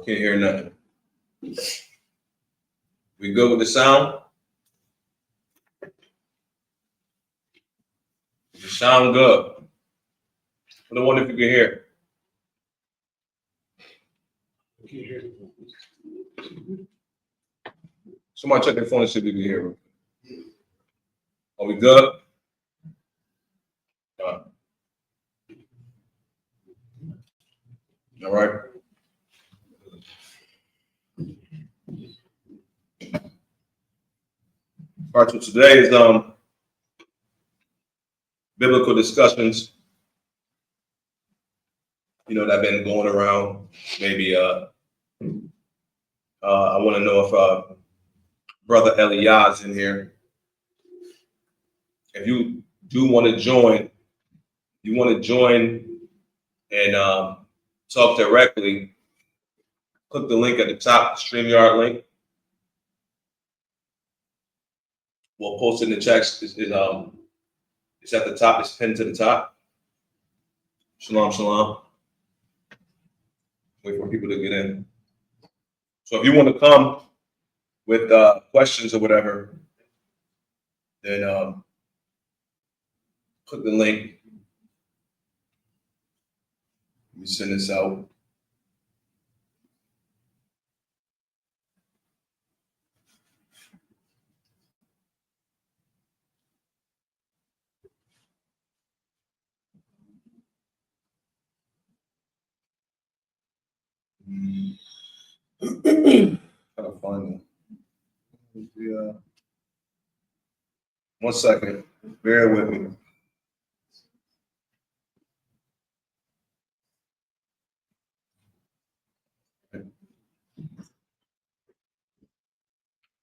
Can't hear nothing. We good with the sound? The sound good. I wonder if you can hear. Somebody check their phone and see if you can hear. Are we good? All right. All right, so today is biblical discussions, that have been going around. Maybe I want to know if Brother Elias in here. If you do want to join, and talk directly, click the link at the top, the StreamYard link. We'll post it in the text. It's at the top. It's pinned to the top. Shalom, shalom. Wait for people to get in. So if you want to come with questions or whatever, then click the link. Let me send this out. Trying to find them. One second. Bear with me.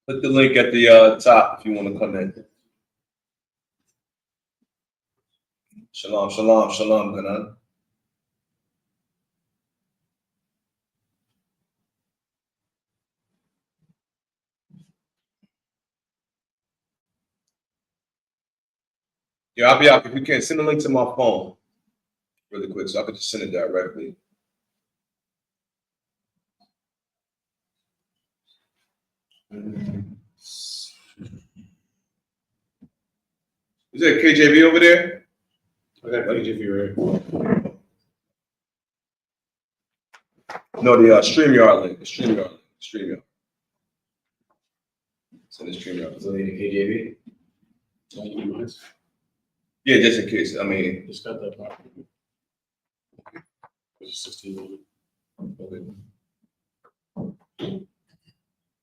Click the link at the top if you want to come in. Shalom, shalom, shalom, Ganan. Yeah, I'll be out. If you can, send a link to my phone really quick so I can just send it directly. Is there KJV over there? I got KJV right. No, the StreamYard link. The StreamYard link. StreamYard. Send the StreamYard. So you need KJV? Yeah, just in case. I mean, Just got that part. It's 16. okay.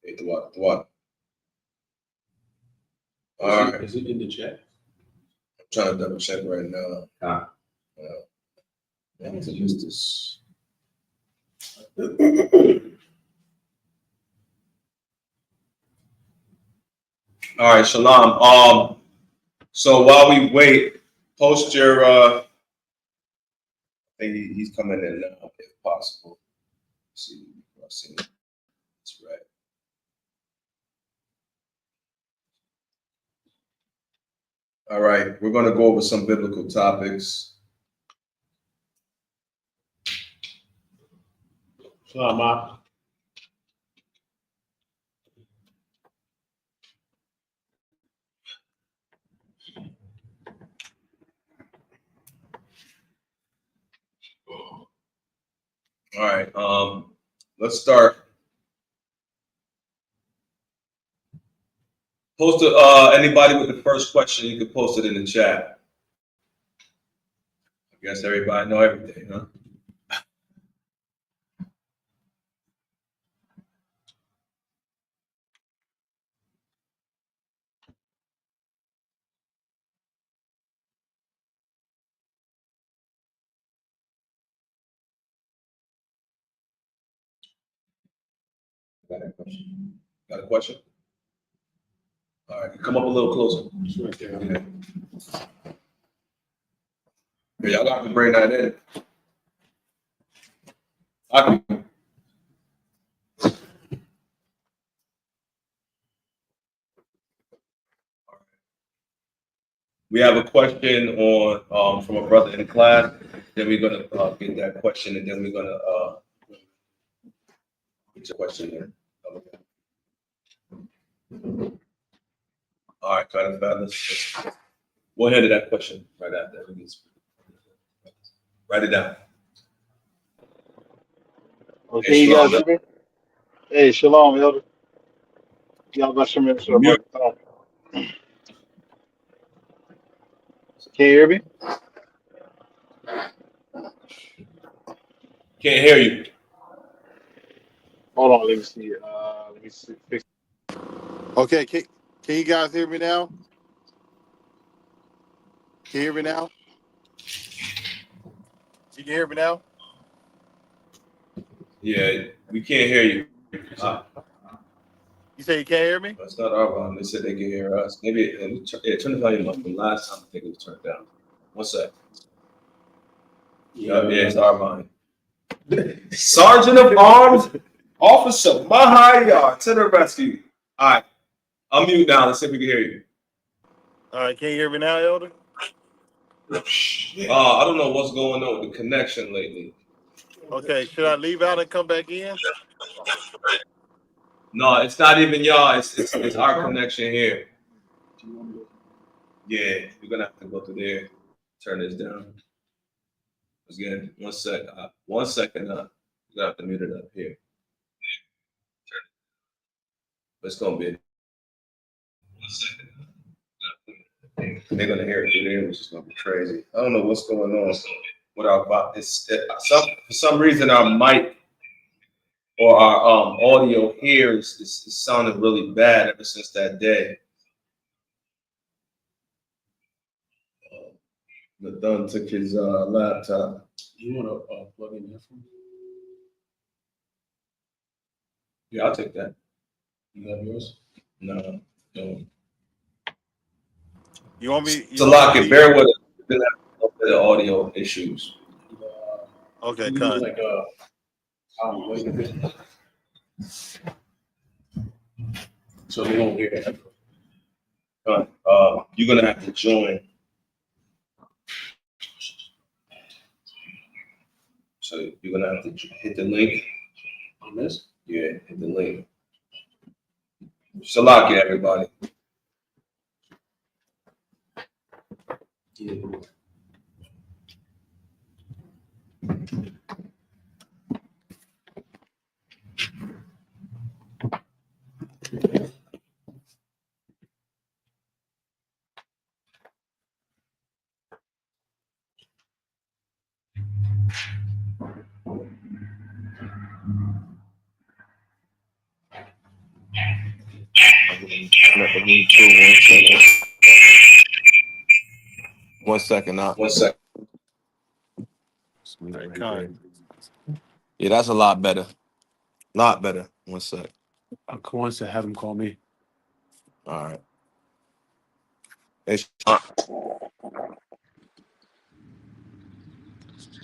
Hey, the what? All right. Is it in the chat? I'm trying to double check right now. Ah. I need to use this. All right, shalom. So while we wait, post your. I think he's coming in now, if possible. Let's see, that's right. All right, we're going to go over some biblical topics. Shalom, Ma. All right, let's start. Post anybody with the first question, you can post it in the chat. I guess everybody know everything, huh? Got a question? All right, come up a little closer. It's right there. Yeah, y'all got to bring that in. We have a question on from a brother in the class. Then we're gonna get that question, and then we're gonna Get your question there. All right, kind of let's we'll head to that question right after. Write it down. Okay, you guys hear me? Hey, shalom, Elder. Y'all got some minutes. Can you hear me? Can't hear you. Hold on, let me see. Let me see. Okay, can you guys hear me now? Can you hear me now? You can hear me now? Yeah, we can't hear you. You say you can't hear me? It's not our volume. They said they can hear us. Maybe turn the volume up. From last time, I think it was turned down. One sec. Yeah, it's our volume. Sergeant of Arms, Officer Mahayar to the rescue. All right, unmute now. Let's see if we can hear you. All right, can you hear me now, Elder? I don't know what's going on with the connection lately. Okay, should I leave out and come back in? No, it's not even y'all. It's our connection here. Yeah, you're gonna have to go through there. Turn this down. Again, 1 sec. 1 second. You're gonna have to mute it up here. It's gonna be 1 second. They're gonna hear it through there, which is gonna be crazy. I don't know what's going on with our for some reason our mic or our audio here is sounding really bad ever since that day. The Dunn took his laptop. You want to plug in that from? Yeah, I'll take that. You have yours? No. You want me? So lock it. Bear with us. We're gonna have a little bit of audio issues. Okay, You cut. like wait a bit. So they don't hear that. You're gonna have to join. So you're gonna have to hit the link. On this? Yeah, hit the link. So lock it, everybody. Yeah. One second. 1 second. Yeah, that's a lot better. Lot better. 1 sec. I'm going to have him call me. All right.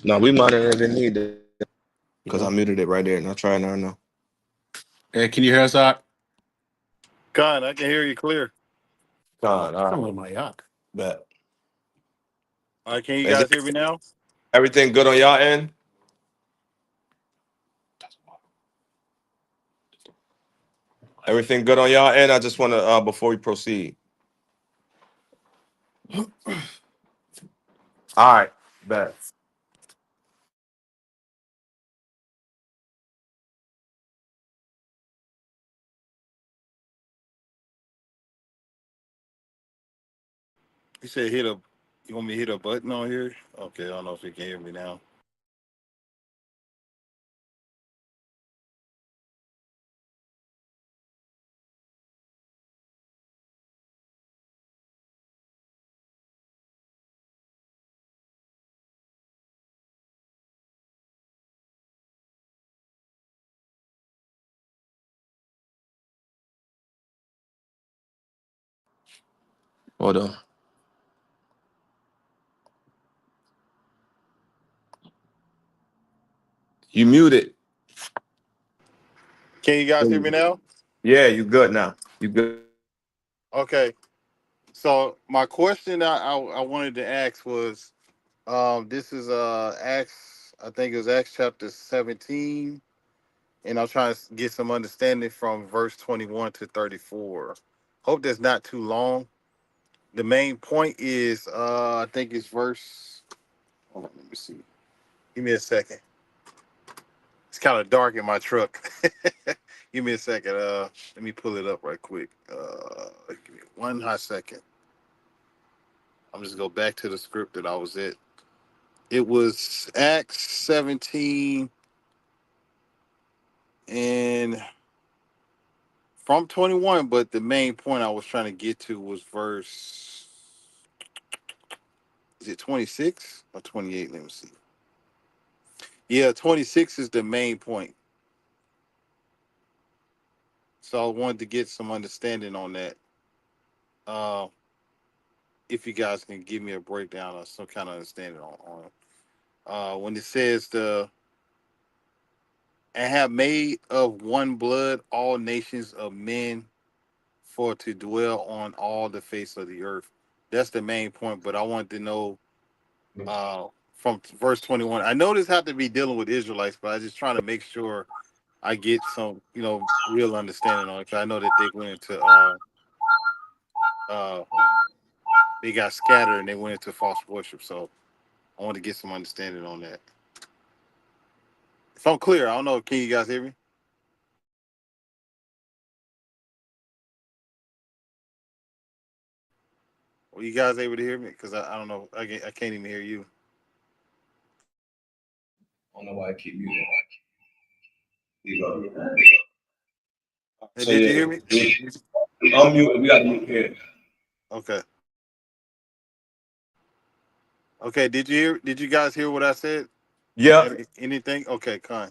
No, we might have even need it because I muted it right there, and I'll try it now. Hey, can you hear us out? Con, I can hear you clear. God, all right. My yuck. Bet. All right, can you guys hear me now? Everything good on y'all end? Everything good on y'all end? I just want to, before we proceed. All right, bet. You said hit a. You want me to hit a button on here? Okay, I don't know if you can hear me now. Hold on. You muted. Can you guys hear me now? Yeah, you good now. You good. Okay. So my question I wanted to ask was, this is Acts. I think it was Acts chapter 17, and I'm trying to get some understanding from verse 21 to 34. Hope that's not too long. The main point is, I think it's verse. Hold on, let me see. Give me a second. It's kind of dark in my truck. Give me a second. Let me pull it up right quick. Give me one hot second. I'm just go back to the script that I was at. It was Acts 17 and from 21, but the main point I was trying to get to was verse. Is it 26 or 28? Let me see. Yeah, 26 is the main point. So I wanted to get some understanding on that. Uh, if you guys can give me a breakdown or some kind of understanding on it. When it says the and have made of one blood all nations of men for to dwell on all the face of the earth. That's the main point. But I wanted to know from verse 21. I know this have to be dealing with Israelites, but I just trying to make sure I get some, real understanding on it. 'Cause I know that they went into uh, they got scattered and they went into false worship. So I want to get some understanding on that. If I'm clear, I don't know. Can you guys hear me? Were you guys able to hear me? Because I don't know. I can't even hear you. I don't know why I keep muting. Here you go. Hey, So did you yeah, hear me? unmute. We got to mute here. Okay. Okay. Did you hear? Did you guys hear what I said? Yeah. Anything? Okay, Con.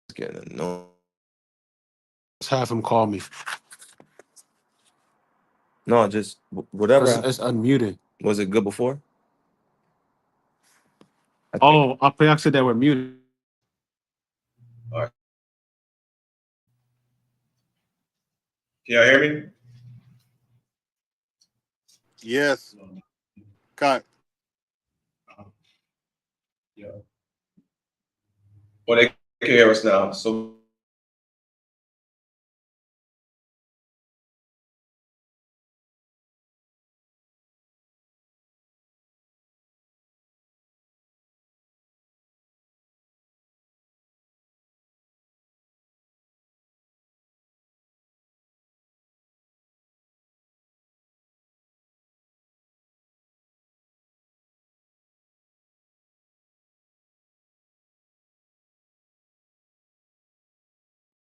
It's getting annoying. Let's have him call me. No, just whatever. It's unmuted. Was it good before? Oh, I said that we're muted. All right. Can y'all hear me? Yes, Con. Yeah. Well, they can hear us now. So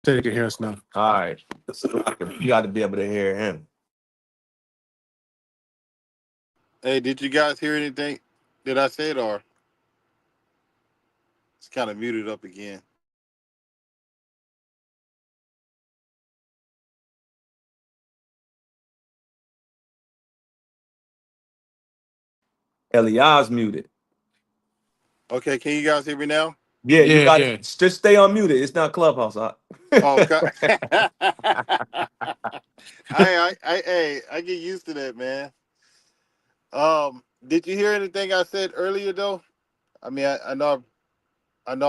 They can hear us now. all right. You got to be able to hear him. Hey, did you guys hear anything that I said, or it's kind of muted up again? Elias muted. Okay, can you guys hear me now? Yeah, you got Yeah. to just stay unmuted. It's not Clubhouse. Oh, I get used to that, man. Did you hear anything I said earlier though? I mean, I know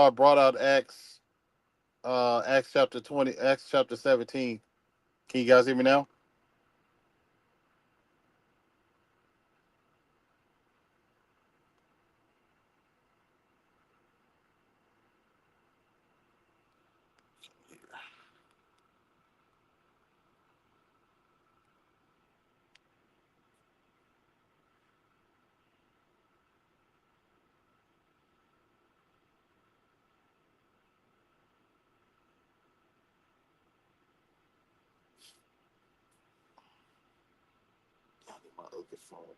I brought out Acts chapter 20, Acts chapter 17. Can you guys hear me now? my other phone.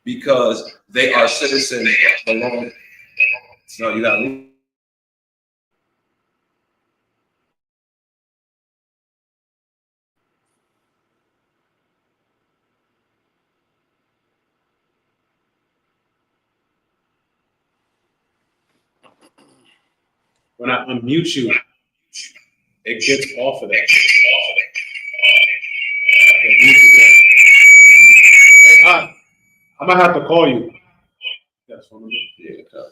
because they are citizens belong. No, you got to. When I unmute you, it gets off of that. Okay, mute you again. Hey, I might have to call you. That's what I'm doing. Yeah, okay.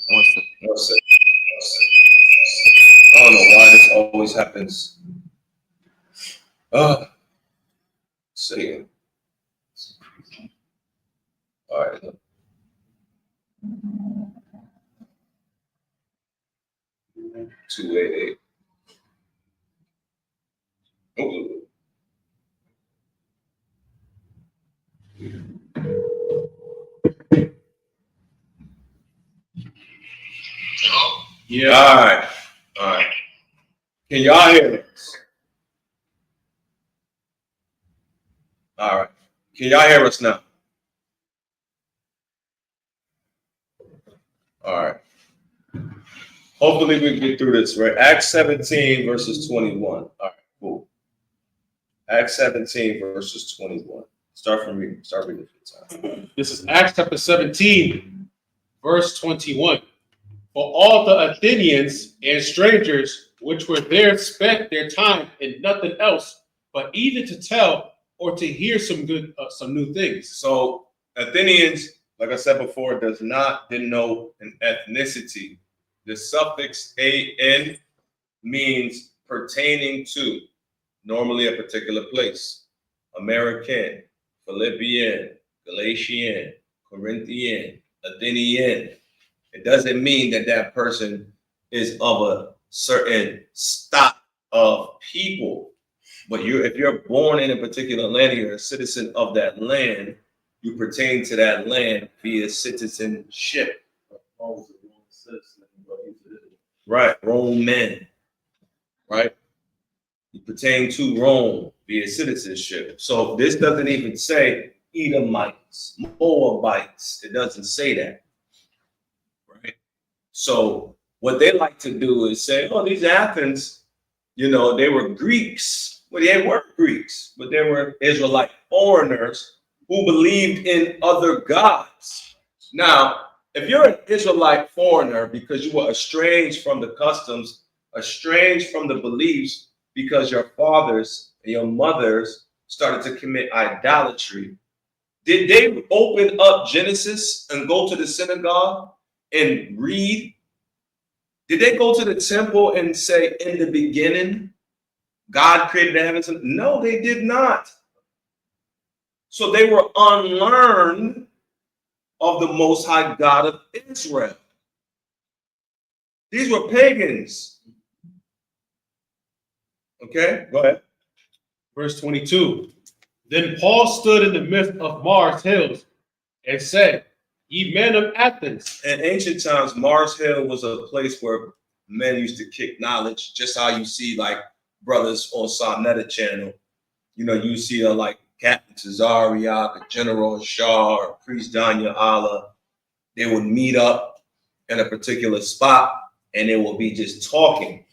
One second. One second. I don't know why this always happens. See. All right. 288. Ooh. Yeah. All right. All right. Can y'all hear us? All right. Can y'all hear us now? All right. Hopefully we can get through this, right? Acts 17 verses 21. All right, cool. Acts 17 verses 21. Start from reading. Start reading for time. This is Acts chapter 17, verse 21. For all the Athenians and strangers which were there spent their time in nothing else but either to tell or to hear some new things. So Athenians, like I said before, does not denote an ethnicity. The suffix "an" means pertaining to, normally a particular place. American, Philippian, Galatian, Corinthian, Athenian. It doesn't mean that that person is of a certain stock of people. But if you're born in a particular land, you're a citizen of that land, you pertain to that land via citizenship. Right, Roman. Right? You pertain to Rome via citizenship. So this doesn't even say Edomites, Moabites. It doesn't say that. Right? So what they like to do is say, oh, these Athens, they were Greeks. Well, they were Greeks, but they were Israelite foreigners who believed in other gods. Now, if you're an Israelite foreigner because you were estranged from the customs, estranged from the beliefs, because your fathers and your mothers started to commit idolatry, did they open up Genesis and go to the synagogue and read? Did they go to the temple and say, in the beginning, God created the heavens? No, they did not. So they were unlearned of the Most High God of Israel. These were pagans. Okay, go ahead. Verse 22. Then Paul stood in the midst of Mars Hills and said, Ye men of Athens. In ancient times, Mars Hill was a place where men used to kick knowledge, just how you see like brothers on Sonetta channel. You see like Captain Tazariak, General Shah, or Priest Danya Allah. They would meet up in a particular spot and they will be just talking.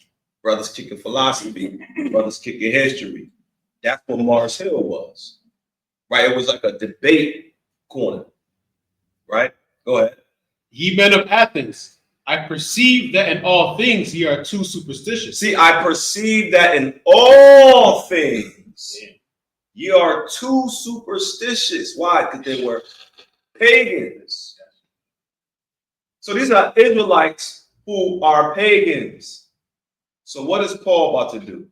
Brothers kicking philosophy, brothers kicking history. That's what Mars Hill was, right? It was like a debate corner, right? Go ahead. Ye men of Athens, I perceive that in all things ye are too superstitious. See, I perceive that in all things ye are too superstitious. Why? Because they were pagans. So these are Israelites who are pagans. So what is Paul about to do?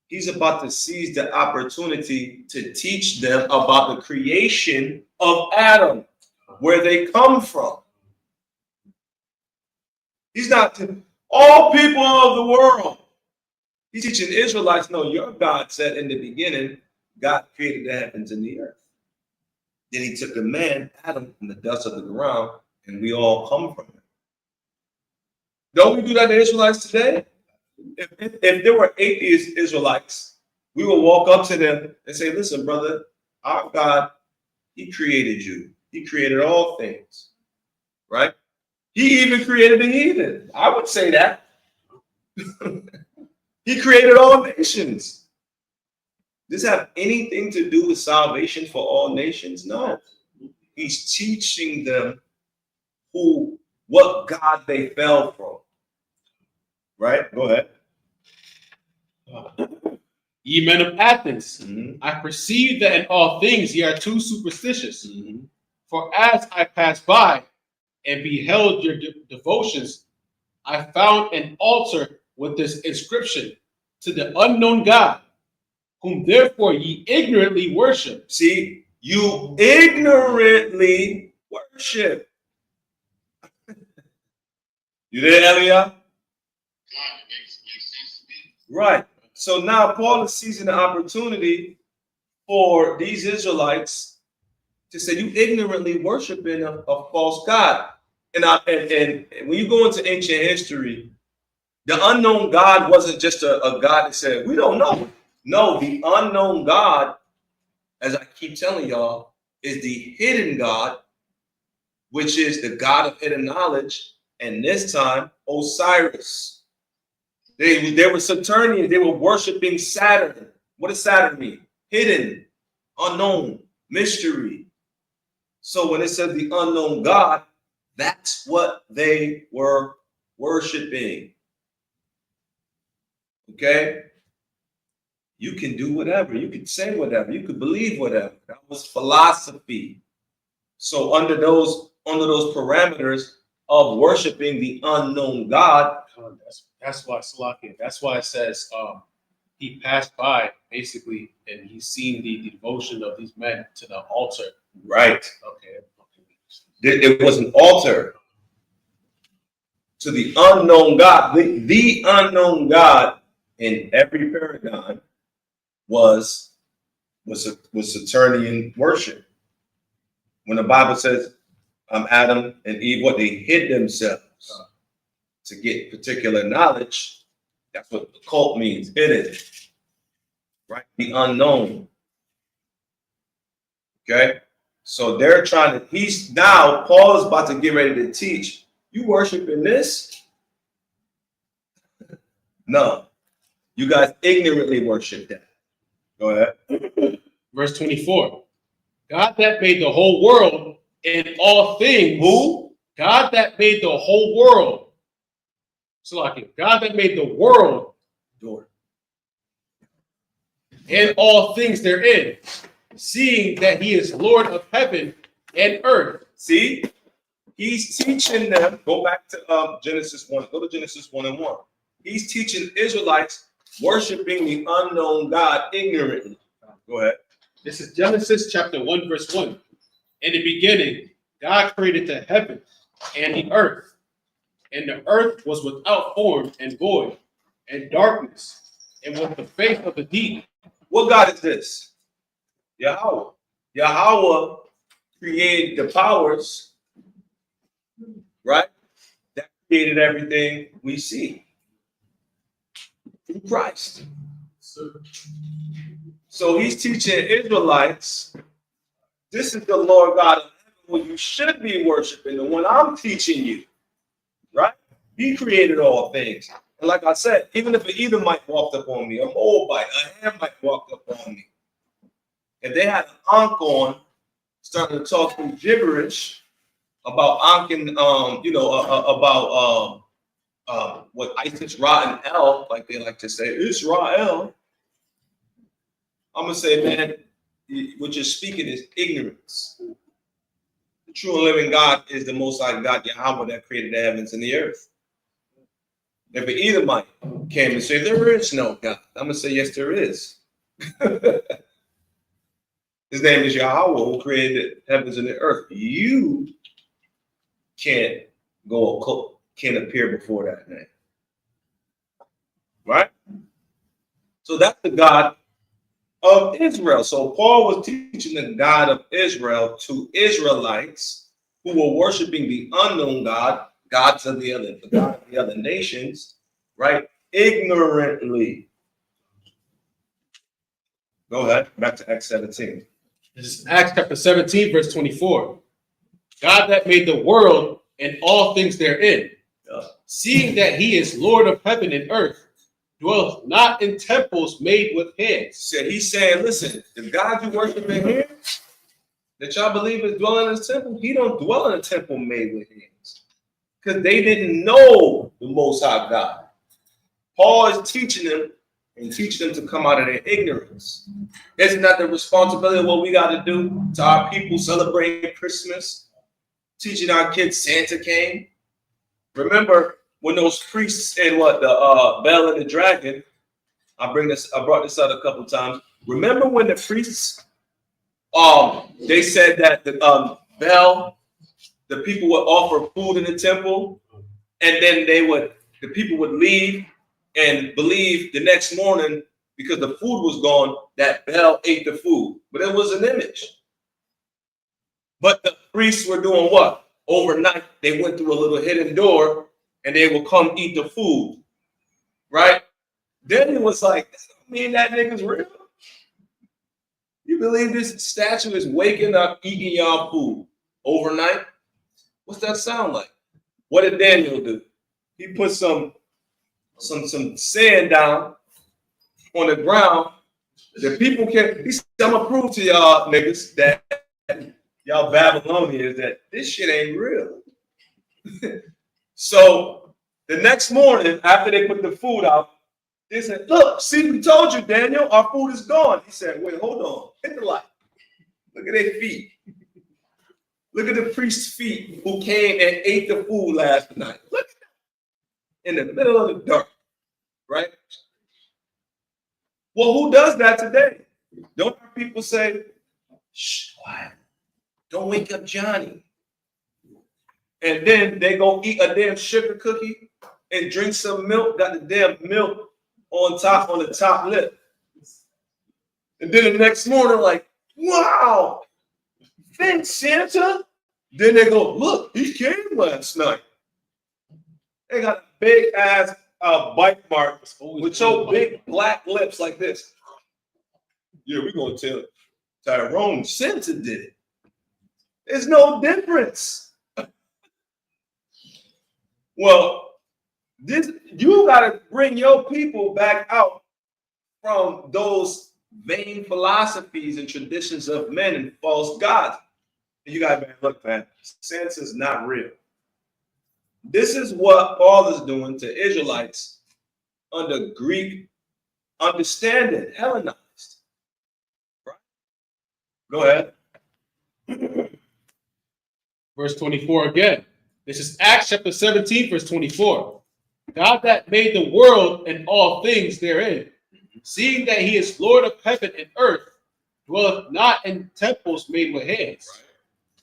He's about to seize the opportunity to teach them about the creation of Adam, where they come from. He's not all people of the world. He's teaching Israelites, no, your God said in the beginning, God created the heavens and the earth. Then he took a man, Adam, from the dust of the ground, and we all come from him. Don't we do that to Israelites today? If there were atheist Israelites, we will walk up to them and say, listen, brother, our God, he created you. He created all things, right? He even created the heathen. I would say that. He created all nations. Does this have anything to do with salvation for all nations? No. He's teaching them what God they fell from. Right? Go ahead. Ye men of Athens, Mm-hmm. I perceive that in all things ye are too superstitious. Mm-hmm. For as I passed by and beheld your devotions, I found an altar with this inscription, to the unknown God, whom therefore ye ignorantly worship. See, you ignorantly worship. You there, Eliah? Right. So now Paul is seizing the opportunity for these Israelites to say, you ignorantly worshiping a false God. And when you go into ancient history, the unknown God wasn't just a God that said, we don't know. No, the unknown God, as I keep telling y'all, is the hidden God, which is the God of hidden knowledge. And this time, Osiris. They were Saturnians. They were worshiping Saturn. What does Saturn mean? Hidden, unknown, mystery. So when it says the unknown God, that's what they were worshiping. Okay? You can do whatever. You can say whatever. You could believe whatever. That was philosophy. So under those parameters of worshiping the unknown God, That's why Salakia. That's why it says he passed by basically, and he's seen the devotion of these men to the altar. right? Okay. It was an altar to the unknown God. The unknown God in every paradigm was Saturnian worship. When the Bible says Adam and Eve, what they hid themselves to get particular knowledge, that's what the cult means, hidden, right? The unknown. Okay, so they're trying to. Paul is about to get ready to teach. You worshiping this? No, you guys ignorantly worship that. Go ahead. Verse 24. God that made the whole world and all things. Who? God that made the whole world. Salakia. God that made the world and all things therein, seeing that he is Lord of heaven and earth. See, he's teaching them. Go back to Genesis 1. Go to Genesis 1:1. He's teaching Israelites worshiping the unknown God ignorantly. Go ahead. This is Genesis chapter 1, verse 1. In the beginning, God created the heaven and the earth. And the earth was without form and void, and darkness, and was the face of the deep. What God is this? Yahweh. Yahweh created the powers, right? That created everything we see through Christ. So he's teaching Israelites, this is the Lord God of heaven, who you should be worshiping, the one I'm teaching you, right? He created all things. And like I said, even if an Edomite walked up on me, a Moabite, a Hamite walked up on me, if they had an Ankh on, starting to talk some gibberish about Ankh and, about what ISIS, Ra, and El, like they like to say, Israel, I'm going to say, man, what you're speaking is ignorance. The true and living God is the Most High God, Yahweh, that created the heavens and the earth. If an Edomite came and said, there is no God, I'm going to say, yes, there is. His name is Yahweh, who created the heavens and the earth. You can't appear before that name. Right? So that's the God of Israel. So Paul was teaching the God of Israel to Israelites who were worshiping the unknown God, gods of the other nations, right? Ignorantly. Go ahead. Back to Acts 17. This is Acts chapter 17, verse 24. God that made the world and all things therein, seeing that he is Lord of heaven and earth, dwelleth not in temples made with hands. So he's saying, listen, the God you worship in here, that y'all believe is dwelling in his temple, he don't dwell in a temple made with hands. Because they didn't know the Most High God. Paul is teaching them and teaching them to come out of their ignorance. Isn't that the responsibility of what we got to do to our people celebrating Christmas? Teaching our kids Santa came. Remember when those priests said what the Bell and the Dragon? I brought this out a couple times. Remember when the priests they said that the Bell, the people would offer food in the temple, and then the people would leave and believe the next morning because the food was gone that Bell ate the food, but it was an image. But the priests were doing what? Overnight, they went through a little hidden door and they would come eat the food, right? Then it was like, this don't mean that nigga's real. You believe this statue is waking up, eating y'all food overnight? What's that sound like? What did Daniel do? He put some sand down on the ground. The people can. He said, I'm gonna prove to y'all niggas that y'all Babylonians that this shit ain't real. So the next morning, after they put the food out, they said, look, see, we told you, Daniel, our food is gone. He said, wait, hold on. Hit the light. Look at their feet. Look at the priest's feet who came and ate the food last night. Look at them in the middle of the dark, right? Well, who does that today? Don't our people say, shh, quiet. Don't wake up Johnny. And then they go eat a damn sugar cookie and drink some milk, got the damn milk on the top lip. And then the next morning, like, wow, thanks, Santa. Then they go, look, he came last night. They got a big ass bite mark with your big black lips like this. Yeah, we're going to tell Tyrone Santa did it. There's no difference. Well, you got to bring your people back out from those vain philosophies and traditions of men and false gods. And you got to look, man, Santa's not real. This is what Paul is doing to Israelites under Greek understanding, Hellenized. Right? Go ahead. Verse 24 again. This is Acts chapter 17, verse 24. God that made the world and all things therein, seeing that he is Lord of heaven and earth, dwelleth not in temples made with hands. Right.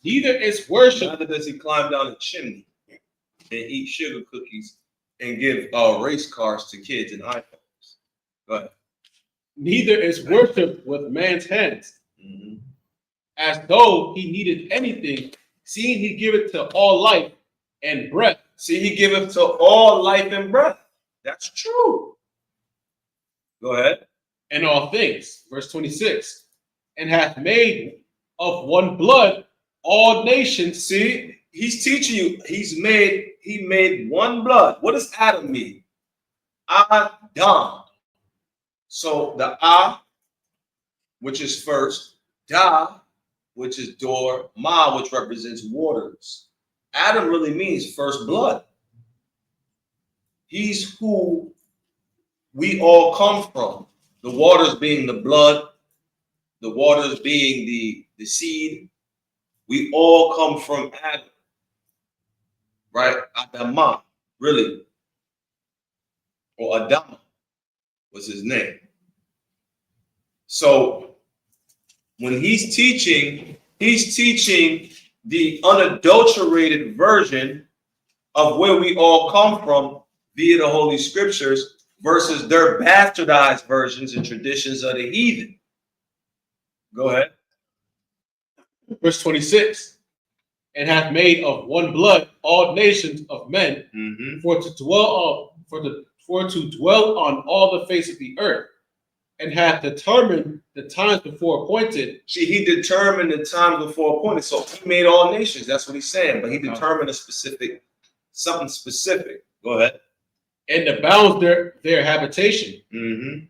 Neither is worship. Neither does he climb down a chimney and eat sugar cookies and give race cars to kids and iPhones. Go ahead. Neither is worship with man's hands, as though he needed anything, seeing he giveth to all life and breath. See, he giveth to all life and breath. That's true. Go ahead. And all things. Verse 26. And hath made of one blood all nations. See, he's teaching you. He made one blood. What does Adam mean? Adam. So the which is first, Da, which is door, Ma, which represents waters. Adam really means first blood. He's who we all come from. The waters being the blood, the waters being the seed. We all come from Adam. Right? Adama, really. Or Adama was his name. So when he's teaching the unadulterated version of where we all come from via the Holy Scriptures versus their bastardized versions and traditions of the heathen. Go ahead. Verse 26. and hath made of one blood all nations of men, Mm-hmm. for to dwell on all the face of the earth, and hath determined the times before appointed. See, he determined the time before appointed. So he made all nations. That's what he's saying. But he determined a specific, something specific. Go ahead. And the bounds their habitation, Mm-hmm.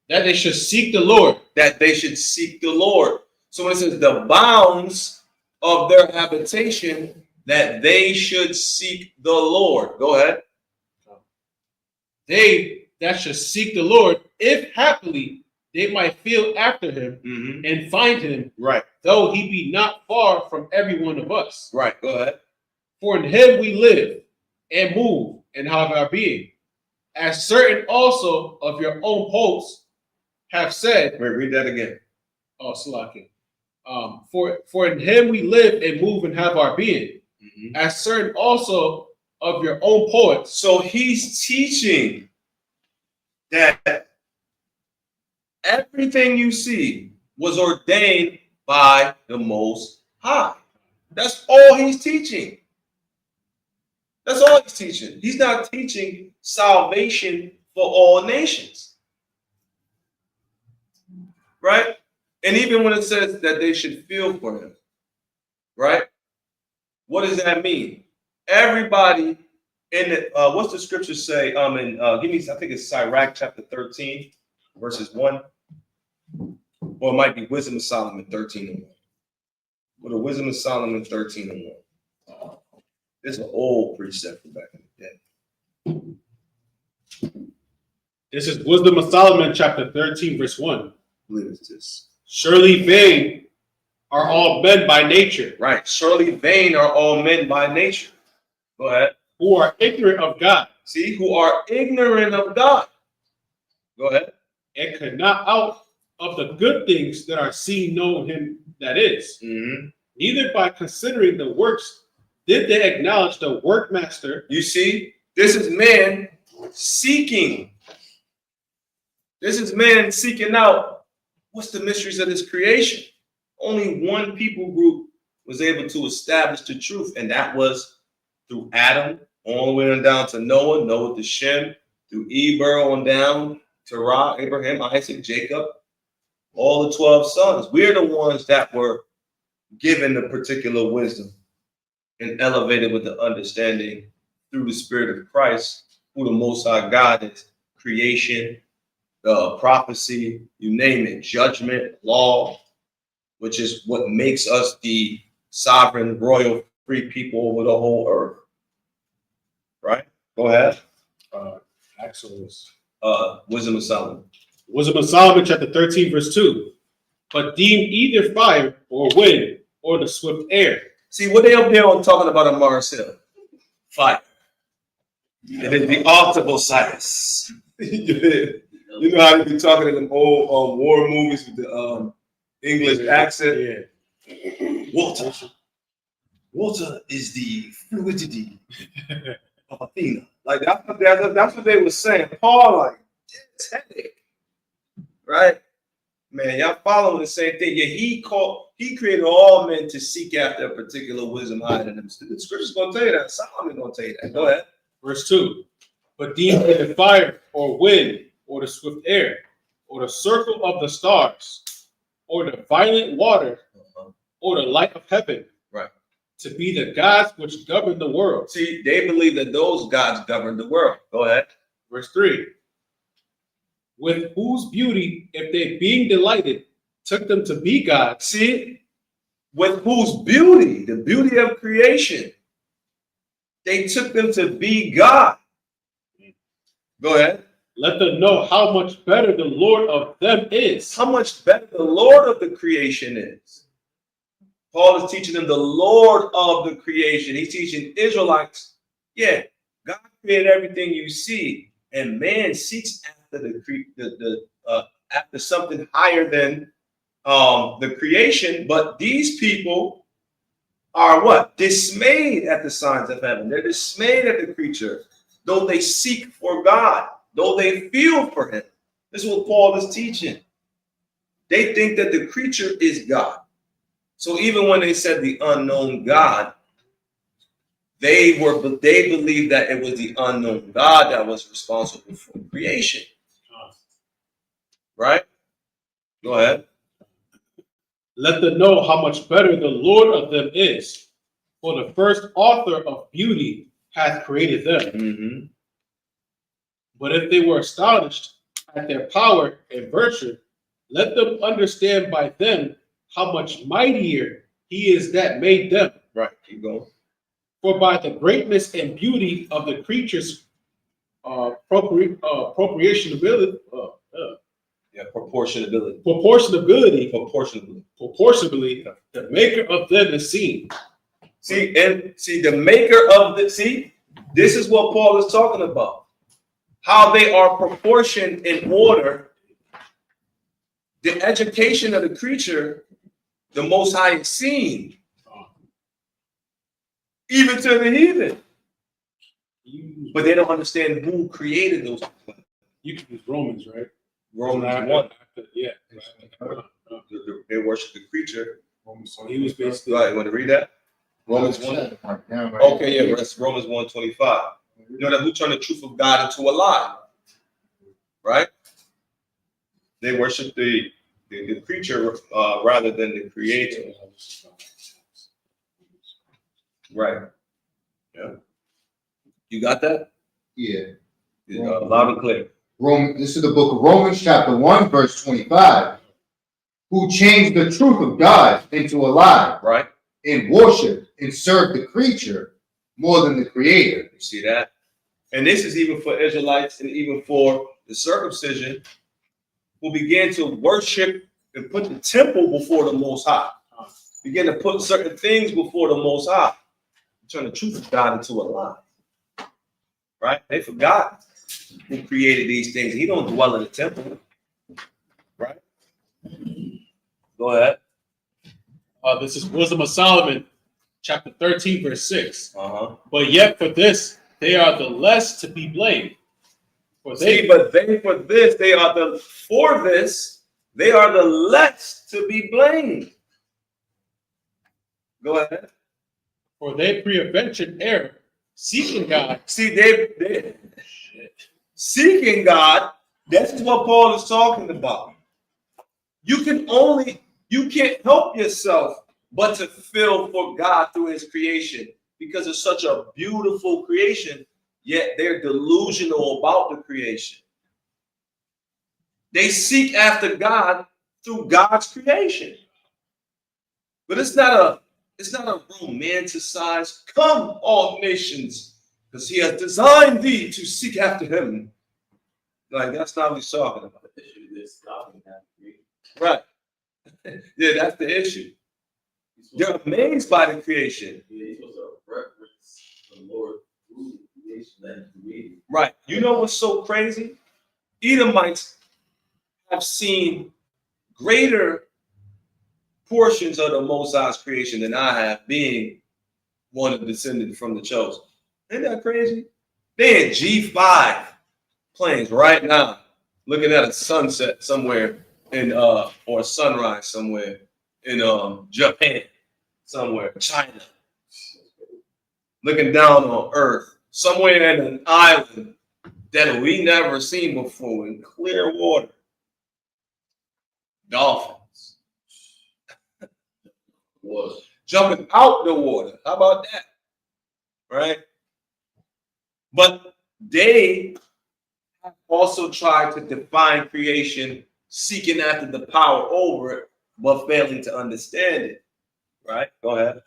that they should seek the Lord. That they should seek the Lord. So when it says the bounds of their habitation, that they should seek the Lord. Go ahead. They that should seek the Lord, if happily they might feel after him Mm-hmm. and find him, Right. though he be not far from every one of us. Right. Go ahead. For in him we live and move and have our being, as certain also of your own popes have said. Wait, read that again. Oh, Salakia. For in him we live and move and have our being, Mm-hmm. as certain also of your own poets. So he's teaching that everything you see was ordained by the Most High. That's all he's teaching. That's all he's teaching. He's not teaching salvation for all nations. Right? And even when it says that they should feel for him, right? What does that mean? Everybody in the, what's the scripture say? Give me, I think it's Sirach chapter 13, verses 1. Or it might be Wisdom of Solomon 13:1. What the Wisdom of Solomon 13:1. This is an old precept from back in the day. This is Wisdom of Solomon, chapter 13, verse 1. I believe it's this. Surely vain are all men by nature, Right. Surely vain are all men by nature. Go ahead. who are ignorant of God, See, who are ignorant of God. Go ahead. and could not out of the good things that are seen know him that is. Mm-hmm. Neither by considering the works did they acknowledge the workmaster. You see, this is man seeking. This is man seeking out what's the mysteries of this creation. Only one people group was able to establish the truth, and that was through Adam, all the way on down to Noah, Noah to Shem, through Eber on down to Ra, Abraham, Isaac, Jacob, all the 12 sons. We're the ones that were given the particular wisdom and elevated with the understanding through the Spirit of Christ, who the Most High God is, creation, prophecy, you name it, judgment, law, which is what makes us the sovereign, royal, free people over the whole earth. Right? Go ahead. Exodus. Wisdom of Solomon. Wisdom of Solomon, chapter 13, verse 2. But deem either fire or wind or the swift air. See, what they up there on talking about on Mars Hill? Fire. It is the altar of Osiris. You know how they be talking in them old war movies with the English accent? Yeah. Water. Water is the fluidity of Athena. Like that's what they were saying. Paul, like, it's headache. Right? Man, y'all following the same thing. Yeah, he created all men to seek after a particular wisdom higher than them. The scripture's gonna tell you that. Solomon gonna tell you that. Go ahead. Verse 2. But deem either fire or wind or the swift air or the circle of the stars or the violent water or the light of heaven. Right. To be the gods which govern the world. See, they believe that those gods govern the world. Go ahead. Verse 3. With whose beauty, if they being delighted, took them to be gods. See, with whose beauty, the beauty of creation, they took them to be God. Go ahead. Let them know how much better the Lord of them is. How much better the Lord of the creation is. Paul is teaching them the Lord of the creation. He's teaching Israelites, yeah, God created everything you see, and man seeks after after something higher than the creation. But these people are what? Dismayed at the signs of heaven. They're dismayed at the creature, though they seek for God, though they feel for him. This is what Paul is teaching. They think that the creature is God. So even when they said the unknown God, they believed that it was the unknown God that was responsible for creation. Right? Go ahead. Let them know how much better the Lord of them is. For the first author of beauty hath created them. Mm-hmm. But if they were astonished at their power and virtue, let them understand by them how much mightier he is that made them. Right. Keep going. For by the greatness and beauty of the creature's proportionability, proportionably, the maker of them is seen. See, the maker of this is what Paul is talking about. How they are proportioned in order. The education of the creature, the Most High is seen. Even to the heathen. But they don't understand who created those. You can use Romans, right? Romans 1. Yeah. They worship the creature. He was basically. Right, you want to read that? Romans 1. Okay, yeah, that's Romans 1:25. You know that who turned the truth of God into a lie. Right? They worship the creature rather than the creator. Right. Yeah. You got that? Yeah. Loud and clear. This is the book of Romans, chapter 1, verse 25. Who changed the truth of God into a lie. Right. And worshiped and served the creature more than the creator. You see that? And this is even for Israelites and even for the circumcision who began to worship and put the temple before the Most High. Begin to put certain things before the Most High. Turn the truth of God into a lie. Right? They forgot who created these things. He don't dwell in the temple. Right? Go ahead. This is Wisdom of Solomon, chapter 13, verse 6. Uh-huh. But yet for this, they are the less to be blamed. For they are the less to be blamed. Go ahead. For they preadventured error, seeking God. See, they seeking God. This is what Paul is talking about. You can't help yourself but to feel for God through his creation because it's such a beautiful creation, yet they're delusional about the creation. They seek after God through God's creation. But it's not a romanticized, come all nations, because he has designed thee to seek after him. Like, that's not what he's talking about. Right. Yeah, that's the issue. They're amazed by the creation. Right. You know what's so crazy? Edomites have seen greater portions of the Most High's creation than I have, being one of the descendants from the chosen. Ain't that crazy? They in G5 planes right now, looking at a sunset somewhere in or a sunrise somewhere in Japan, somewhere, China. Looking down on Earth, somewhere in an island that we never seen before in clear water. Dolphins. Was jumping out the water. How about that? Right? But they have also tried to define creation, seeking after the power over it, but failing to understand it. Right? Go ahead.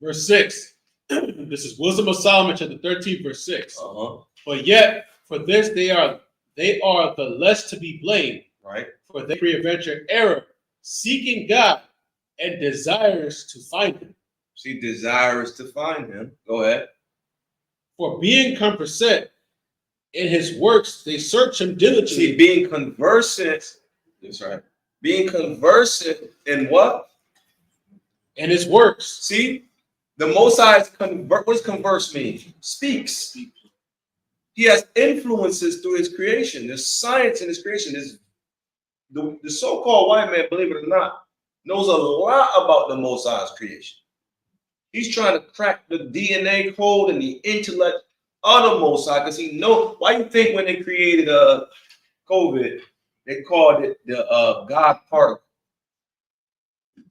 Verse 6. This is Wisdom of Solomon, chapter 13, verse 6. Uh-huh. But yet, for this they are the less to be blamed. Right. For they preadventure error, seeking God and desirous to find him. She desires to find him. Go ahead. For being conversant in his works, they search him diligently. See, being conversant. That's right. Being conversant in what? In his works. See, the Most High is what does converse mean? Speaks. He has influences through his creation. There's science in his creation. The so-called white man, believe it or not, knows a lot about the Most High's creation. He's trying to crack the DNA code and the intellect of the Most High, because he knows. Why you think when they created COVID, they called it the God particle?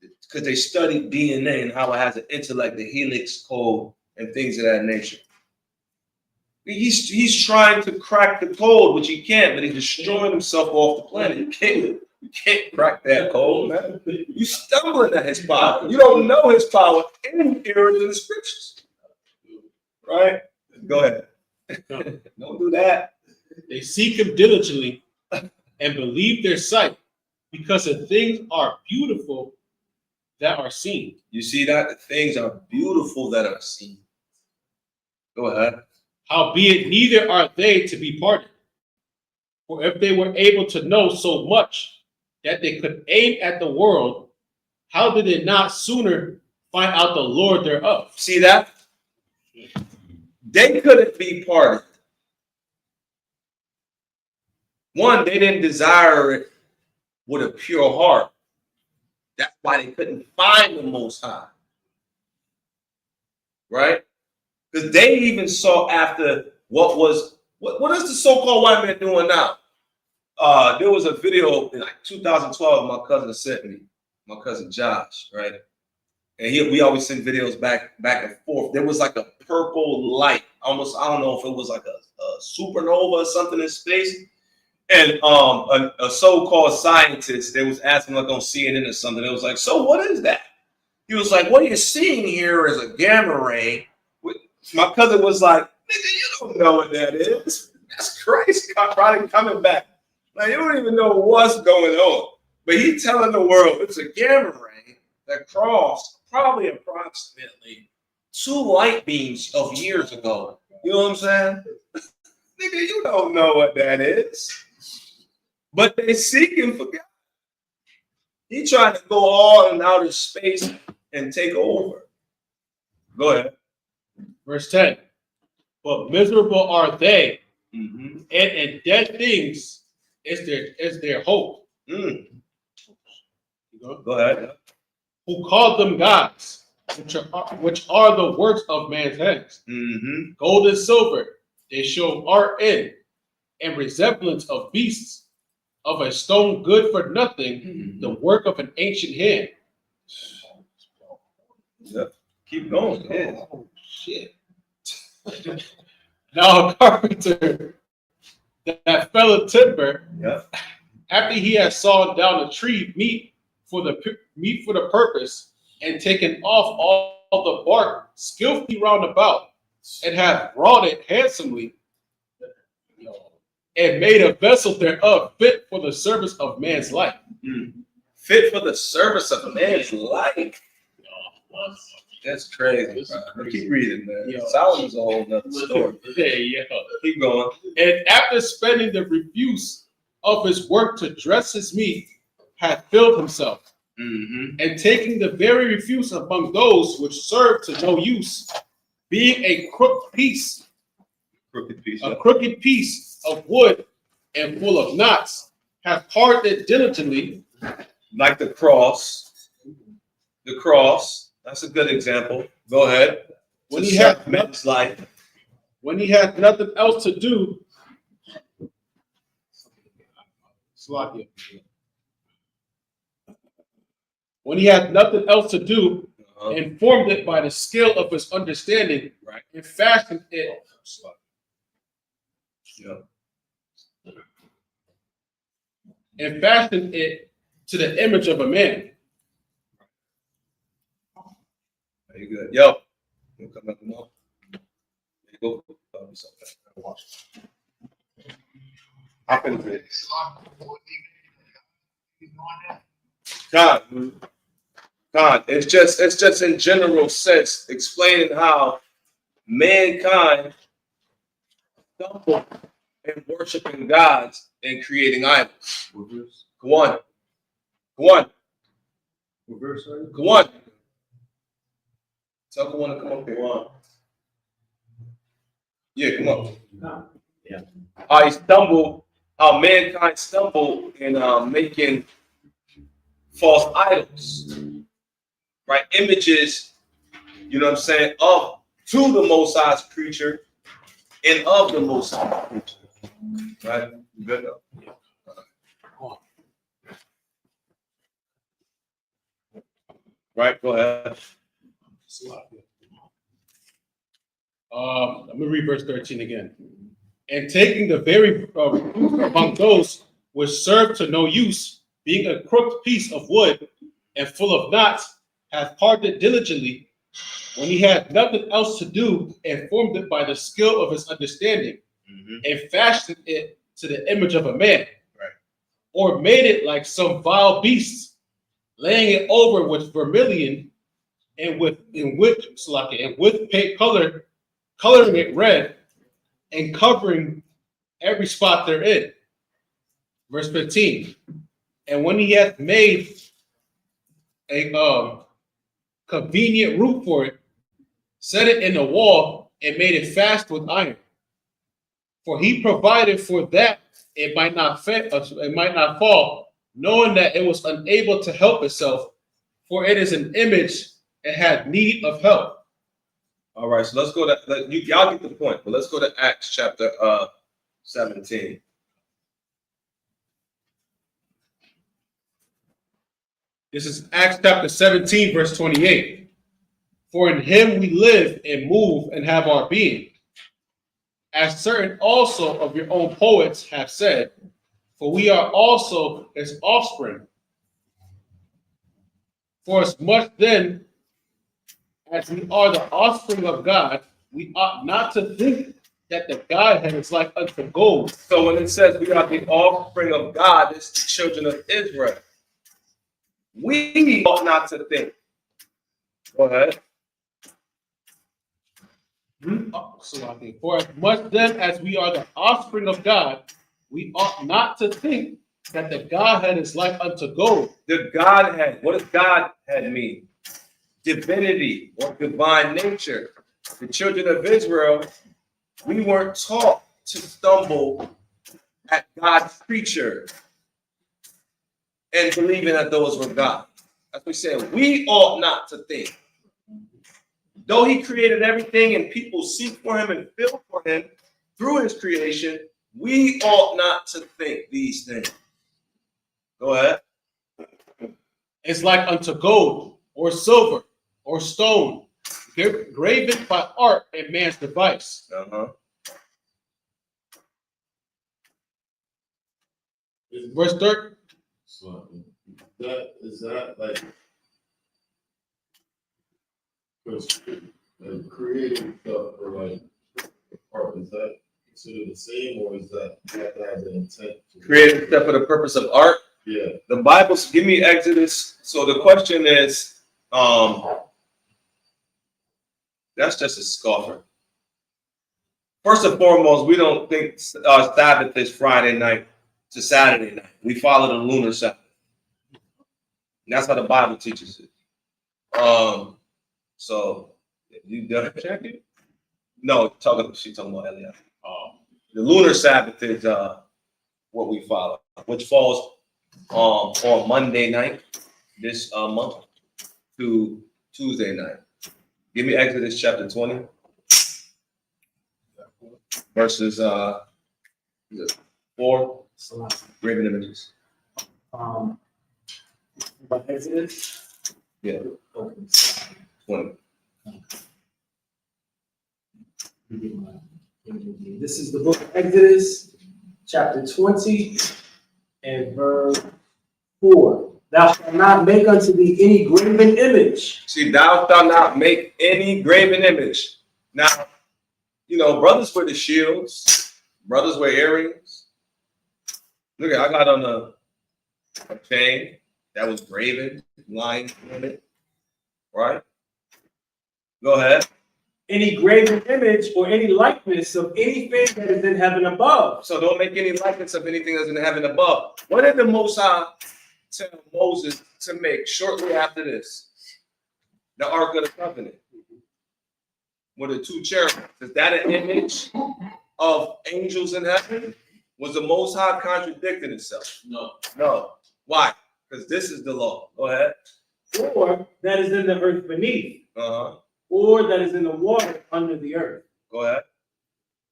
Because they studied DNA and how it has an intellect, the helix code, and things of that nature. He's trying to crack the code, which he can't, but he's destroying himself off the planet. You can't crack that code, man. You stumbling at his power. You don't know his power in errors in the scriptures. Right? Go ahead. Don't do that. They seek him diligently and believe their sight, because the things are beautiful that are seen. You see that? The things are beautiful that are seen. Go ahead. Howbeit neither are they to be pardoned. For if they were able to know so much that they could aim at the world, how did they not sooner find out the Lord thereof? See that? They couldn't be pardoned. One, they didn't desire it with a pure heart. That's why they couldn't find the Most High. Right? Because they even sought after what is the so-called white man doing now? There was a video in like 2012 my cousin sent me, my cousin Josh, right? And we always send videos back and forth. There was like a purple light, almost, I don't know if it was like a supernova or something in space. And a so-called scientist, they was asking like on CNN or something. It was like, so what is that? He was like, what you're seeing here is a gamma ray. My cousin was like, nigga, you don't know what that is. That's Christ probably coming back. Like, you don't even know what's going on. But he's telling the world it's a gamma ray that crossed probably approximately 2 light beams of years ago. You know what I'm saying? Nigga, you don't know what that is. But they seek him for God. He trying to go all in outer space and take over. Go ahead. Verse 10. But miserable are they, and in dead things is their hope. Go ahead. Who called them gods, which are the works of man's hands. Gold and silver they show art in, and resemblance of beasts, of a stone good for nothing, the work of an ancient hand. Yep. Keep going. Yeah. Oh, shit. Now a carpenter that fell timber, after he had sawn down a tree meat for the purpose, and taken off all the bark skillfully round about, and hath wrought it handsomely, and made a vessel thereof fit for the service of man's life. Fit for the service of man's life. That's crazy. Bro. Keep reading, man. Solomon's a whole nother story. Keep going. And after spending the refuse of his work to dress his meat, hath filled himself, and taking the very refuse among those which serve to no use, being a crooked piece of wood and full of knots, hath parted it diligently. Like the cross. The cross. That's a good example. Go ahead. When he had men's life. When he had nothing else to do. When he had nothing else to do, and formed it by the skill of his understanding, and fashioned it. And fashioned it to the image of a man. Very good. Yo, you come up more. There you go. Hop into it. God, it's just in general sense explaining how mankind stumbled in worshiping gods and creating idols. Go on. Go on. Tell the one to come up here. Yeah, come up. Yeah. How mankind stumbled in making false idols. Right? Images, you know what I'm saying, of to the Most High's creature and of the Most High's creature. Right? You good though? Right, go ahead. I'm gonna read verse 13 again. And taking the very among those which serve to no use, being a crooked piece of wood and full of knots, hath carved it diligently, when he had nothing else to do, and formed it by the skill of his understanding, and fashioned it to the image of a man, right, or made it like some vile beast, laying it over with vermilion and with paint coloring it red, and covering every spot therein. Verse 15. And when he hath made a convenient root for it, set it in the wall, and made it fast with iron. For he provided for that it might not fall, knowing that it was unable to help itself, for it is an image and had need of help. All right, so let's go to y'all get the point, but let's go to Acts chapter 17. This is Acts chapter 17, verse 28. For in him we live and move and have our being, as certain also of your own poets have said, for we are also his offspring. For as much then as we are the offspring of God, we ought not to think that the Godhead is like unto gold. So when it says we are the offspring of God, it's the children of Israel. We ought not to think. Go ahead. For as much then as we are the offspring of God, we ought not to think that the Godhead is like unto gold. The Godhead, what does Godhead mean? Divinity or divine nature. The children of Israel, we weren't taught to stumble at God's creature and believing that those were God. That's what we say. We ought not to think. Though he created everything and people seek for him and feel for him through his creation, we ought not to think these things. Go ahead. It's like unto gold or silver or stone, graven by art and man's device. Verse 30. So is that like because creating stuff for like art, is that considered the same, or is that you have to have the intent to Created stuff for the purpose of art. Yeah. The Bible, give me Exodus. So the question is, that's just a scoffer. First and foremost, we don't think Sabbath is Friday night to Saturday night. We follow the lunar Sabbath. And that's how the Bible teaches it. So you done check it? No, she's talking about Eliab. The lunar Sabbath is what we follow, which falls on Monday night this month to Tuesday night. Give me Exodus chapter 20, verses 4, graven images. But Exodus? Yeah. Okay. 20. This is the book of Exodus, chapter 20, and verse 4. Thou shalt not make unto thee any graven image. See, thou shalt not make any graven image. Now, you know, brothers wear the shields, brothers wear earrings. Look at, I got on a chain that was graven, lying on it, right? Go ahead. Any graven image or any likeness of anything that is in heaven above. So don't make any likeness of anything that's in heaven above. What did the Most High tell Moses to make shortly after this? The Ark of the Covenant with the two cherubims. Is that an image of angels in heaven? Was the Most High contradicting itself? No. No. Why? Because this is the law. Go ahead. Or that is in the earth beneath. Uh-huh. or that is in the water under the earth. Go ahead.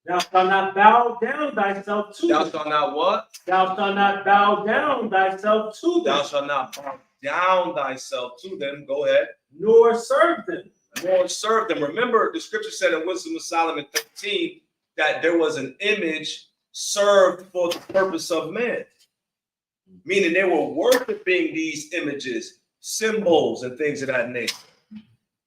Thou shalt not bow down thyself to Thou them. shalt not what? Thou shalt not bow down thyself to them, Thou shalt not bow down thyself to them. Go ahead. nor serve them. Nor serve them. Remember, the scripture said in Wisdom of Solomon 13 that there was an image served for the purpose of man. Meaning they were worshiping these images, symbols, and things of that nature.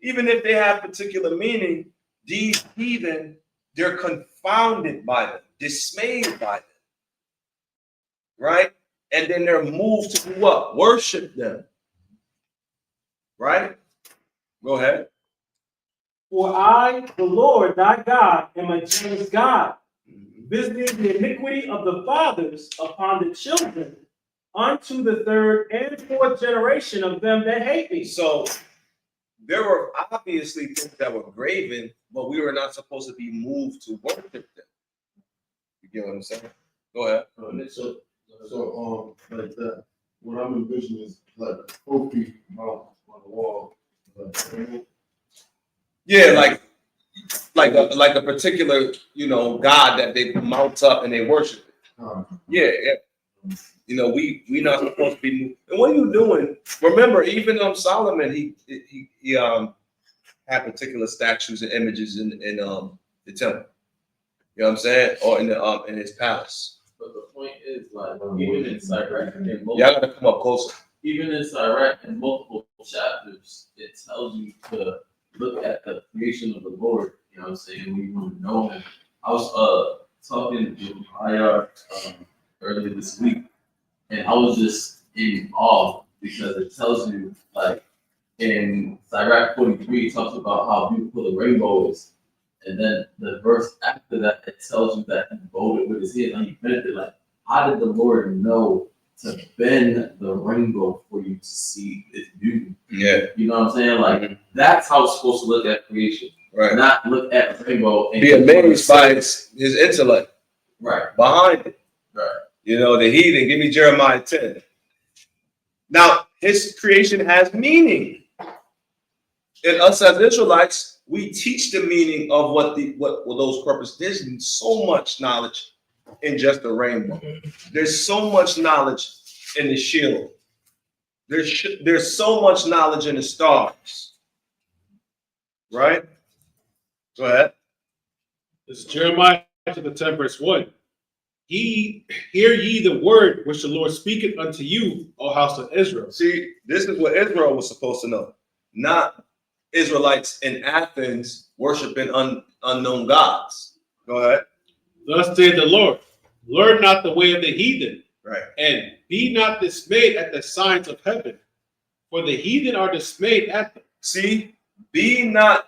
Even if they have particular meaning, these heathen, they're confounded by them, dismayed by them. Right? And then they're moved to do what? Worship them. Right? Go ahead. For I, the Lord thy God, am a jealous God, visiting the iniquity of the fathers upon the children, unto the third and fourth generation of them that hate me. So there were obviously things that were graven, but we were not supposed to be moved to worship them. You get what I'm saying? Go ahead. So like that, what I'm envisioning is like a trophy mount on the wall. Yeah, like a particular, God that they mount up and they worship it. Yeah. You know, we not supposed to be moved. And what are you doing? Remember, even Solomon, he had particular statues and images in the temple. You know what I'm saying? Or in his palace. But the point is, like, even in Sirach, Y'all gotta come up closer. even in Sirach, in multiple chapters, it tells you to look at the creation of the Lord. You know what I'm saying? When you want to know Him. I was talking to IR earlier this week, and I was just in awe because it tells you, like, in Sirach 43, it talks about how beautiful the rainbow is. And then the verse after that, it tells you that he voted with his hand and he bent it. Like, how did the Lord know to bend the rainbow for you to see its beauty? Yeah. You know what I'm saying? Like, that's how it's supposed to look at creation. Right. Not look at the rainbow and Be amazed by his intellect. Right. Behind it. Right. You know, the heathen. Give me Jeremiah 10. Now, his creation has meaning. And us as Israelites, we teach the meaning of what those purposes. There's so much knowledge in just the rainbow. There's so much knowledge in the shield. There's so much knowledge in the stars. Right? Go ahead. This is Jeremiah chapter 10, verse 1. Hear ye the word which the Lord speaketh unto you, O house of Israel. See, this is what Israel was supposed to know, not Israelites in Athens worshiping unknown gods. Go ahead. Thus saith the Lord, learn not the way of the heathen, Right. and be not dismayed at the signs of heaven, for the heathen are dismayed at them. See, be not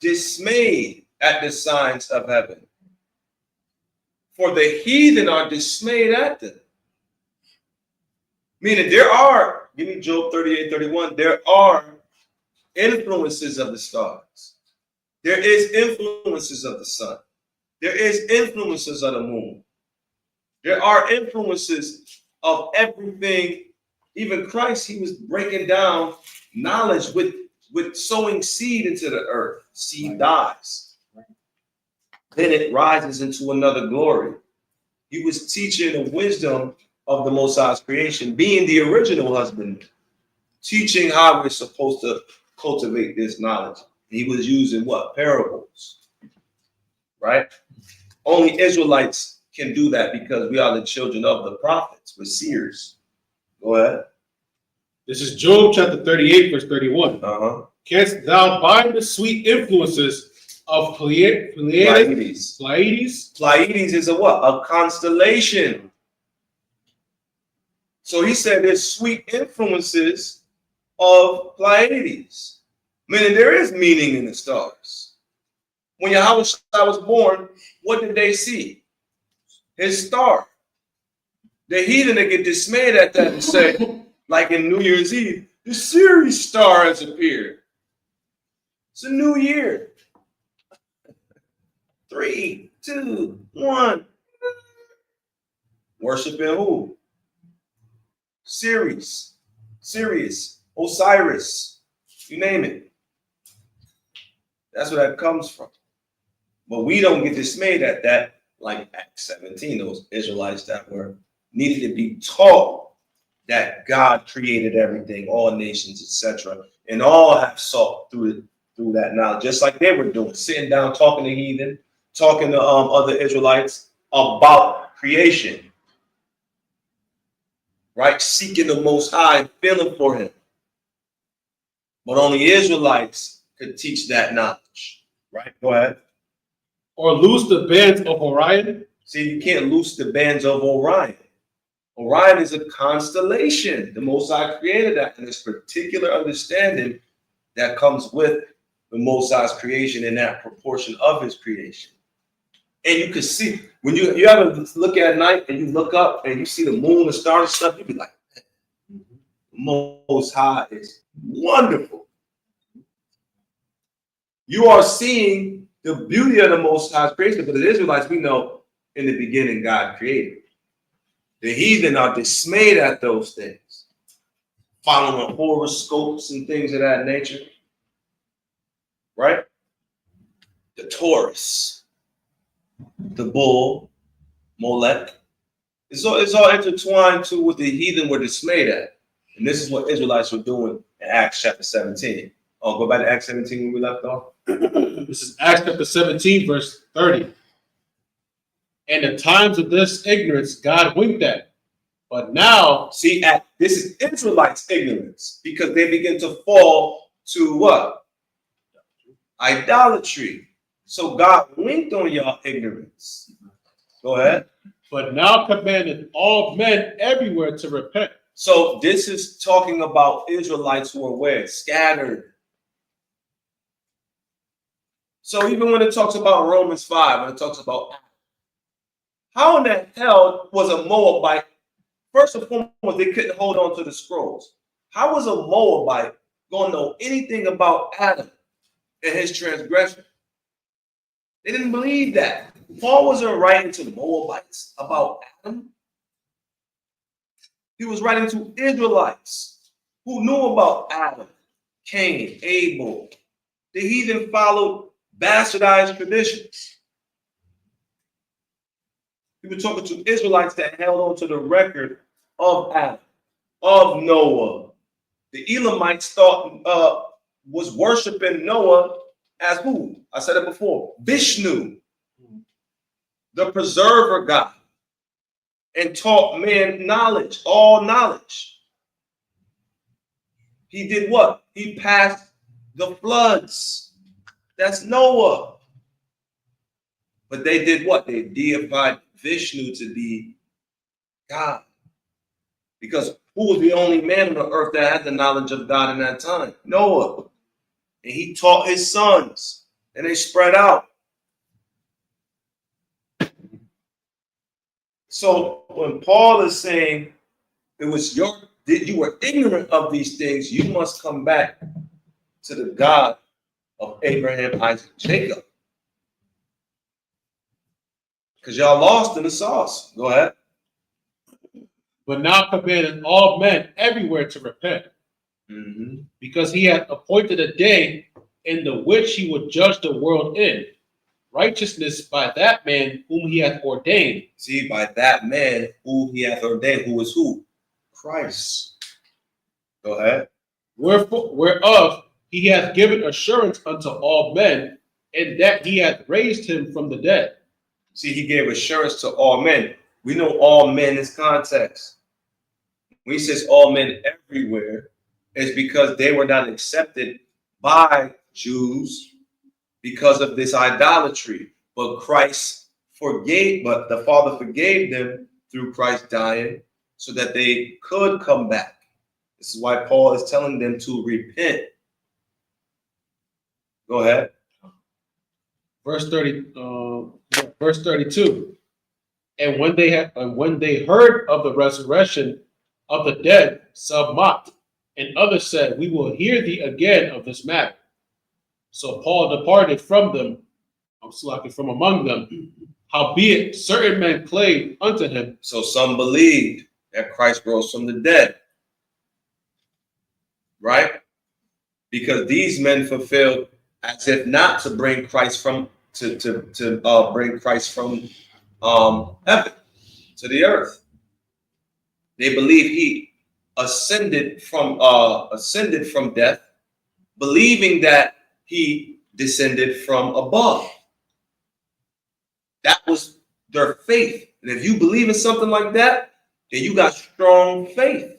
dismayed at the signs of heaven, for the heathen are dismayed at them. Meaning there are, give me Job 38:31, there are influences of the stars. There is influences of the sun. There is influences of the moon. There are influences of everything. Even Christ, he was breaking down knowledge with sowing seed into the earth. Seed dies. Then it rises into another glory. He was teaching the wisdom of the Most High's creation, being the original husband, teaching how we're supposed to cultivate this knowledge. He was using what? Parables. Right? Only Israelites can do that because we are the children of the prophets. We're seers. Go ahead. This is Job chapter 38, verse 31. Canst thou bind the sweet influences of Pleiades? Pleiades is a what? A constellation. So he said there's sweet influences of Pleiades. Meaning there is meaning in the stars. When Yahweh was born, what did they see? His star. The heathen that get dismayed at that and say, like in New Year's Eve, the Sirius star has appeared. It's a new year. 3, 2, 1. Worshiping who? Sirius, Osiris, you name it. That's where that comes from. But we don't get dismayed at that, like Acts 17, those Israelites that were needed to be taught that God created everything, all nations, etc., and all have sought through that knowledge, just like they were doing, sitting down, talking to heathen, talking to other Israelites about creation, right? Seeking the Most High and feeling for Him. But only Israelites could teach that knowledge, right? Go ahead. Or loose the bands of Orion. See, you can't loose the bands of Orion. Orion is a constellation. The Most High created that, and this particular understanding that comes with the Most High's creation and that proportion of His creation. And you can see when you ever look at night and you look up and you see the moon, the stars, and stuff, you be like, Most High is wonderful. You are seeing the beauty of the Most High's creation, but the Israelites, we know in the beginning God created. The heathen are dismayed at those things, following horoscopes and things of that nature, right? The Taurus, the bull, Molech. It's all intertwined to what the heathen were dismayed at. And this is what Israelites were doing in Acts chapter 17. Oh, go back to Acts 17 when we left off. This is Acts chapter 17, verse 30. And the times of this ignorance God winked at. But now, see, this is Israelites' ignorance, because they begin to fall to what? Idolatry. So God winked on y'all ignorance. Go ahead. but now commandeth all men everywhere to repent. So this is talking about Israelites who are where? Scattered. So even when it talks about Romans 5, when it talks about how in the hell was a Moabite? First and foremost, they couldn't hold on to the scrolls. How was a Moabite going to know anything about Adam and his transgression? They didn't believe that. Paul wasn't writing to Moabites about Adam. He was writing to Israelites who knew about Adam, Cain, Abel. The heathen followed bastardized traditions. He was talking to Israelites that held on to the record of Adam, of Noah. The Elamites thought was worshiping Noah as who? I said it before. Vishnu, the preserver God, and taught men knowledge, all knowledge. He did what? He passed the floods. That's Noah. But they did what? They deified Vishnu to be God. Because who was the only man on the earth that had the knowledge of God in that time? Noah. And he taught his sons, and they spread out. So when Paul is saying it was you were ignorant of these things, you must come back to the God of Abraham, Isaac, Jacob. Because y'all lost in the sauce. Go ahead. But now commandeth all men everywhere to repent, because he hath appointed a day in the which he would judge the world in righteousness by that man whom he hath ordained. See, by that man who he hath ordained, who is who? Christ. Go ahead. Whereof he hath given assurance unto all men, and that he hath raised him from the dead. See, he gave assurance to all men. We know all men is context. When he says all men everywhere, it's because they were not accepted by Jews because of this idolatry. But the Father forgave them through Christ dying so that they could come back. This is why Paul is telling them to repent. Go ahead. Verse 32. And when they heard of the resurrection of the dead, some mocked, and others said, we will hear thee again of this matter. So Paul departed from among them. Howbeit certain men clave unto him. So some believed that Christ rose from the dead. Right? Because these men fulfilled as if not to bring Christ from bring Christ from heaven to the earth. They believe he ascended from death, believing that he descended from above. That was their faith. And if you believe in something like that, then you got strong faith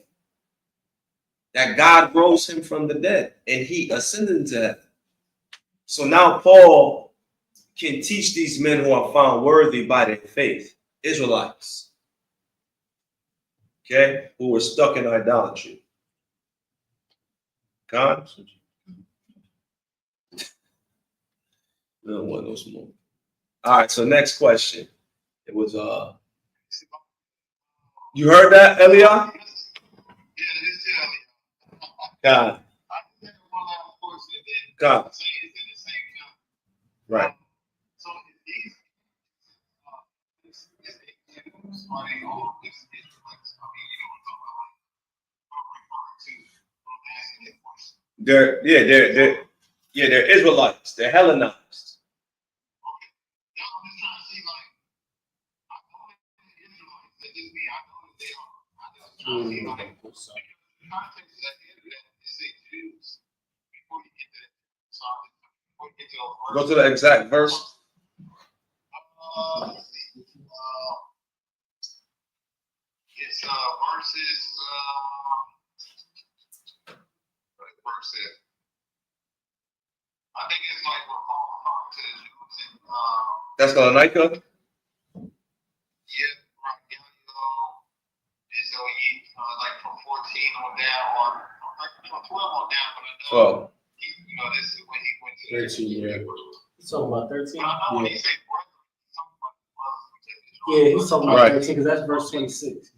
that God rose him from the dead and he ascended into heaven. So now Paul can teach these men who are found worthy by their faith, Israelites, okay, who were stuck in idolatry. God, we don't want no smoke. All right, so next question. It was you heard that, Eliah? God. God. Right. They're Israelites. They're Hellenized. Go to the exact verse. It's verses. I think it's like we're talking to the Jews and Thessalonica. yeah, right. And so like from 14 on down, or from 12 on down, but I know this is when he went to 13, yeah. He's talking about 13. But I know when he said Yeah, he's talking about Right. 13 because that's verse 26.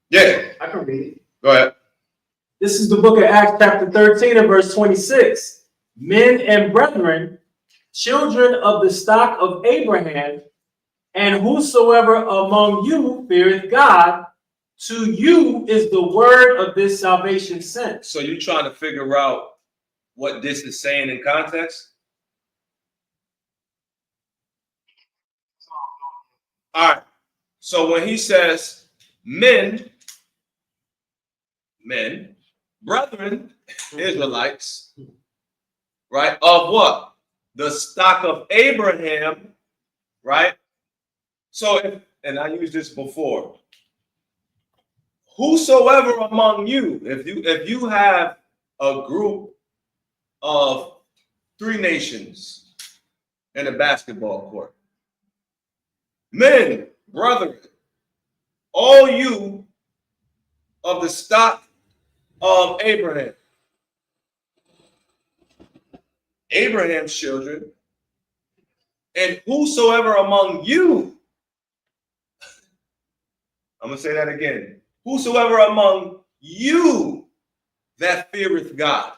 Yeah. I can read it. Go ahead. This is the book of Acts, chapter 13, and verse 26. Men and brethren, children of the stock of Abraham, and whosoever among you feareth God, to you is the word of this salvation sent. So you're trying to figure out what this is saying in context? All right. So when he says men, brethren, Israelites, right? Of what? The stock of Abraham, right? So and I used this before. Whosoever among you, if you have a group of 3 nations in a basketball court, men, brethren, all you of the stock of Abraham, Abraham's children, and whosoever among you, I'm going to say that again, whosoever among you that feareth God.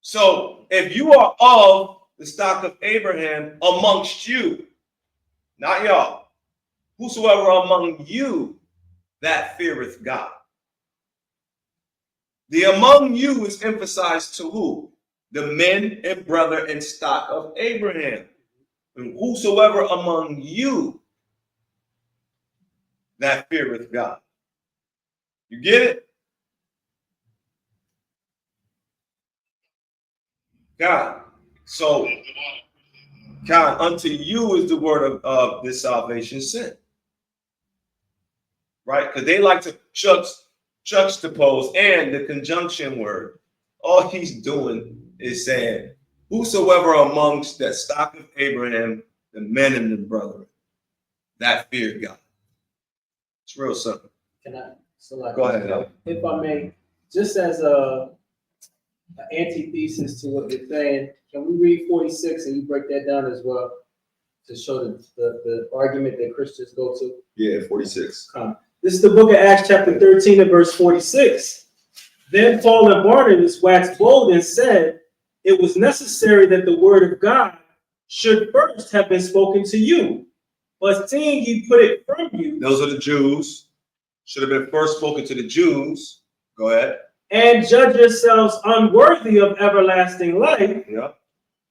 So if you are of the stock of Abraham amongst you, not y'all, whosoever among you that feareth God. The among you is emphasized to who? The men and brother and stock of Abraham. And whosoever among you that feareth God. You get it? God. So, God, unto you is the word of this salvation sent. Right? Because they like to juxtapose and the conjunction word. All he's doing is saying, whosoever amongst that stock of Abraham, the men and the brethren, that fear God. It's real simple. Can I? So like, Go ahead. if I may, just as an antithesis to what you're saying, can we read 46 and you break that down as well to show the argument that Christians go to? Yeah, 46. This is the book of Acts, chapter 13, and verse 46. Then Paul and Barnabas waxed bold and said, it was necessary that the word of God should first have been spoken to you. But seeing ye put it from you. Those are the Jews. Should have been first spoken to the Jews. Go ahead. and judge yourselves unworthy of everlasting life, Yeah.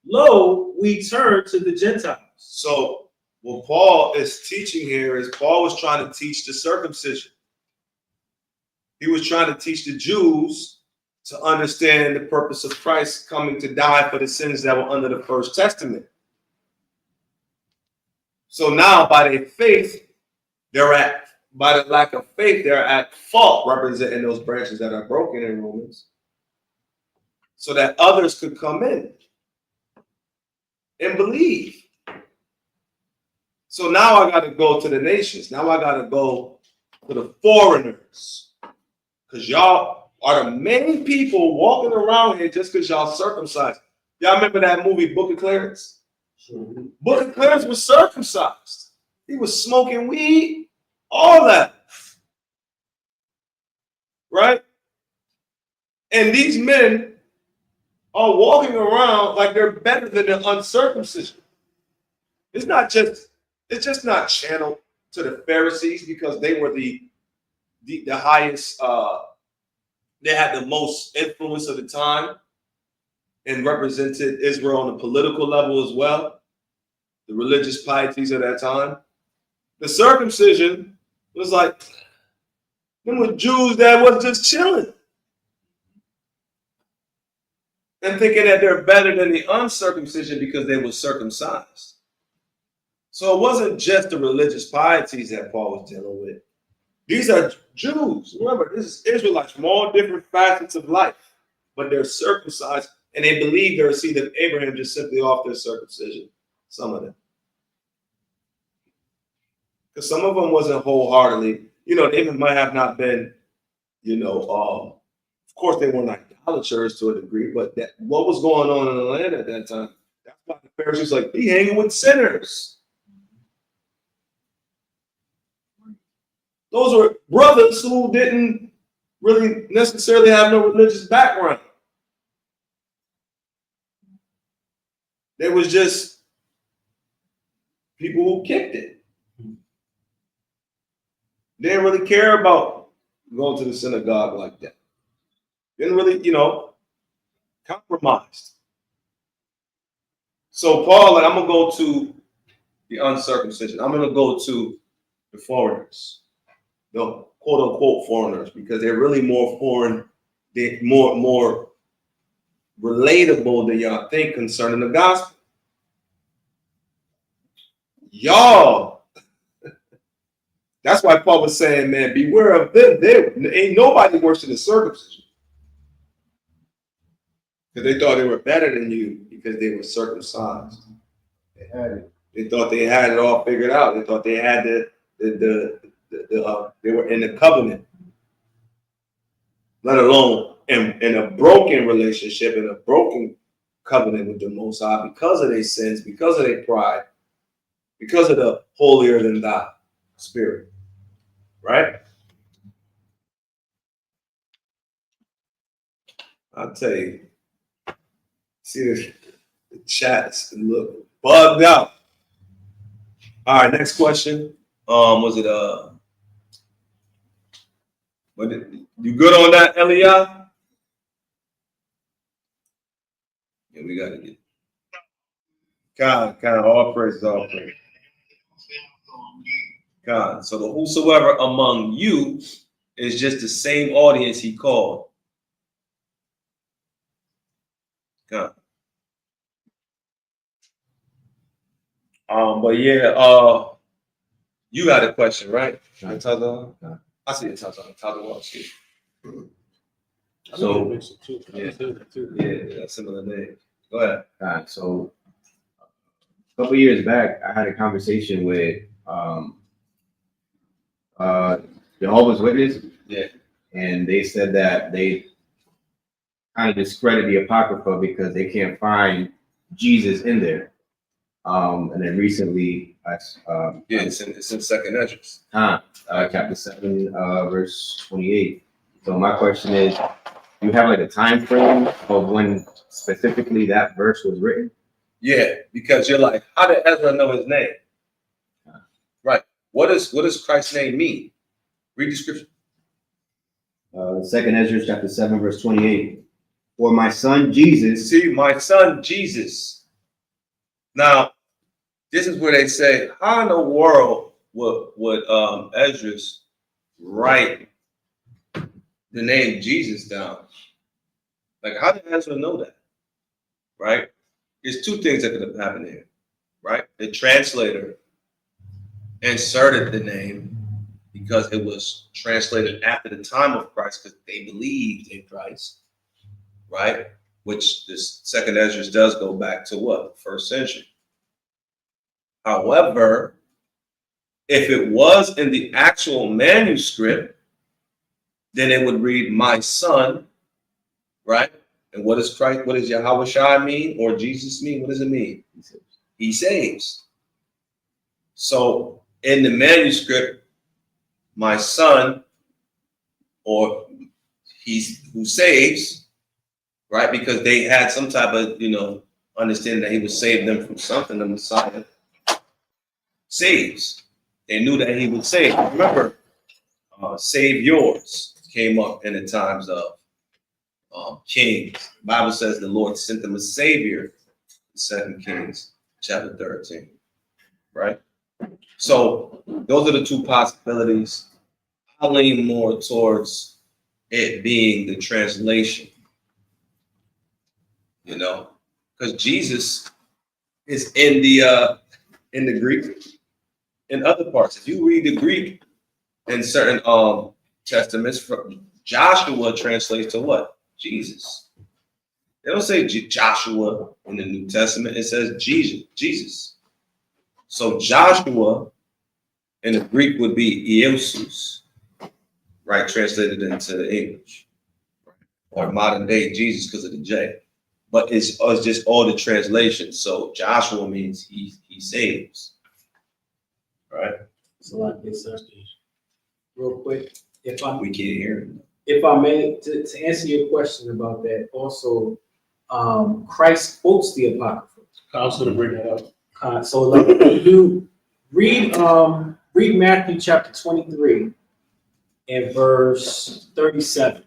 lo, we turn to the Gentiles. So what Paul is teaching here is Paul was trying to teach the circumcision. He was trying to teach the Jews to understand the purpose of Christ coming to die for the sins that were under the First Testament. So now by their faith, by the lack of faith, they're at fault, representing those branches that are broken in Romans, so that others could come in and believe. So now I got to go to the nations. Now I got to go to the foreigners, because y'all are the main people walking around here just because y'all circumcised. Y'all remember that movie Book of Clarence? Sure. Book of Clarence was circumcised. He was smoking weed, all that. Right? And these men are walking around like they're better than the uncircumcision. It's just not channeled to the Pharisees because they were the highest, they had the most influence of the time and represented Israel on a political level as well, the religious pieties of that time. The circumcision was like, them were Jews that was just chilling and thinking that they're better than the uncircumcision because they were circumcised. So it wasn't just the religious pieties that Paul was dealing with. These are Jews. Remember, this is Israelites from all different facets of life, but they're circumcised and they believe they're a seed of Abraham just simply off their circumcision. Some of them. Because some of them wasn't wholeheartedly, they might have not been, of course they weren't idolaters to a degree, but what was going on in the land at that time? That's why the Pharisees like, he hanging with sinners. Those were brothers who didn't really necessarily have no religious background. They was just people who kicked it. They didn't really care about going to the synagogue like that. Didn't really, compromised. So Paul, I'm going to go to the uncircumcision. I'm going to go to the foreigners, the quote unquote foreigners, because they're really more foreign, they're more relatable than y'all think concerning the gospel. Y'all, that's why Paul was saying, man, beware of them. There ain't nobody worse than the circumcision. Because they thought they were better than you because they were circumcised. They had it. They thought they had it all figured out. They thought they had they were in the covenant. Let alone in a broken relationship, in a broken covenant with the Most High because of their sins, because of their pride, because of the holier than thou spirit. Right? I'll tell you. See the chats look bugged out. All right, next question. Was it you good on that, Eliah? Yeah, we gotta get God, all praise, all praise. God. So the whosoever among you is just the same audience he called. God. But yeah, you got a question, right? I see it, Taza. So, Yeah, similar name. Go ahead. So a couple years back, I had a conversation with Jehovah's Witness. Yeah. And they said that they kind of discredit the Apocrypha because they can't find Jesus in there. And then recently, it's in Second Esdras. Chapter 7, verse 28. So my question is, do you have like a time frame of when specifically that verse was written? Yeah, because you're like, how did Ezra know his name? Right. What does Christ's name mean? Read the scripture. Second Ezra chapter 7, verse 28. For my son Jesus. See, my son Jesus. Now, this is where they say, how in the world would Esdras write the name Jesus down? Like, how did Ezra know that? Right? There's two things that could have happened here, right? The translator inserted the name because it was translated after the time of Christ because they believed in Christ, right? Which this second Ezra does go back to what? First century. However, if it was in the actual manuscript, then it would read my son, right? And what does Christ, what does Yahweh Shai mean or Jesus mean? What does it mean? He saves. So in the manuscript, my son, or he's who saves, right? Because they had some type of, understanding that he would save them from something. The Messiah saves. They knew that he would save. Remember, save yours came up in the times of Kings. The Bible says the Lord sent them a savior. 2 Kings chapter 13, right? So those are the two possibilities. I lean more towards it being the translation, because Jesus is in the Greek in other parts. If you read the Greek in certain testaments, from Joshua translates to what? Jesus. They don't say Joshua in the New Testament. It says Jesus. So Joshua in the Greek would be Iesus, right? Translated into the English, or modern day Jesus because of the J. But it's just all the translations. So Joshua means he saves, right? It's a lot of this real quick. We can't hear him. If I may, to answer your question about that, also, Christ quotes the Apocrypha. I was going to bring that up. So like, you read Matthew chapter 23 and verse 37.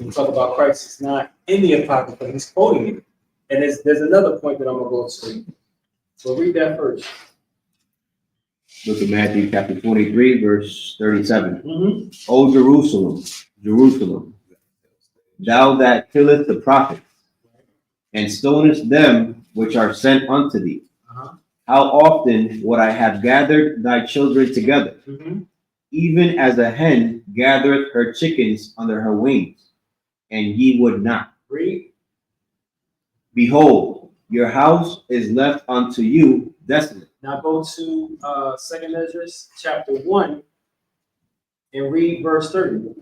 We talk about Christ is not in the Apocrypha, he's quoting it. And there's another point that I'm gonna go to. So read that first. Look at Matthew chapter 23, verse 37. Mm-hmm. O Jerusalem, Jerusalem, thou that killest the prophets, and stonest them which are sent unto thee. Uh-huh. How often would I have gathered thy children together, even as a hen gathereth her chickens under her wings, and ye would not. Read. Behold, your house is left unto you desolate. Now go to 2 Ezra chapter 1 and read verse 30.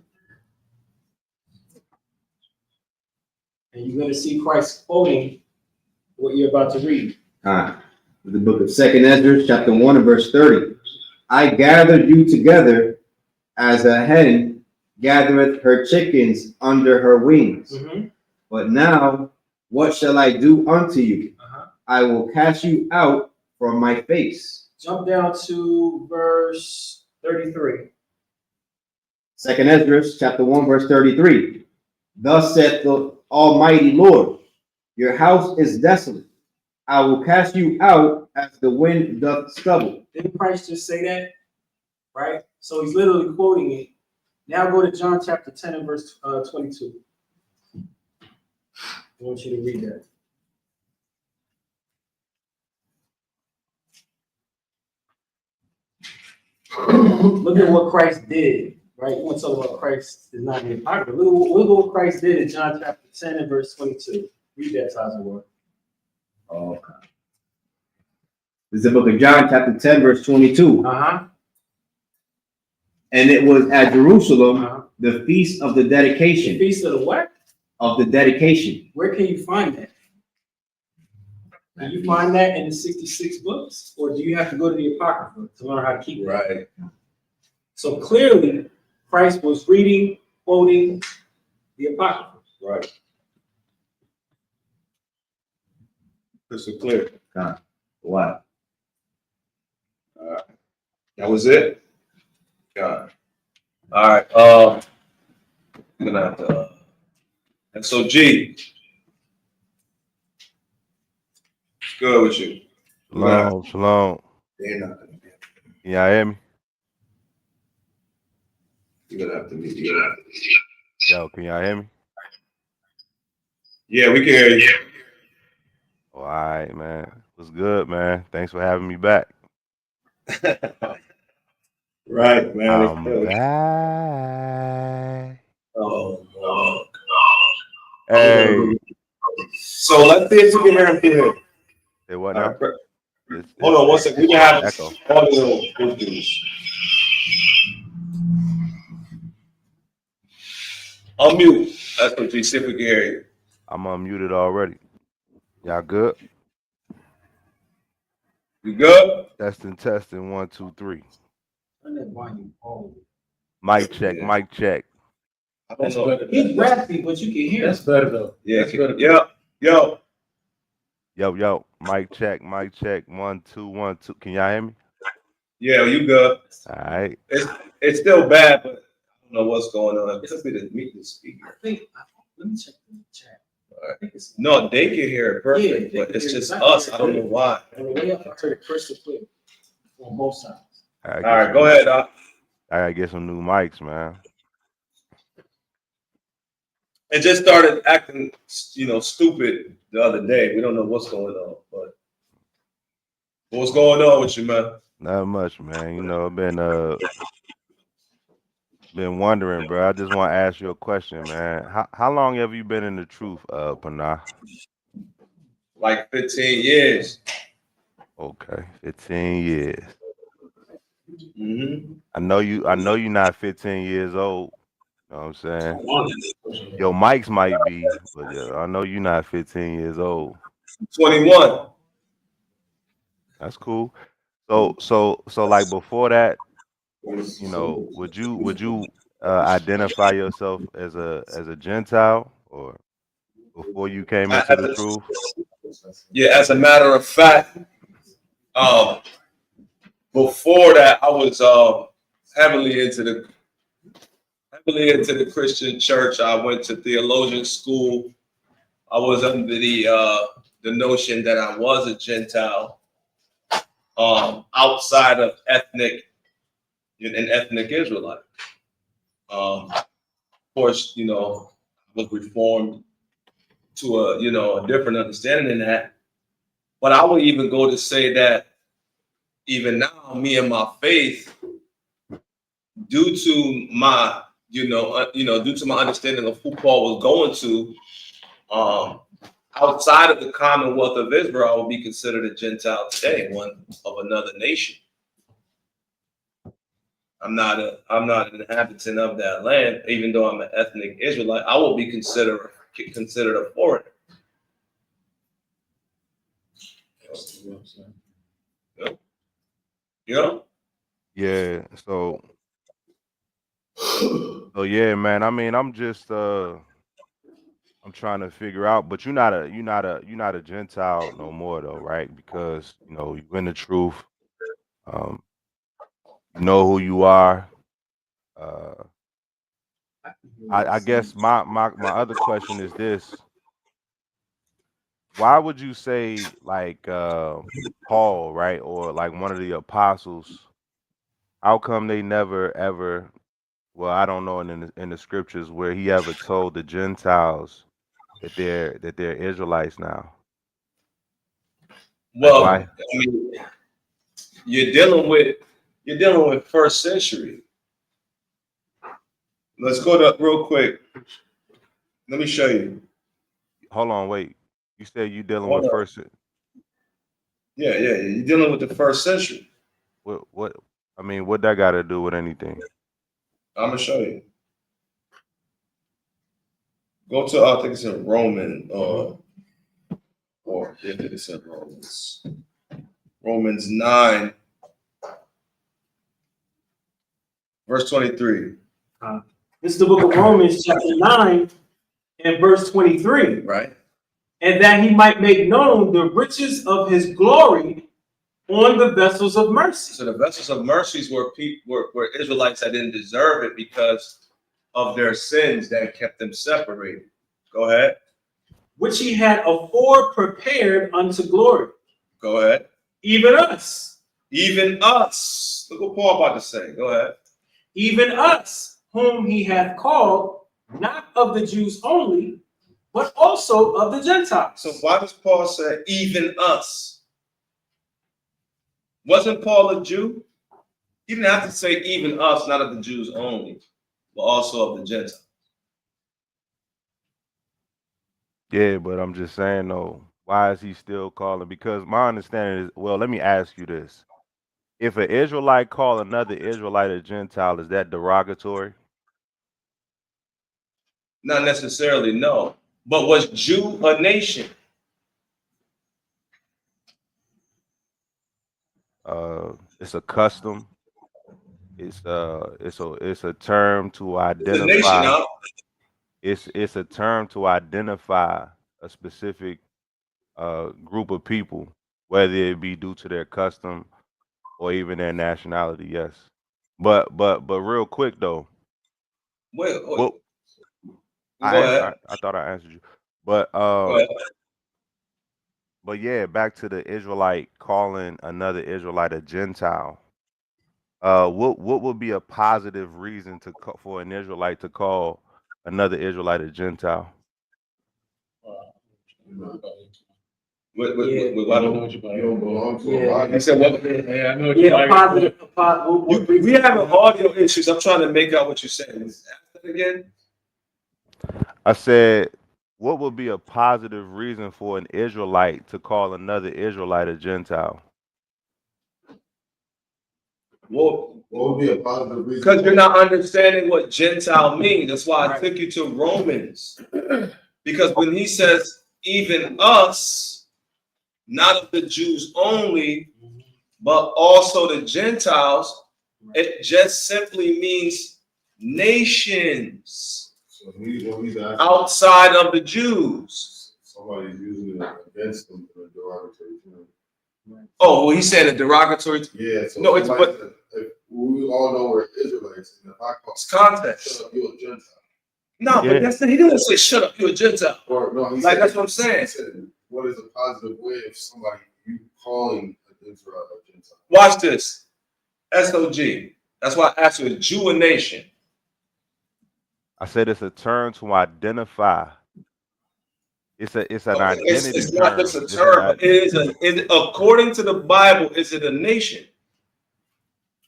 And you're going to see Christ quoting what you're about to read. The book of 2 Ezra chapter 1 and verse 30. I gathered you together as a hen gathereth her chickens under her wings. But now, what shall I do unto you? I will cast you out from my face. Jump down to verse 33. 2 Ezra chapter 1 verse 33. Thus saith the Almighty Lord, your house is desolate. I will cast you out as the wind doth stubble. Didn't Christ just say that? Right? So he's literally quoting it. Now go to John chapter 10 and verse 22. I want you to read that. Look at what Christ did, right? You want to talk about Christ is not in the Apocrypha. Look at what Christ did in John chapter 10 and verse 22. Read that, Tazawar. Okay. This is the book of John, chapter 10, verse 22. And it was at Jerusalem, the feast of the dedication. The feast of the what? Of the dedication. Where can you find that? Can you find that in the 66 books? Or do you have to go to the Apocrypha to learn how to keep it? Right. So clearly, Christ was reading, quoting the Apocrypha. Right. Crystal clear. Wow. That was it? God. All right. We're gonna have to. And so, G, it's good with you. We're gonna have Shalom. They're not gonna be. Can y'all hear me? You're gonna have to meet. Yo, can y'all hear me? Yeah, we can hear you. All right, man. What's good, man? Thanks for having me back. Right, man. I'm back. Oh, no. Hey. So let's see if we can hear him here. Say what All now? right, great. It's Hold on one second. We can have echo. audio issues. Unmute. That's what we see if we can hear you. I'm unmuted already. Y'all good? You good? Testing. 1, 2, 3. Mic Check. Yeah. Mic check. I don't That's know. better. He's raspy, but you can hear That's him. better though. Yeah. That's better. Yo. Yo. Mic check. 1, 2, 1, 2. Can y'all hear me? Yeah, you good? All right. It's still bad, but I don't know what's going on. It's a bit of meet speaker. Let me check the chat. All right. No, they can hear it perfect, Yeah, but it's just us. I don't know why. On the way up, I heard it crystal clear on both sides. All All right, go ahead, Doc. I gotta get some new mics, man. It just started acting, stupid the other day. We don't know what's going on, but what's going on with you, man? Not much, man. You know, I've been wondering, bro. I just want to ask you a question, man. How long have you been in the truth, Panah? Like 15 years. Okay, 15 years. Mm-hmm. I know you're not 15 years old. You know what I'm saying? Your mics might be, but yeah, I know you're not 15 years old. 21. That's cool. So like before that, you know, would you identify yourself as a Gentile or before you came into the truth? Yeah, as a matter of fact, before that, I was heavily into the Christian church. I went to theologian school. I was under the notion that I was a Gentile, outside of an ethnic Israelite. Of course, I was reformed to a different understanding than that. But I would even go to say that even now, me and my faith, due to my due to my understanding of who Paul was going to, outside of the Commonwealth of Israel, I would be considered a Gentile today, one of another nation. I'm not an inhabitant of that land, even though I'm an ethnic Israelite. I will be considered a foreigner. You know? Yeah. So yeah, man. I mean, I'm just I'm trying to figure out, but you're not a Gentile no more though, right? Because you're in the truth. You know who you are. I guess my other question is this: why would you say like Paul, right, or like one of the apostles? How come they never ever? Well, I don't know in the scriptures where he ever told the Gentiles that they're Israelites now. Like Well, why? I mean, you're dealing with first century. Let's go to real quick. Let me show you. Hold on, wait. You said you dealing Hold with on. first. Yeah. You're dealing with the first century. What? I mean, what that got to do with anything? I'm gonna show you. Go to I think it's in Roman, or if it's in Romans. Romans 9, verse 23. This is the book of Romans, chapter 9, and verse 23. Right. And that he might make known the riches of his glory on the vessels of mercy. So the vessels of mercies were Israelites that didn't deserve it because of their sins that kept them separated. Go ahead. Which he had afore prepared unto glory. Go ahead. Even us. Even us. Look what Paul about to say. Go ahead. Even us, whom he hath called, not of the Jews only, but also of the Gentiles. So why does Paul say even us? Wasn't Paul a Jew? He didn't have to say even us, not of the Jews only, but also of the Gentiles. Yeah, but I'm just saying though, why is he still calling? Because my understanding is, well, let me ask you this. If an Israelite call another Israelite a Gentile, is that derogatory? Not necessarily, no. But was Jew a nation? It's a custom. It's a term to It's a nation, identify. huh? It's a term to identify a specific group of people, whether it be due to their custom or even their nationality. Yes, but real quick though. Wait. Well, Go ahead. I thought I answered you, but Go ahead. but yeah, back to the Israelite calling another Israelite a Gentile. What would be a positive reason for an Israelite to call another Israelite a Gentile? What I don't know what you're You don't belong to a Yeah. body. I said what? Yeah, I know what Yeah, you're a positive. We having audio issues. I'm trying to make out what you're saying. Ask that again. I said, what would be a positive reason for an Israelite to call another Israelite a Gentile? Well, What would be a positive reason? because you're not understanding what Gentile means. That's why I took you to Romans. Because when he says, even us, not of the Jews only, but also the Gentiles, it just simply means nations So he's asking, outside of the Jews. somebody's using it against them for a derogatory term. Oh, well, he said a derogatory. Yeah, so No, it's but if we all know we're Israelites, and if I call it's context. shut up, you a Gentile. No, Yeah. but that's he didn't say shut up, you a Gentile. Or no, he Like said, that's what I'm saying. he said, what is a positive way of somebody you calling an Israelite a Gentile? Watch this. SOG. That's why I asked you, is Jew a nation? I said it's a term to identify. It's an identity It's term. not just a term. According to the Bible, is it a nation?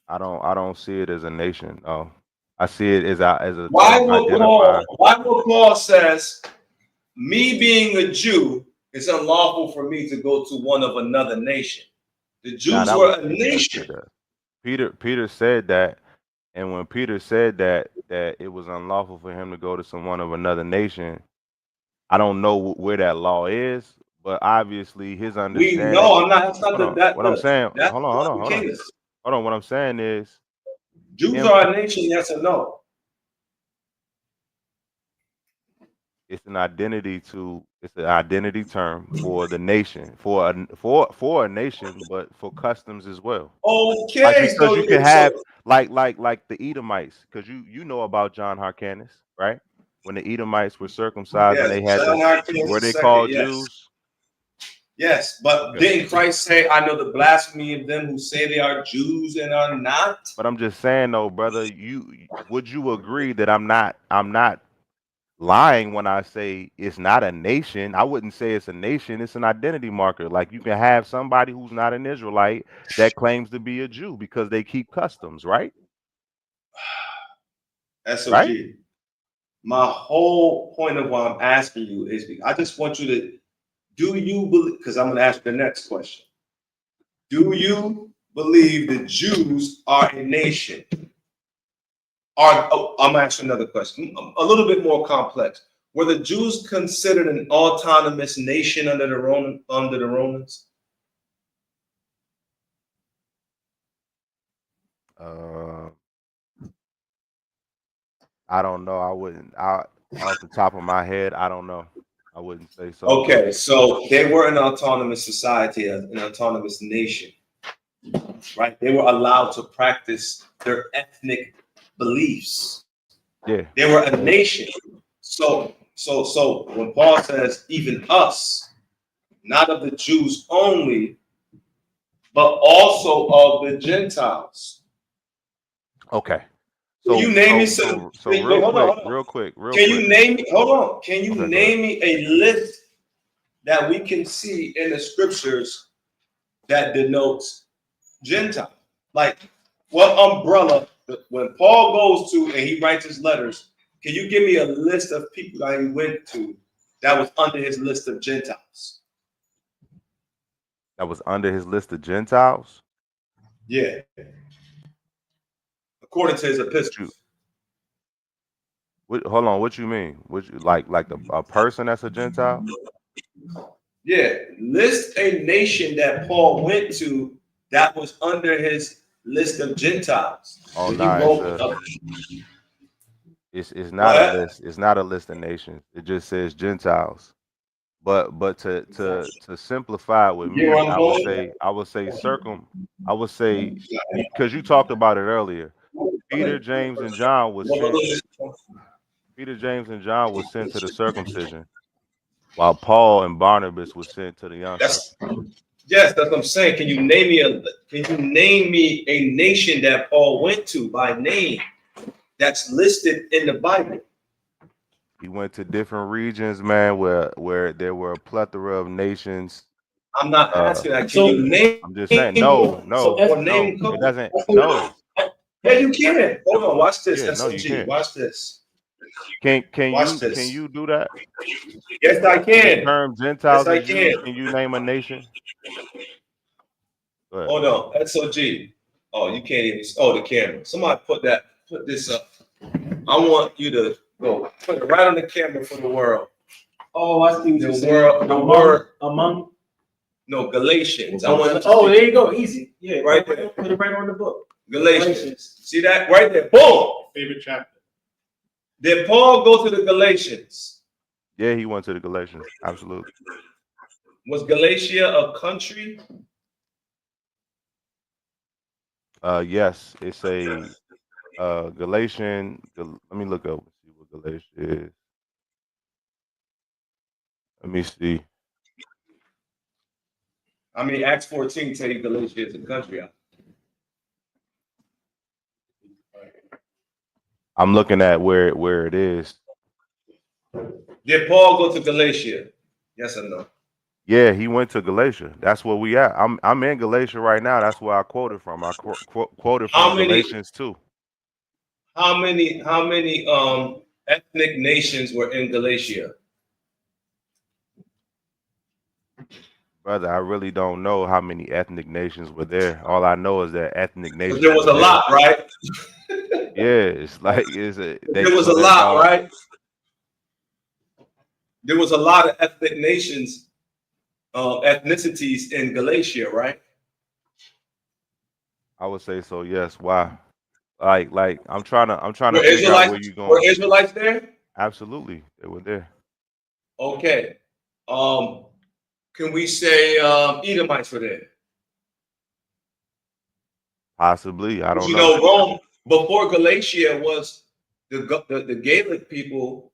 I don't see it as a nation. No, I see it as a Why term will Paul says, me being a Jew, it's unlawful for me to go to one of another nation. The Jews that were was a Peter that nation. said that. Peter said that, and when Peter said that it was unlawful for him to go to someone of another nation, I don't know where that law is, but obviously his We understanding. know I'm not. That's not Hold on. that. What I'm saying. That's Hold on. What I'm saying is, Jews are a nation. Yes or no? it's an identity term for the nation, for a nation, but for customs as well. Okay, Like, because so you can have like the Edomites, because you know about John Hyrcanus, right? When the Edomites were circumcised and they had were they called Jews? Yes, but didn't Christ say, I know the blasphemy of them who say they are Jews and are not? But I'm just saying though, brother, would you agree that I'm not lying when I say it's not a nation? I wouldn't say it's a nation, it's an identity marker. Like, you can have somebody who's not an Israelite that claims to be a Jew because they keep customs, right? SOG. Right? My whole point of why I'm asking you is I just want you to, do you believe, because I'm going to ask the next question. Do you believe the Jews are a nation? I'm going to ask you another question, a little bit more complex. Were the Jews considered an autonomous nation under the Romans? I don't know. I wouldn't. Off the top of my head, I don't know. I wouldn't say so. Okay, so they were an autonomous society, an autonomous nation. right? They were allowed to practice their ethnic beliefs. Yeah. They were a nation. So when Paul says, even us, not of the Jews only, but also of the Gentiles. Okay. Can you name me so wait, real hold on, quick. Can you name me? Hold on. Can you Okay, name me a list that we can see in the scriptures that denotes Gentile? Like, what umbrella? When Paul goes to and he writes his letters, can you give me a list of people that he went to that was under his list of Gentiles? That was under his list of Gentiles? Yeah. According to his epistles. Hold on, what you mean? Like a person that's a Gentile? Yeah. List a nation that Paul went to that was under his list of Gentiles. Oh When no, you wrote it's not a what? list. It's not a list of nations. It just says Gentiles. But to simplify it with You know me, where I'm going? I would say because you talked about it earlier. Peter, James, and John was sent. Peter, James, and John was sent to the circumcision, while Paul and Barnabas was sent to the uncircumcision. Yes, that's what I'm saying. Can you name me a nation that Paul went to by name that's listed in the Bible? He went to different regions, man, where there were a plethora of nations. I'm not asking that. Can So- you name? I'm just saying, no, Or name it doesn't. That's No, Yeah, you can. Hold on. Watch this. yeah, no, you SOG. can't. Watch this. Can Watch this. you do that? Yes, I The can. term Yes, Gentiles I is used. can. Can you name a nation? Go ahead. Hold on. SOG. Oh, you can't even. Oh, the camera. Somebody put this up. I want you to go put it right on the camera for the world. Oh, I see what you're saying. The word. Among. No, Galatians. I Oh, want there you go. Easy. Yeah. Right there. Put it right on the book. Galatians. See that right there? Boom. Favorite chapter. Did Paul go to the Galatians? Yeah, he went to the Galatians. Absolutely. Was Galatia a country? Yes, it's a Galatian. Let me look up and see what Galatia is. Let me see. I mean, Acts 14 tell you Galatia is a country. I'm looking at where it is. Did Paul go to Galatia? Yes or no? Yeah, he went to Galatia. That's where we at. I'm in Galatia right now. That's where I quoted from. I quoted from Galatians 2. How many ethnic nations were in Galatia? Brother, I really don't know how many ethnic nations were there. All I know is that ethnic nations. There was a lot, right? Yeah, it's like There was a lot, right? There was a lot of ethnic nations, ethnicities in Galatia, right? I would say so. Yes. Why? Like I'm trying to Were figure out where you're going. Were Israelites there? Absolutely, they were there. Okay. Can we say Edomites were there? Possibly. I don't You know. know, Rome before Galatia was the Gaelic people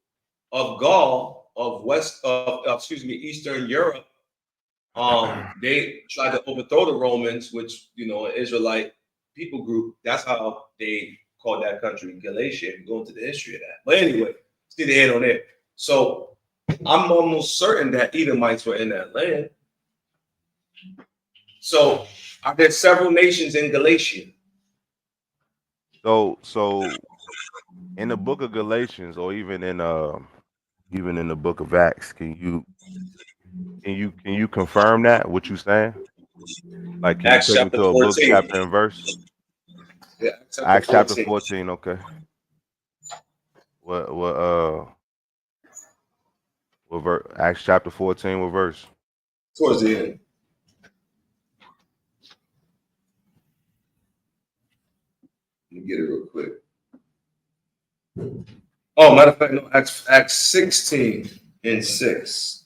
of Gaul of Eastern Europe. They tried to overthrow the Romans, which an Israelite people group. That's how they called that country Galatia. Go into the history of that. But anyway, see the head on it. So I'm almost certain that Edomites were in that land. So are there several nations in Galatia? So in the book of Galatians, or even in the book of Acts, can you confirm that what you saying? Like, can Acts you take me chapter to a book, 14. chapter, and verse? Yeah, Acts chapter 14. Okay. Acts chapter 14. What verse? Towards the end. Let me get it real quick. Oh, matter of fact, no, Acts 16 and 6.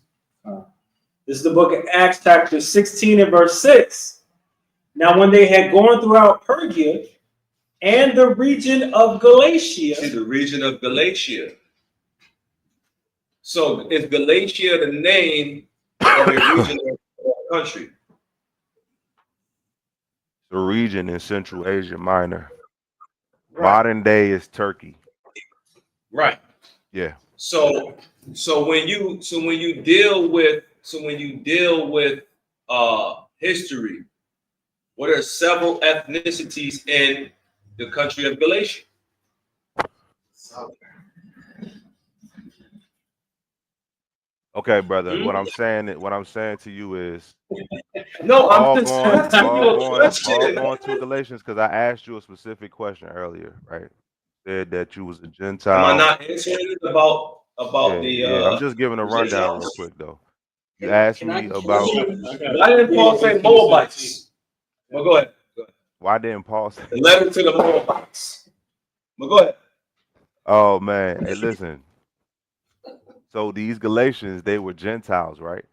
This is the book of Acts, chapter 16 and verse 6. Now, when they had gone throughout Pergia and the region of Galatia. See, the region of Galatia. So is Galatia the name of a region of a country? The region in Central Asia Minor. Right. Modern day is Turkey. Right. Yeah. So when you deal with history, what are several ethnicities in the country of Galatia? Okay, brother. What I'm saying to you is No, I'm just Paul asking you a question. going to Galatians because I asked you a specific question earlier, right? Said that you was a Am I Gentile. not answering it about Yeah. I'm just giving a the rundown real Gentiles? quick though. You asked me about Why didn't Paul say Moabites? Well, go ahead. why didn't Paul say The letter to the Moabites. Well, go ahead. Oh man, hey listen. So these Galatians, they were Gentiles, right?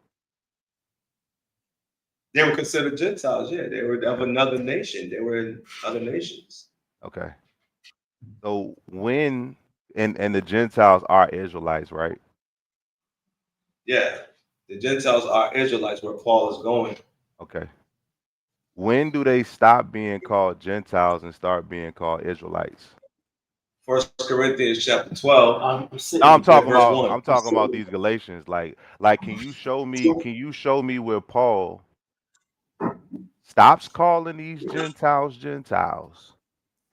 They were considered Gentiles, yeah. They were of another nation. They were in other nations. Okay. So when and the Gentiles are Israelites, right? Yeah. The Gentiles are Israelites where Paul is going. Okay. When do they stop being called Gentiles and start being called Israelites? 1 Corinthians chapter 12. I'm talking verse about 1. These Galatians. Like can you show me where Paul stops calling these Gentiles Gentiles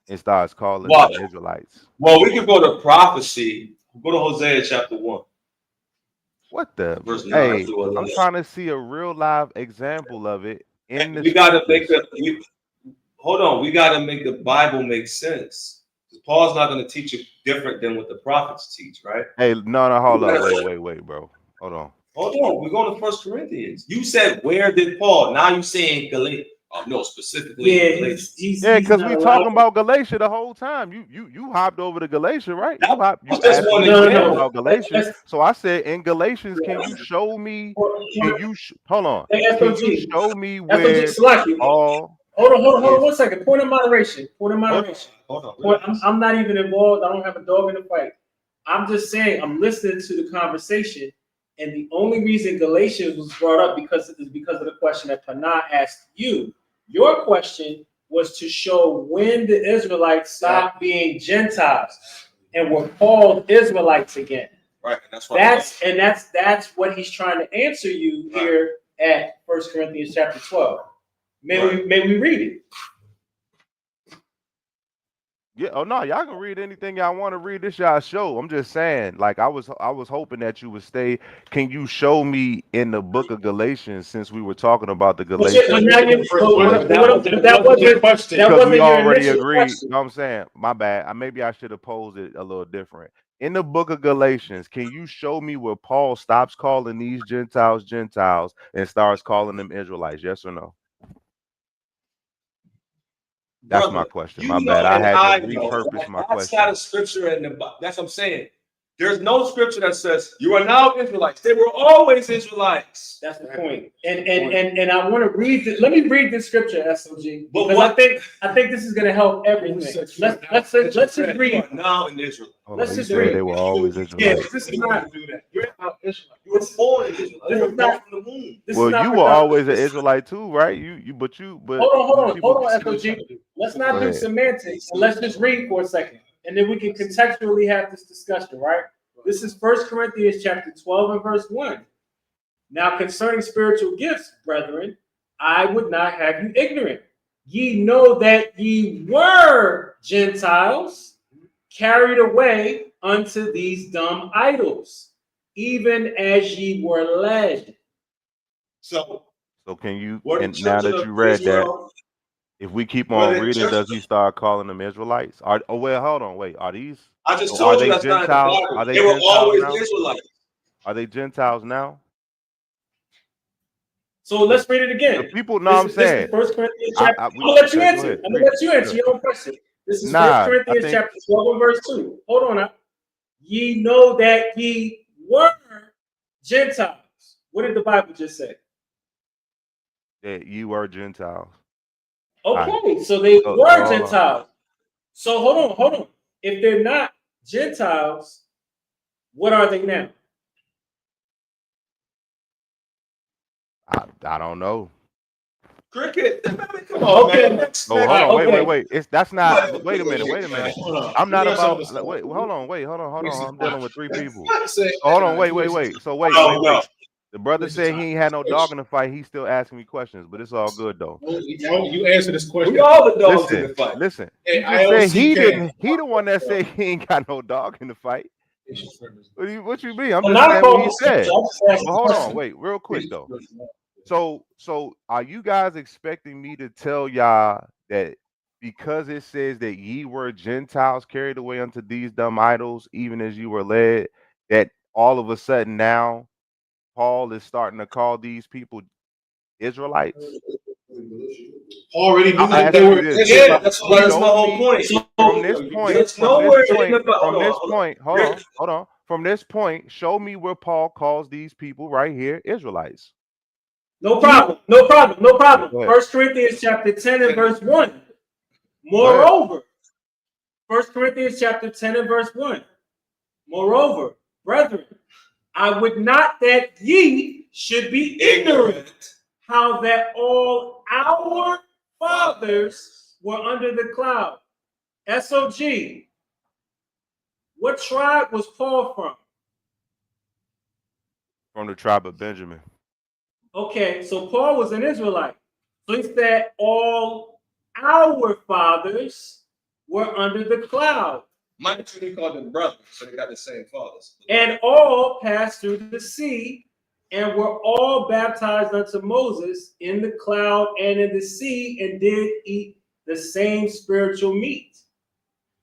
and starts calling them Israelites? Well, we could go to prophecy. Go to Hosea chapter 1. What the Verse 9 hey, through 11. I'm trying to see a real live example of it in the We gotta make scriptures. hold on, we gotta make the Bible make sense. Paul's not gonna teach it different than what the prophets teach, right? Hey, no, hold up, wait, bro. Hold on. Hold on, we're going to 1 Corinthians. You said, where did Paul? Now you're saying Galatia. Oh, no, specifically Galatians. Because we talking about Galatia the whole time. You hopped over to Galatia, right? You just asked one me example. about Galatians. So I said, in Galatians, can you show me? Hold on? Can you show me where Paul? Hold on 1 second. Point of moderation. Hold on. I'm not even involved. I don't have a dog in the fight. I'm just saying I'm listening to the conversation, and the only reason Galatians was brought up because of the question that Panah asked you. Your question was to show when the Israelites stopped being Gentiles and were called Israelites again. Right. That's what he's trying to answer you here at 1 Corinthians chapter 12. May we read it? Yeah. Oh no, y'all can read anything y'all want to read. This y'all show. I'm just saying. Like I was hoping that you would stay. Can you show me in the book of Galatians, since we were talking about the Galatians? That wasn't question. Because we already agreed. You know what I'm saying? My bad. Maybe I should have posed it a little different. In the book of Galatians, can you show me where Paul stops calling these Gentiles Gentiles and starts calling them Israelites? Yes or no? That's Brother, my question. My bad. I had to repurpose my question. That's not a scripture in the Bible. That's what I'm saying. There's no scripture that says you are now Israelites. They were always Israelites. That's the point. And I want to read this. Let me read this scripture, SOG, because I think this is going to help everything. Let's just read now in Israel. Let's just read. They were always Israelites. Yeah, this is not do that. You're not Israelite. You were born in Israel. This is not from the womb. Well, you were always an Israelite too, right? But hold on, SOG. Let's not do semantics. And let's just read for a second, and then we can contextually have this discussion, right? This is 1 Corinthians chapter 12 and verse 1. Now concerning spiritual gifts, brethren, I would not have you ignorant. Ye know that ye were Gentiles, carried away unto these dumb idols, even as ye were led. So can you, and now that you read that, if we keep on reading, does he start calling them Israelites? Hold on, wait. Are these? I just told you that's Gentiles? not in the Bible. Are they were Gentiles always now? Israelites. Are they Gentiles now? So let's read it again. The people, no, I'm saying. This is 1 Corinthians chapter. I'm gonna let you answer. I'm gonna let you answer your own question. This is 1 Corinthians chapter 12 and verse 2. Hold on now. Ye know that ye were Gentiles. What did the Bible just say? That you were Gentiles. Okay, so they So were hold on. Gentiles. So hold on. If they're not Gentiles, what are they now? I don't know. Cricket. Come on, Okay. man. Oh, hold on. Okay. Wait. That's not. Wait a minute. Hold on. I'm not We got about. something to Wait. say. Hold on. I'm dealing with three people. Say, Hold on. Wait. So wait. No. The brother Waste of said time. he ain't had no dog in the fight. He's still asking me questions, but it's all good though. You answer this question. We all the dogs in the fight. Listen. Hey, He just said he IOCK. didn't. He the one that said he ain't got no dog in the fight. What you mean? I'm I'm just not saying what he calling said. scripture. I'm just asking But hold on. questions. Wait. Real quick though. So are you guys expecting me to tell y'all that because it says that ye were Gentiles carried away unto these dumb idols, even as you were led, that all of a sudden now Paul is starting to call these people Israelites? Already knew I that they ask were you this. Yeah, that's my whole point. From this point, hold on. From this point, show me where Paul calls these people right here Israelites. No problem. Go ahead. 1 Corinthians chapter 10 and verse 1. Go ahead. Moreover, 1 Corinthians chapter 10 and verse 1. Moreover, brethren, I would not that ye should be ignorant how that all our fathers were under the cloud. SOG. What tribe was Paul from? From the tribe of Benjamin. Okay, so Paul was an Israelite. So he said all our fathers were under the cloud. Mine truly called them brothers, so they got the same fathers. And all passed through the sea and were all baptized unto Moses in the cloud and in the sea and did eat the same spiritual meat.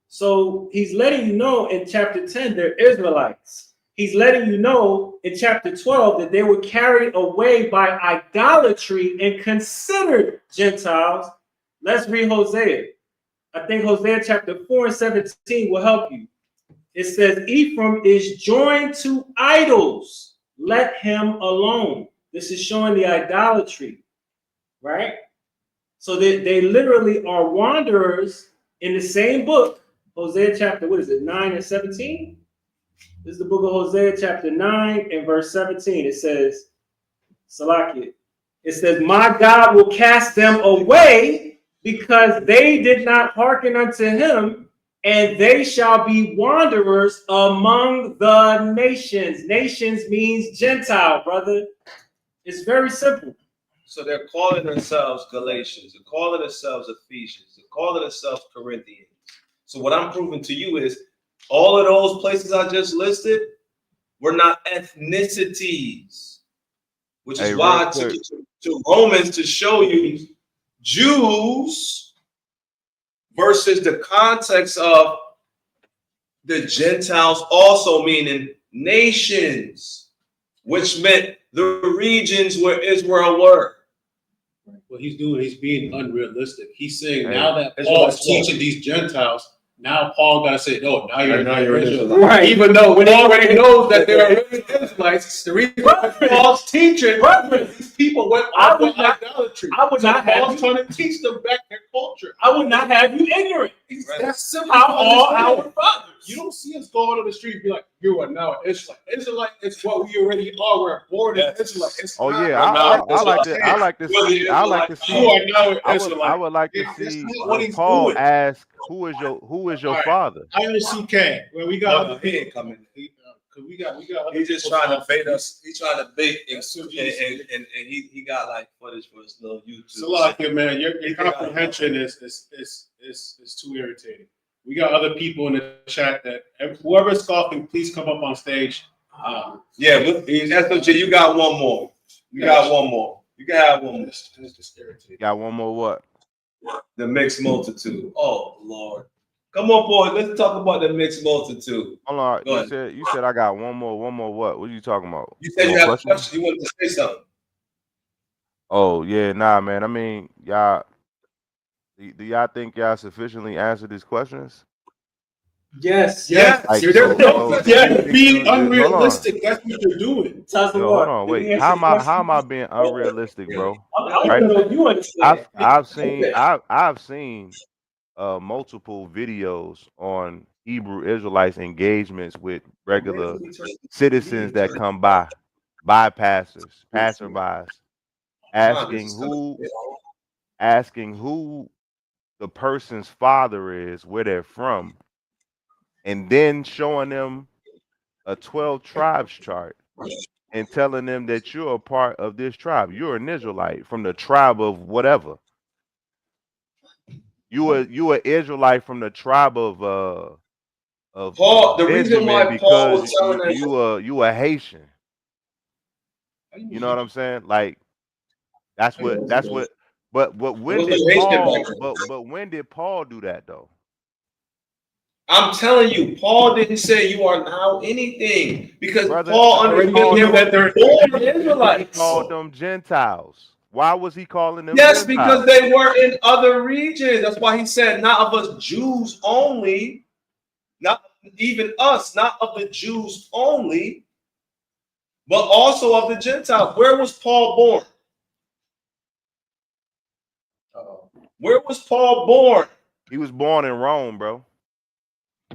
So he's letting you know in chapter 10 they're Israelites. He's letting you know in chapter 12 that they were carried away by idolatry and considered Gentiles. Let's read Hosea. I think Hosea chapter 4 and 17 will help you. It says, Ephraim is joined to idols. Let him alone. This is showing the idolatry, right? So they literally are wanderers in the same book. Hosea chapter, 9 and 17? This is the book of Hosea chapter 9 and verse 17. It says, Salakia. It says, my God will cast them away because they did not hearken unto him, and they shall be wanderers among the nations. Nations means Gentile, brother. It's very simple. So they're calling themselves Galatians, they're calling themselves Ephesians, they're calling themselves Corinthians. So what I'm proving to you is all of those places I just listed were not ethnicities, which is why I took you to Romans to show you Jews versus the context of the Gentiles also meaning nations, which meant the regions where Israel were. What he's doing, he's being unrealistic. He's saying Hey, now that Paul's teaching these Gentiles, now Paul gotta say, no, now you're an Israelite. Right. Even though when he already knows that they're Israelites, the reason why Paul's teaching, these people went off of idolatry. I would not have Paul's trying to teach them back their culture. I would not have you ignorant. That's simple. How all our fathers. You don't see us going on the street and be like, you are now an Israelite. Israelite is what we already are. We're born in Israelite. Oh yeah, I like to see. You are now an Israelite. I would like to That's see not what he's Paul doing. ask, who is your father? IOCK. Well, we got other he people. ain't coming. We got other He's just people trying to talking. bait us. He's trying to bait, and he got like footage for his little YouTube. Salakia, man, your comprehension is too irritating. We got other people in the chat that whoever's scoffing, please come up on stage. Yeah, but SOG, you got one more. You got one more. You can have one more. That's just irritating. Got one more what? The mixed multitude. Oh Lord, come on, boy. Let's talk about the mixed multitude. Hold on. Go ahead. You said I got one more. One more what? What are you talking about? You said you have a question. You wanted to say something. Oh yeah, nah, man. I mean, y'all. Do y'all think y'all sufficiently answered these questions? Yes. Yes. You're So, No, do you think being hold on? unrealistic. That's what you're doing. Tell us Yo, hold what. on, Let me wait. answer the question. How am I being unrealistic, bro? I want Right? to know if you understand. I've seen multiple videos on Hebrew Israelites engagements with regular citizens that come by, bypassers, passerbys, asking who the person's father is, where they're from, and then showing them a 12 tribes chart and telling them that you're a part of this tribe. You're an Israelite from the tribe of whatever. You a Israelite from the tribe of Paul, the reason Benjamin why Paul because was telling them, you a Haitian. You know what I'm saying? Like that's what. But it when was did the Haitian Paul? background. But when did Paul do that though? I'm telling you, Paul didn't say you are now anything because Brother, Paul he Already understood called they knew them. that were they're born He Israelites. called them Gentiles. Why was he calling them Yes, because Gentiles? they were in other regions. That's why he said, not of us Jews only, not even us, not of the Jews only, but also of the Gentiles. Where was Paul born? Where was Paul born? He was born in Rome, bro.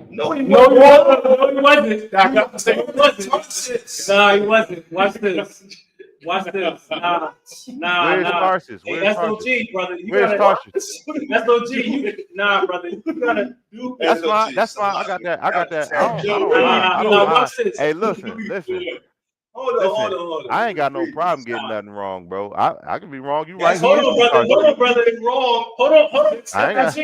No, he No, wasn't. no, he wasn't. I got to say, No, he wasn't. Nah, he wasn't. Watch this. Watch this. Where's Nah. Tarsus? Hey, Where's that's Tarsus? OG, brother. You Where's gotta. Tarsus? That's OG. Nah, brother. You gotta do. That's fine. That's fine. I got that. I got that. I don't mind. I don't Nah. mind. Watch this. Hey, listen. Hold Listen. on. I ain't got no problem getting nothing wrong, bro. I can be wrong. You right That's here. Hold on, brother. Hold on, brother. wrong. Hold on. I ain't got.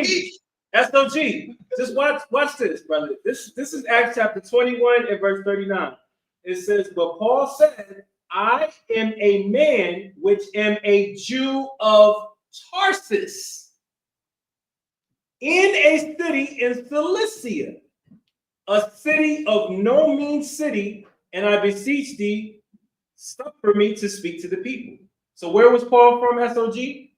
SOG. Just watch this, brother. This is Acts chapter 21 and verse 39. It says, but Paul said, I am a man which am a Jew of Tarsus, in a city in Cilicia, a city of no mean city, and I beseech thee, suffer me to speak to the people. So where was Paul from, SOG?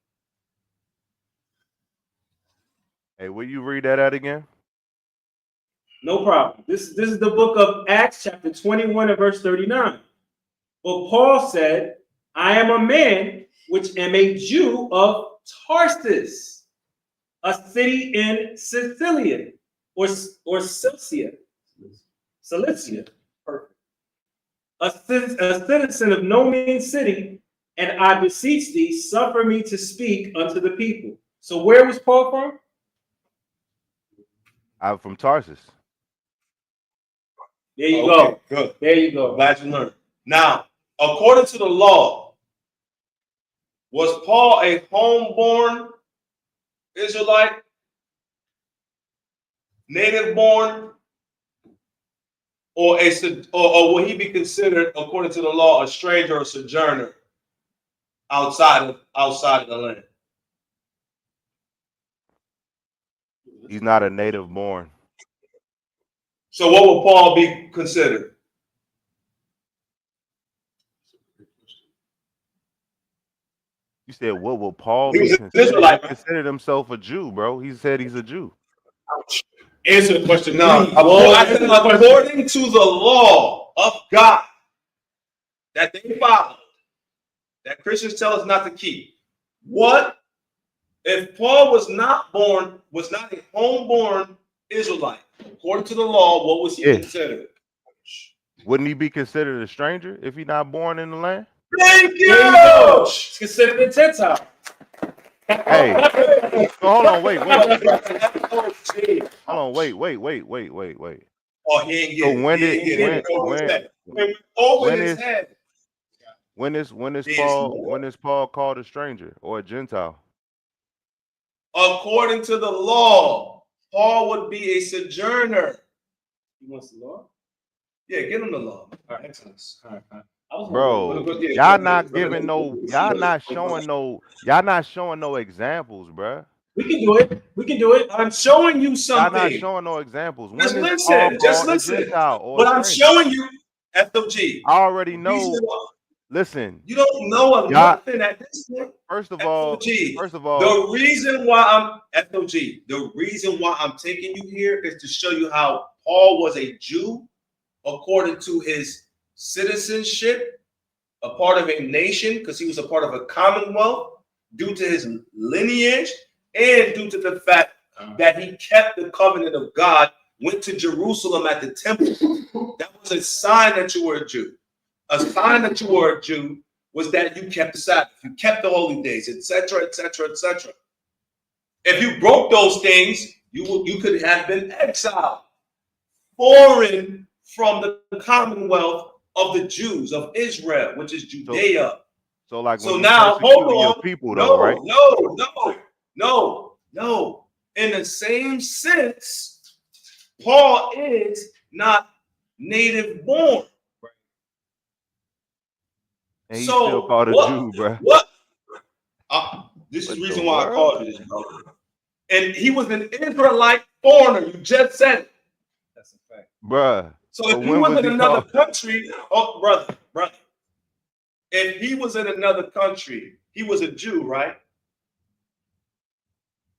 Hey, will you read that out again? No problem. This is the book of Acts, chapter 21 and verse 39. But Paul said, I am a man which am a Jew of Tarsus, a city in Sicilia, or Cilicia. Perfect. A citizen of no mean city, and I beseech thee, suffer me to speak unto the people. So where was Paul from? I'm from Tarsus. There you go. Good. There you go. Glad you learned. Now, according to the law, was Paul a homeborn Israelite, native born, or will he be considered, according to the law, a stranger or sojourner outside of the land? He's not a native born. So what will Paul be considered? You said, what will Paul He be was an considered? Israelite. He considered himself a Jew, bro. He said he's a Jew. Answer the question. No, according to the law of God that they follow, that Christians tell us not to keep. What if Paul was not a homeborn Israelite? According to the law, what was he considered? Wouldn't he be considered a stranger if he's not born in the land? Thank you. There you go. It's considered a Gentile. Hey, so hold on, wait. Oh, he ain't So get when is Paul called a stranger or a Gentile? According to the law, Paul would be a sojourner. He wants the law? Yeah, give him the law. All right, excellent. All right. Bro, y'all not giving y'all not showing no examples, bro. We can do it. I'm showing you something. Y'all not showing no examples. When Just is Paul listen. called a Gentile or But a I'm stranger? showing you, FOG. I already know. listen, You don't know y'all. nothing at this point. First of all, The reason why I'm taking you here is to show you how Paul was a Jew according to his citizenship, a part of a nation, because he was a part of a commonwealth, due to his lineage, and due to the fact that he kept the covenant of God, went to Jerusalem at the temple. That was a sign that you were a Jew. A sign that you were a Jew was that you kept the Sabbath, you kept the holy days, etc., etc., etc. If you broke those things, you could have been exiled, foreign from the commonwealth of the Jews of Israel, which is Judea. So like, so when now, hold on. your people, though, right? No. In the same sense, Paul is not native born. And he's still called a Jew, bro. What? This is the reason why I called you this, bro. And he was an Israelite foreigner. You just said it. That's a fact, Bruh. So if he was in another country, brother. If he was in another country, he was a Jew, right?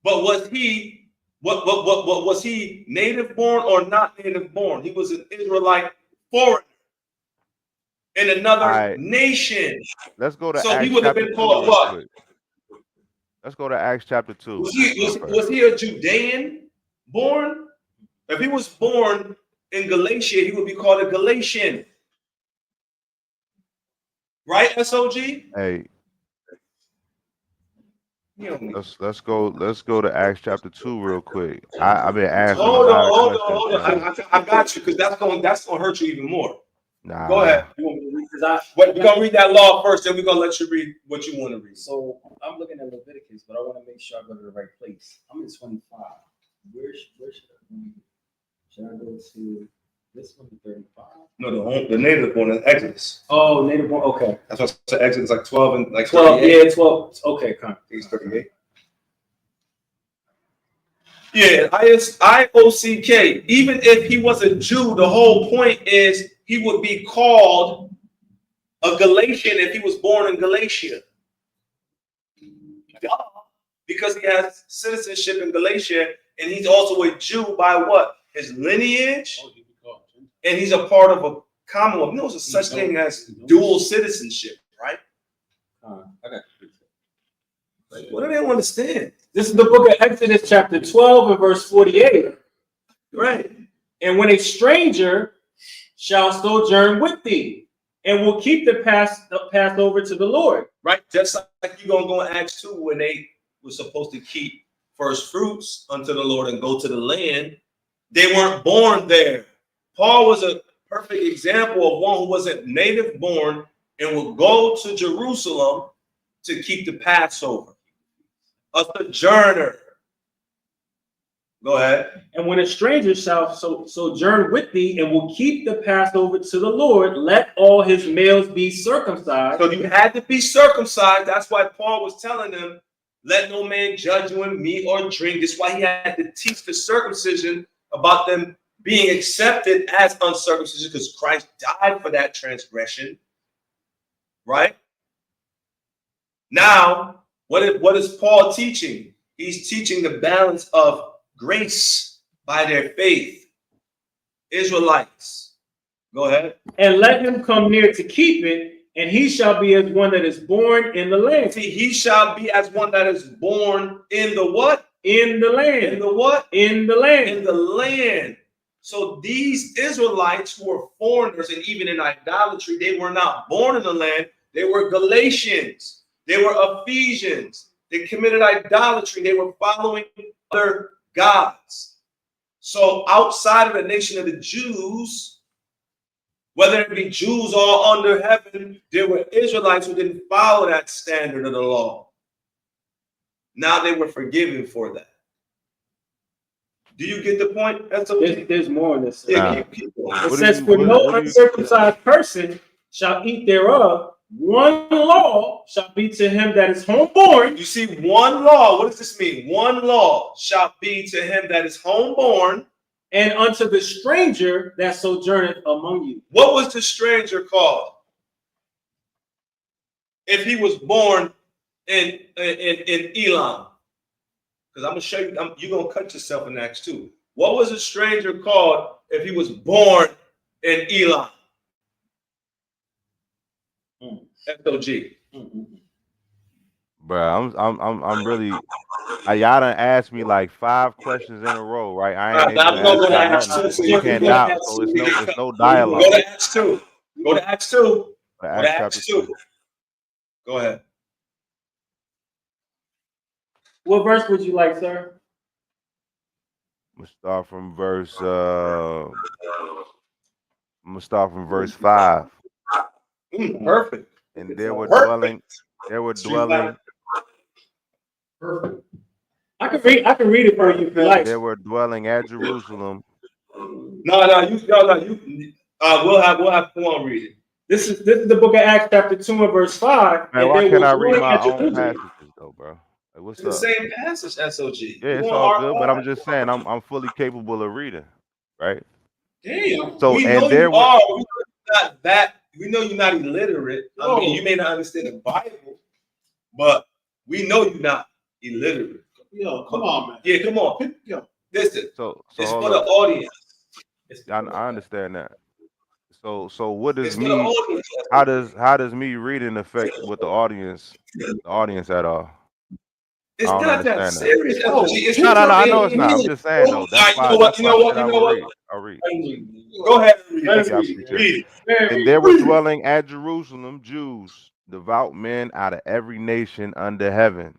But was he what was he native born or not native born? He was an Israelite foreigner in another nation. Let's go to so Acts he would have been called what? Quick. Let's go to Acts chapter 2. Was he a Judean born? If he was born in Galatia, he would be called a Galatian. Right, SOG? Hey. Let's go to Acts chapter 2 real quick. I've been asking. Hold on. I got you, because that's gonna hurt you even more. Nah. Go ahead. You want me to read? We're gonna read that law first, then we're gonna let you read what you want to read. So I'm looking at Leviticus, but I want to make sure I go to the right place. I'm in 25. Where should I go? Should I go to this one, 35? No, the native born is Exodus. Oh, native born. Okay. That's what I said. Exodus like 12 and like 12. 38. Yeah, 12. Okay, come. He's 38. Yeah, IOCK. Even if he was a Jew, the whole point is he would be called a Galatian if he was born in Galatia. Because he has citizenship in Galatia, and he's also a Jew by what? His lineage, and he's a part of a commonwealth. You know, there's a such thing as dual citizenship, right? I got you. What do they don't understand? This is the book of Exodus, chapter 12, and verse 48. Right. And when a stranger shall sojourn with thee, and will keep the Passover to the Lord. Right. Just like you're going to go in Acts 2 when they were supposed to keep first fruits unto the Lord and go to the land. They weren't born there. Paul was a perfect example of one who wasn't native born and would go to Jerusalem to keep the Passover. A sojourner. Go ahead. And when a stranger shall sojourn with thee and will keep the Passover to the Lord, let all his males be circumcised. So you had to be circumcised. That's why Paul was telling them, let no man judge you in meat or drink. That's why he had to teach the circumcision about them being accepted as uncircumcision, because Christ died for that transgression. Right? Now, what is Paul teaching? He's teaching the balance of grace by their faith. Israelites. Go ahead. And let him come near to keep it, and he shall be as one that is born in the land. See, he shall be as one that is born in the what? In the land. In the what? In the land. In the land. So these Israelites who were foreigners, and even in idolatry, they were not born in the land. They were Galatians. They were Ephesians. They committed idolatry. They were following other gods. So outside of the nation of the Jews, whether it be Jews all under heaven, there were Israelites who didn't follow that standard of the law. Now they were forgiven for that. Do you get the point? There's more in this. Yeah, keep going. It says, for no uncircumcised person shall eat thereof. One law shall be to him that is homeborn. You see, one law. What does this mean? One law shall be to him that is homeborn, and unto the stranger that sojourneth among you. What was the stranger called? if he was born in Elam? Because I'm gonna show you. You're gonna cut yourself in Acts 2. What was a stranger called if he was born in Elam? SOG. Bro, I'm really. Y'all done asked me like 5 questions in a row, right? I ain't able I'm to gonna go answer to Acts nothing. 2. So So we you can can't go to doubt. Acts So 2. it's no Go dialogue. to Acts 2. Go to Acts 2. Go to Acts Acts 2. Go ahead. What verse would you like, sir? I'm gonna start from verse 5. Perfect. And there were Perfect. dwelling. Perfect. I can read it for you if you like. There were dwelling at Jerusalem. No. We'll have Juan read it. This is the book of Acts, chapter 2 and verse 5. Man, And why they can't were I read dwelling my at own Jerusalem. passages though, bro? Like, what's It's the up? same passage, SOG. Yeah, it's all good, but I'm just saying I'm fully capable of reading, right? Damn. So We and know there you were are. We know you're not that. We know you're not illiterate. I mean, you may not understand the Bible, but we know you're not illiterate. Yo, come on, man. Yeah, come on. Yo. Listen, so it's hold for the up. audience. I understand that. So what does It's for the me audience. how does me reading affect with the audience at all? It's I don't not that understand that. serious, SOG. It's No, I know just it's not. I'm just saying though. That's why I said I would read. I'll read. Go ahead and read. Thank you, I appreciate it. And there were dwelling at Jerusalem Jews, devout men out of every nation under heaven.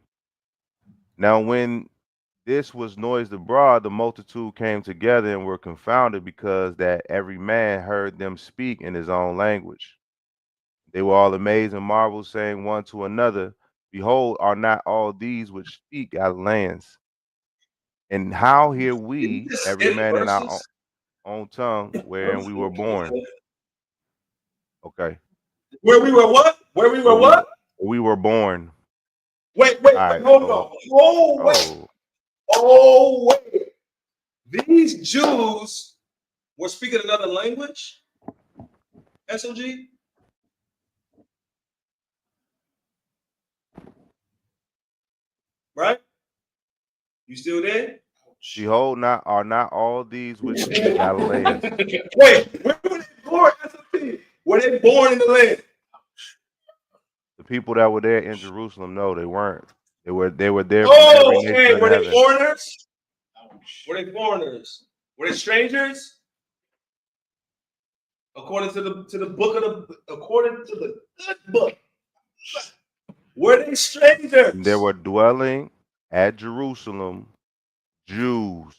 Now when this was noised abroad, the multitude came together and were confounded, because that every man heard them speak in his own language. They were all amazed and marveled, saying one to another, Behold, are not all these which speak Galileans? And how hear we, every man in our own tongue, wherein we were born? Okay. Where we were what? Where we were what? We were born. Wait, Right, hold on. Oh, wait. These Jews were speaking another language? SOG? Right? You still there? Behold, are not all these which speak Galileans? Wait, where were they born? SOG? Were they born in the land? The people that were there in Jerusalem, no, they weren't. They were there from every nation Okay. under Were they heaven. foreigners? Were they foreigners? Were they strangers? According to the good book. Were they strangers? And there were dwelling at Jerusalem Jews.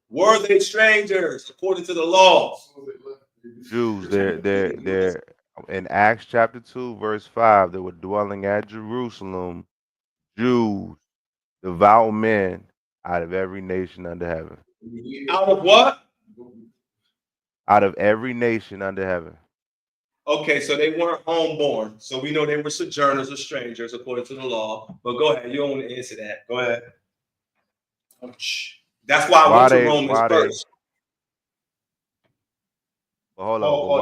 Were they strangers according to the law? Jews. They're in Acts chapter 2, verse 5. They were dwelling at Jerusalem Jews, devout men out of every nation under heaven. Out of what? Out of every nation under heaven. Okay, so they weren't homeborn. So we know they were sojourners or strangers according to the law. But go ahead. You don't want to answer that. Go ahead. That's why I went to Romans first. But hold on.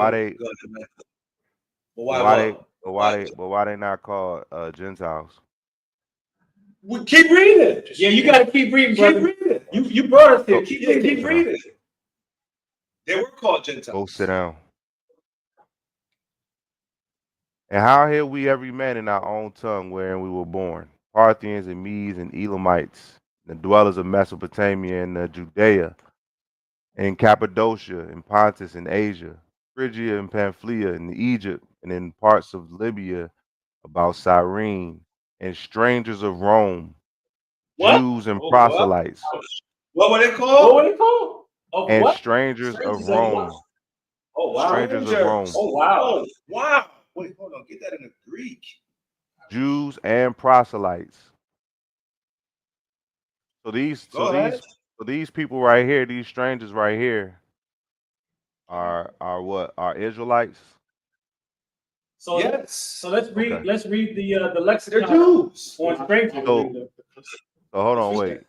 But why they not called Gentiles? We keep reading. Yeah, you got to keep reading, brother. Keep reading. You brought us here. Keep reading. They were called Gentiles. Go sit down. And how hear we every man in our own tongue wherein we were born? Parthians and Medes and Elamites, the dwellers of Mesopotamia and Judea, and Cappadocia, and Pontus and Asia, Phrygia and Pamphylia, and Egypt, and in parts of Libya about Cyrene, and strangers of Rome, Jews and proselytes. What were they called? And strangers of Rome. Oh, wow. Strangers of Rome. Oh, wow. Wow. Wait, hold on. Get that in the Greek. Jews and proselytes. So these people right here, these strangers right here, are what? Are Israelites? So yes. So let's read. Okay. Let's read the lexicon. They're Jews. On strangers. So hold on, wait.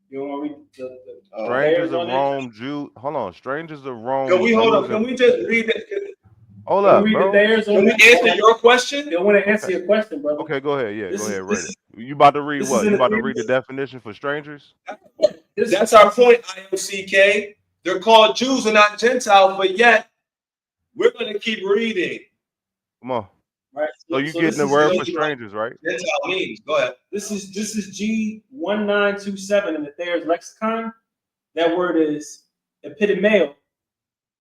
You don't want to read Strangers of Rome, Jew. Hold on, strangers of Rome. Can we hold on? Can we just read it? Hold Can up, we read the bro. Thayers on Can we that? answer your question? They want to answer Okay. your question, brother. Okay, go ahead. Yeah, This go is ahead. this Read is it. You about to read this is what? in You the about to read the definition for strangers? this, That's our point, IOCK. They're called Jews and not Gentiles, but yet we're going to keep reading. Come on. right. So you So getting this the is word G- for strangers, right? Gentile means. Go ahead. this is G1927 in the Thayer's lexicon. That word is epitomeo,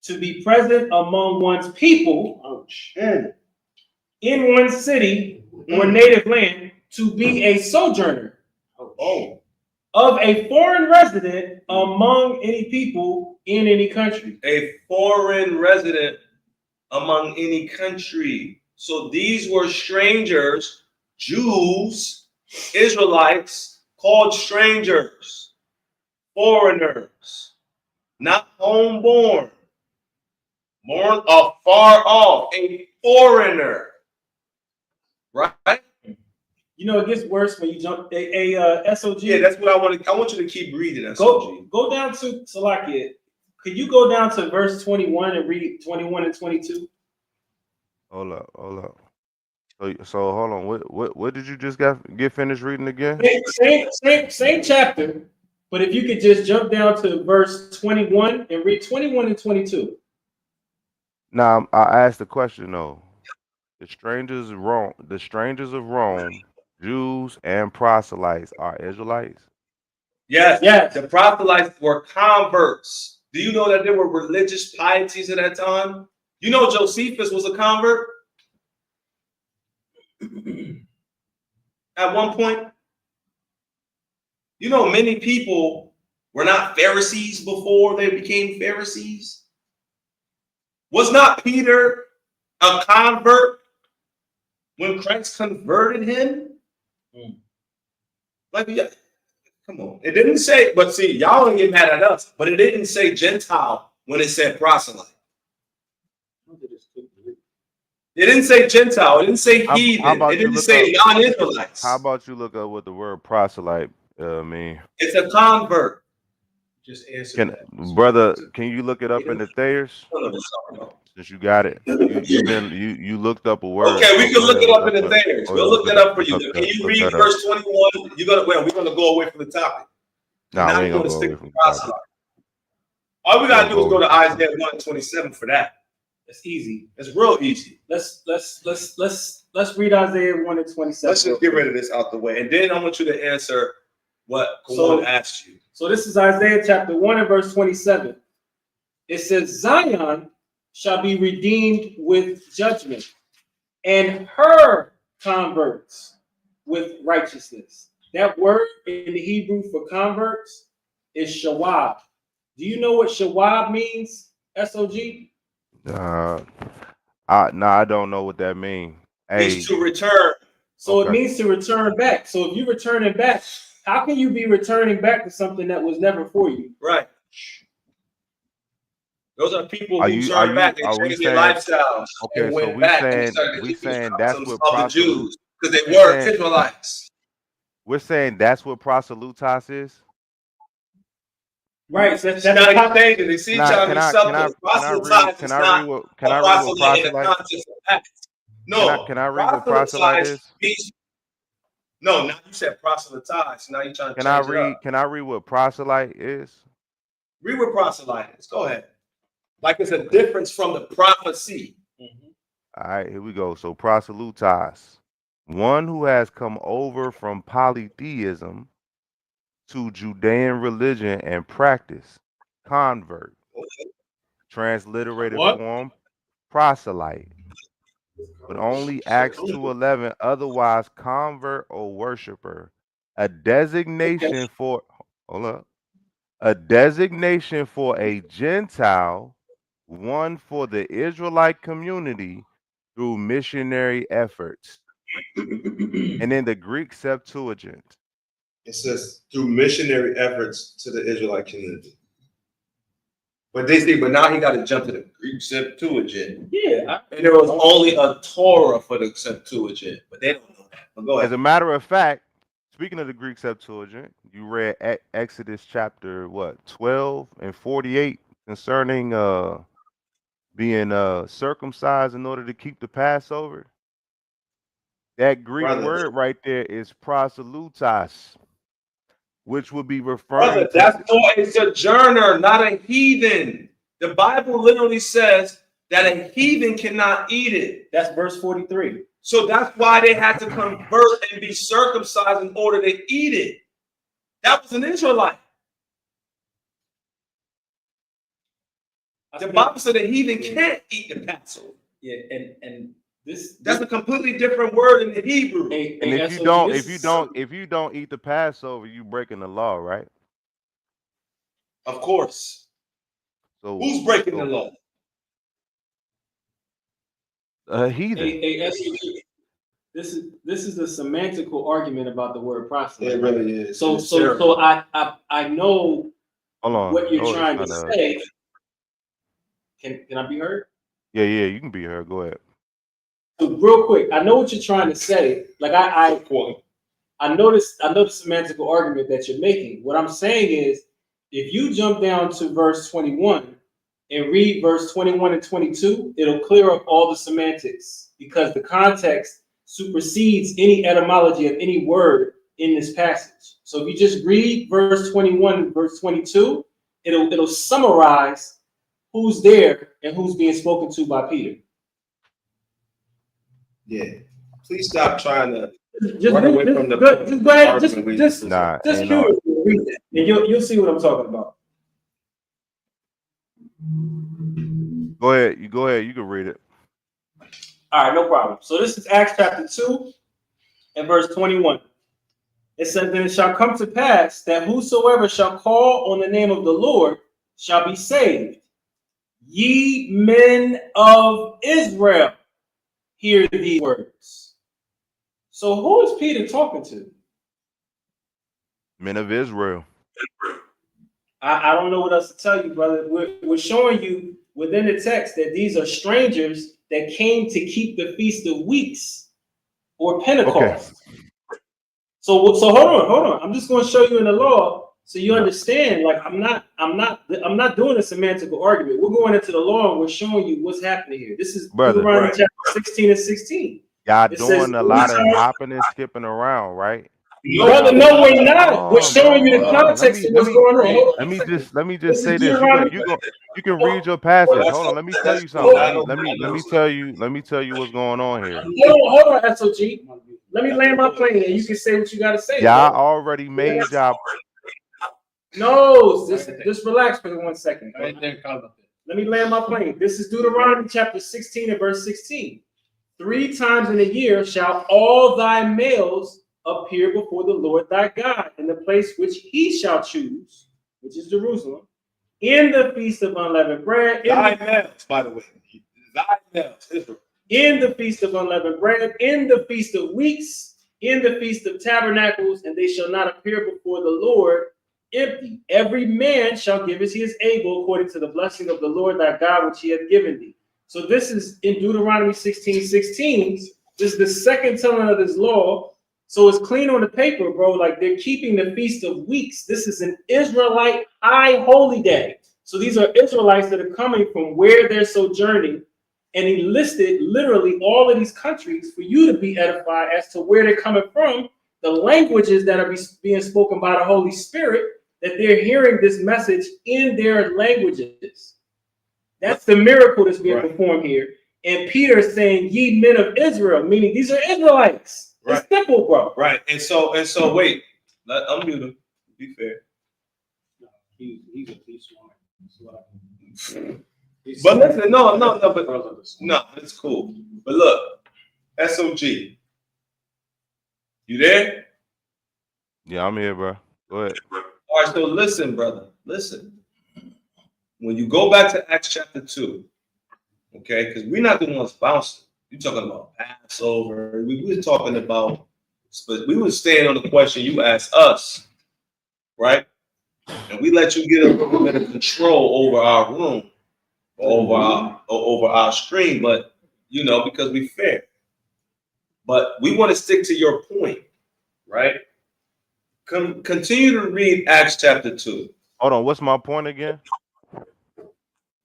to be present among one's people in one city or native land, to be a sojourner of a foreign resident among any people in any country. A foreign resident among any country. So these were strangers, Jews, Israelites, called strangers, foreigners, not homeborn, born afar off, a foreigner, right? You know, it gets worse when you jump SOG. Yeah, that's what I want to. I want you to keep reading. SOG. Go down to Salakia. Could you go down to verse 21 and read 21 and 22? Hold up. So hold on. What did you just get finished reading again? Same chapter, but if you could just jump down to verse 21 and read 21 and 22. Now I asked the question though. The strangers of Rome, Jews and proselytes are Israelites. Yes. The proselytes were converts. Do you know that there were religious pieties at that time? You know Josephus was a convert at one point. You know many people were not Pharisees before they became Pharisees. Was not Peter a convert when Christ converted him? Like, yeah, come on. It didn't say, but see, y'all don't get mad at us, but it didn't say Gentile when it said proselyte. It didn't say Gentile. It didn't say heathen. It didn't say non-Israelites. How about you look up what the word proselyte mean? It's a convert. Just answer that. Brother, can you look it up in the Thayers? Since you got it, you looked up a word. Okay, we can look it up in the Thayers. Oh, We'll look that up for you. Can you read verse 21? We're gonna go away from the topic. No, we ain't gonna go away from the topic. All we gotta do is go to Isaiah 1:27 for that. It's easy. It's real easy. Let's read Isaiah 1 and 27. Let's just get rid of this out the way, and then I want you to answer what Kawan asked you. So this is Isaiah chapter 1 and verse 27. It says, Zion shall be redeemed with judgment, and her converts with righteousness. That word in the Hebrew for converts is shawab. Do you know what shawab means, SOG? I don't know what that means. Means to return. So it means to return back. So if you're returning back, how can you be returning back to something that was never for you? Right. Those are people who turn back and change their lifestyles. Okay, and so we saying that's what the Jews, because they were Israelites. We're saying that's what proselytos is. Right. So that's now you're saying they see trying to something. Proselytize is not a proselyte in the context of Acts. No. Can I read what proselyte is? No, now you said proselytize. Now you're trying to change it up. Can I read what proselyte is? Read what proselyte is. Go ahead. Like it's a difference from the prophecy. All right, here we go. So proselytos, one who has come over from polytheism to Judean religion and practice. Convert. Transliterated form, proselyte. But only Acts 2:11, otherwise convert or worshiper. A designation for a designation for a Gentile, one for the Israelite community through missionary efforts. And in the Greek Septuagint, it says through missionary efforts to the Israelite community. But they say, but now he got to jump to the Greek Septuagint. Yeah. And there was only a Torah for the Septuagint, but they don't know that. But go ahead. As a matter of fact, speaking of the Greek Septuagint, you read Exodus chapter 12 and 48 concerning being circumcised in order to keep the Passover. That Greek Brother, word right there is proselytos, which would be referring brother, to. that's for a sojourner, not a heathen. The Bible literally says that a heathen cannot eat it. That's verse 43. So that's why they had to convert and be circumcised in order to eat it. That was an Israelite. The Bible said a heathen can't eat the Passover. Yeah, and That's a completely different word in the Hebrew. And if you don't eat the Passover, you breaking the law, right? Of course. So Who's breaking the law? A heathen. This is a semantical argument about the word proselyte. It really is. So I know Hold on. what you're trying to say. Can I be heard? Yeah, you can be heard. Go ahead. So real quick, I know what you're trying to say. Like I know the semantical argument that you're making. What I'm saying is, if you jump down to verse 21 and read verse 21 and 22, it'll clear up all the semantics because the context supersedes any etymology of any word in this passage. So if you just read verse 21 and verse 22, it'll summarize who's there and who's being spoken to by Peter. Yeah. Please stop trying to Just run away from the just go ahead, just no. read it, and you'll see what I'm talking about. Go ahead. You can read it. All right, no problem. So this is Acts chapter 2 and verse 21. It says, "Then it shall come to pass that whosoever shall call on the name of the Lord shall be saved. Ye men of Israel, hear these words." So who is Peter talking to? Men of Israel. I don't know what else to tell you, brother. We're showing you within the text that these are strangers that came to keep the Feast of Weeks or Pentecost. Okay. So hold on. I'm just going to show you in the law so you understand. Like I'm not doing a semantical argument. We're going into the law and we're showing you what's happening here. This is Deuteronomy chapter 16 and 16. Y'all doing a lot of hopping and skipping around, right? Brother, no, we're not. We're showing you the context of what's going on. Let me just say this. You can read your passage. Hold on. Let me tell you something. Let me tell you what's going on here. Hold on, SOG. Let me land my plane and you can say what you gotta say. Y'all already made y'all. No, just relax for 1 second. Let me land my plane. This is Deuteronomy chapter 16 and verse 16. 3 times in a year shall all thy males appear before the Lord thy God in the place which he shall choose, which is Jerusalem, in the feast of unleavened bread. Thy males, by the way. Thy males, Israel. In the feast of unleavened bread, in the feast of weeks, in the feast of tabernacles, and they shall not appear before the Lord empty. Every man shall give as he is able, according to the blessing of the Lord thy God, which he hath given thee. So this is in Deuteronomy 16:16. This is the second telling of this law. So it's clean on the paper, bro. Like they're keeping the feast of weeks. This is an Israelite high holy day. So these are Israelites that are coming from where they're sojourning. And he listed literally all of these countries for you to be edified as to where they're coming from, the languages that are being spoken by the Holy Spirit, that they're hearing this message in their languages. That's the miracle that's being performed here. And Peter is saying, ye men of Israel, meaning these are Israelites. It's simple, bro. Right. And so wait, unmute him. Be fair. He's smart. But listen, no, it's cool. But look, SOG, you there? Yeah, I'm here, bro. Go ahead. All right, so listen, brother, listen. When you go back to Acts chapter 2, okay, because we're not the ones bouncing. You're talking about Passover. We were talking about, but we were staying on the question you asked us, right? And we let you get a little bit of control over our room. Over our stream, but because we're fair. But we want to stick to your point, right? Continue to read Acts chapter 2. Hold on, what's my point again?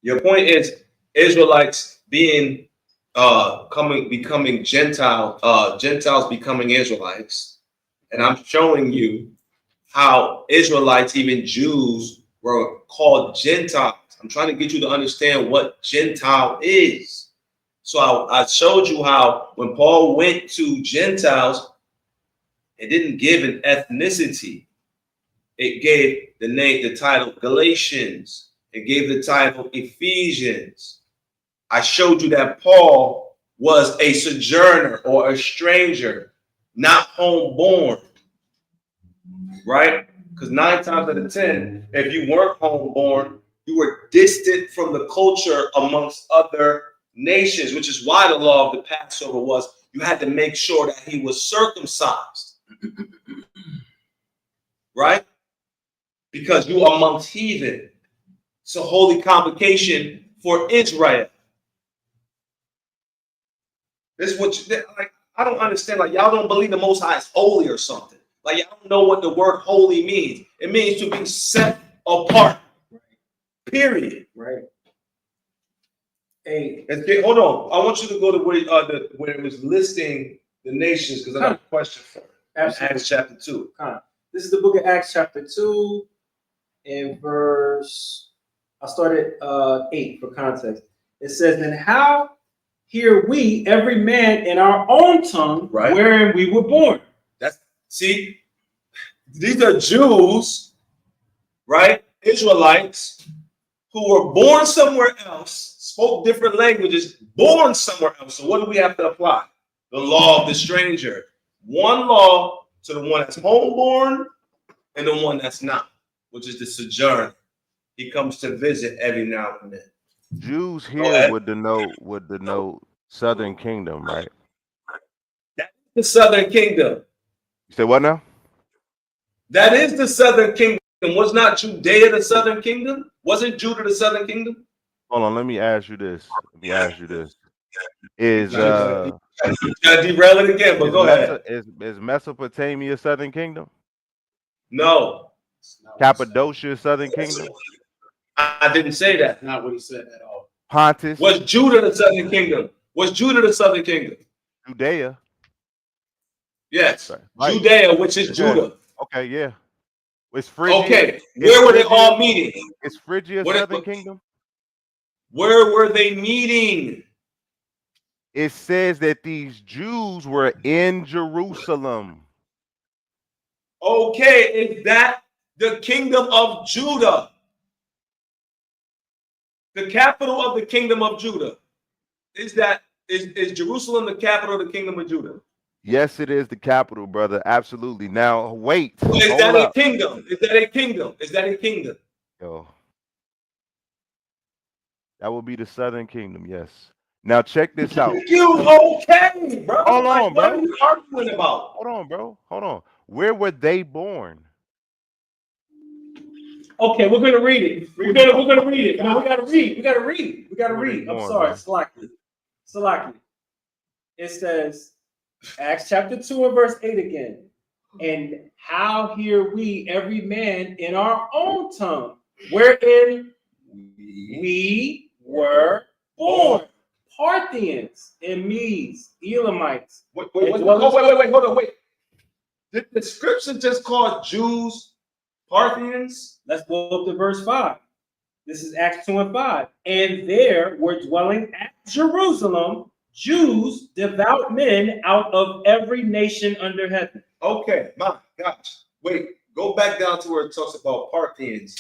Your point is Israelites being becoming Gentiles becoming Israelites, and I'm showing you how Israelites, even Jews, were called Gentiles. I'm trying to get you to understand what Gentile is. So I showed you how when Paul went to Gentiles, it didn't give an ethnicity. It gave the title Galatians. It gave the title Ephesians. I showed you that Paul was a sojourner or a stranger, not homeborn, right? Because 9 times out of 10, if you weren't homeborn, you were distant from the culture amongst other nations, which is why the law of the Passover was you had to make sure that he was circumcised, right? Because you are amongst heathen. It's a holy convocation for Israel. This is what like. I don't understand. Like, y'all don't believe the Most High is holy or something. Like, y'all don't know what the word holy means. It means to be set apart. Period. Right. Hey, Hold on. I want you to go to where it was listing the nations, because I got a question for it. Absolutely. Acts chapter 2. This is the book of Acts chapter 2 and verse, I started 8 for context. It says, "And how hear we every man in our own tongue, right, wherein we were born." See, these are Jews, right? Israelites who were born somewhere else, spoke different languages, born somewhere else. So what do we have to apply? The law of the stranger. One law to the one that's homeborn and the one that's not, which is the sojourner. He comes to visit every now and then. Jews here would denote Southern Kingdom, right? That's the Southern Kingdom. You say what now? That is the Southern Kingdom. Was not Judea the Southern Kingdom? Wasn't Judah the Southern Kingdom? Hold on, let me ask you this. Is gotta derail it again, but go ahead. Is Mesopotamia Southern Kingdom? No. Cappadocia Southern Kingdom? I didn't say that. Not what he said at all. Pontus? Was Judah the Southern Kingdom? Was Judah the Southern Kingdom? Judea. Yes. Right. Judea, which is Judah. Okay, yeah. It's Phrygia. Okay. Where were they all meeting? Is Phrygia Southern Kingdom? Where were they meeting? It says that these Jews were in Jerusalem. Okay, is that the kingdom of Judah? The capital of the kingdom of Judah. Is Jerusalem the capital of the kingdom of Judah? Yes, it is the capital, brother. Absolutely. Now, wait. So is that a kingdom? Is that a kingdom? Is that a kingdom? Yo. That would be the Southern Kingdom, yes. Now, check this out. Okay, bro. Hold on, bro. What are you arguing about? Hold on, bro. Hold on. Where were they born? Okay, we're gonna read it. We're gonna read it. No, we gotta read. We gotta read. We gotta read. I'm sorry, Salaki. It says, Acts chapter 2 and verse 8 again. "And how hear we every man in our own tongue, wherein we were born? Parthians and Medes, Elamites." Wait, hold on. Did the scripture just call Jews Parthians? Let's go up to verse 5. This is Acts 2 and 5. "And there were dwelling at Jerusalem Jews, devout men out of every nation under heaven." Okay, my gosh. Wait, go back down to where it talks about Parthians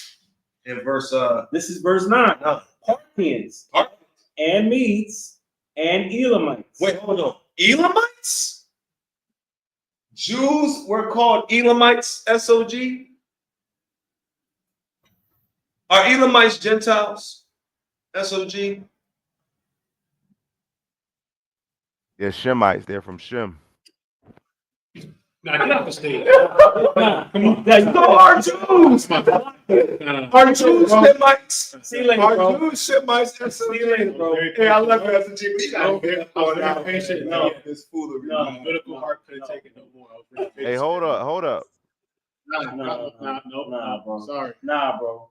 in verse This is verse 9. Parthians and Medes and Elamites. Wait, hold on. Elamites? Jews were called Elamites, SOG? Are Elamites Gentiles, SOG? Yeah, Shemites. They're from Shem. Nah, get off the stage. Nah, come on. So are Jews. Are Jews Shemites? See you later, Are bro. Jews Shemites? See you later, bro. Hey, I love you, SOG. We got I'm very patient. No, this foolery. No, political heart couldn't take it no more. I was very patient. Hey, hold up. Nah, bro. Sorry. Nah, bro.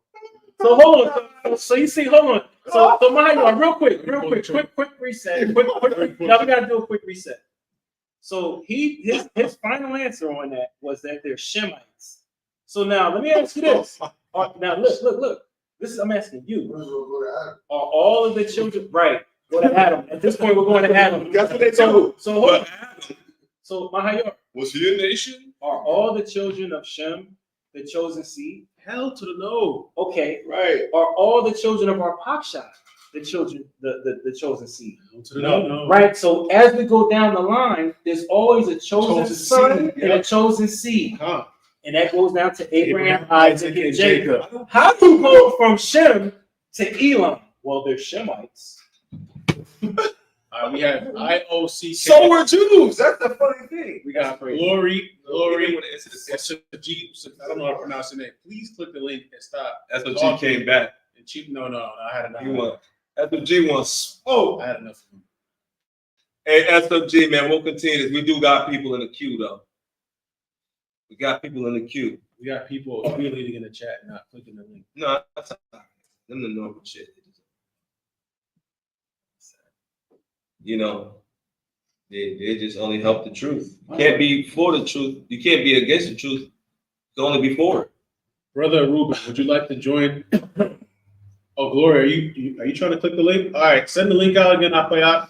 So hold on. So you see, hold on. So Mahayar, real quick, quick reset. Now we gotta do a quick reset. So his final answer on that was that they're Shemites. So now let me ask you this. Now look. I'm asking you. Are all of the children right? Go to Adam. At this point, we're going to Adam. That's what they told. So hold on. So Mahayar, Was he a nation? are all the children of Shem the chosen seed? Hell to the no. Okay. Right. Are all the children of Arpachshad the chosen seed? Hell to the no. Right. So as we go down the line, there's always a chosen son seed, and a chosen seed. Huh. And that goes down to Abraham, Isaac, and Jacob. How do you go from Shem to Elam? Well, they're Shemites. We have IOCK. So were Jews. That's the funny thing. We got Glory. That's a G. I don't know how to pronounce the name. Please click the link and stop. That's what G came back. And no, I had enough. He won. That's what G wants. Oh, I had enough of him. Hey, SFG, man, we'll continue this. We do got people in the queue, though. We got people in the queue. We got people accumulating in the chat, not clicking the link. No, that's not them the normal shit. You know, they just only help the truth. You can't be for the truth. You can't be against the truth. You can only be for it. Brother Ruben, would you like to join? Oh, Gloria, are you trying to click the link? All right, send the link out again. Apayat.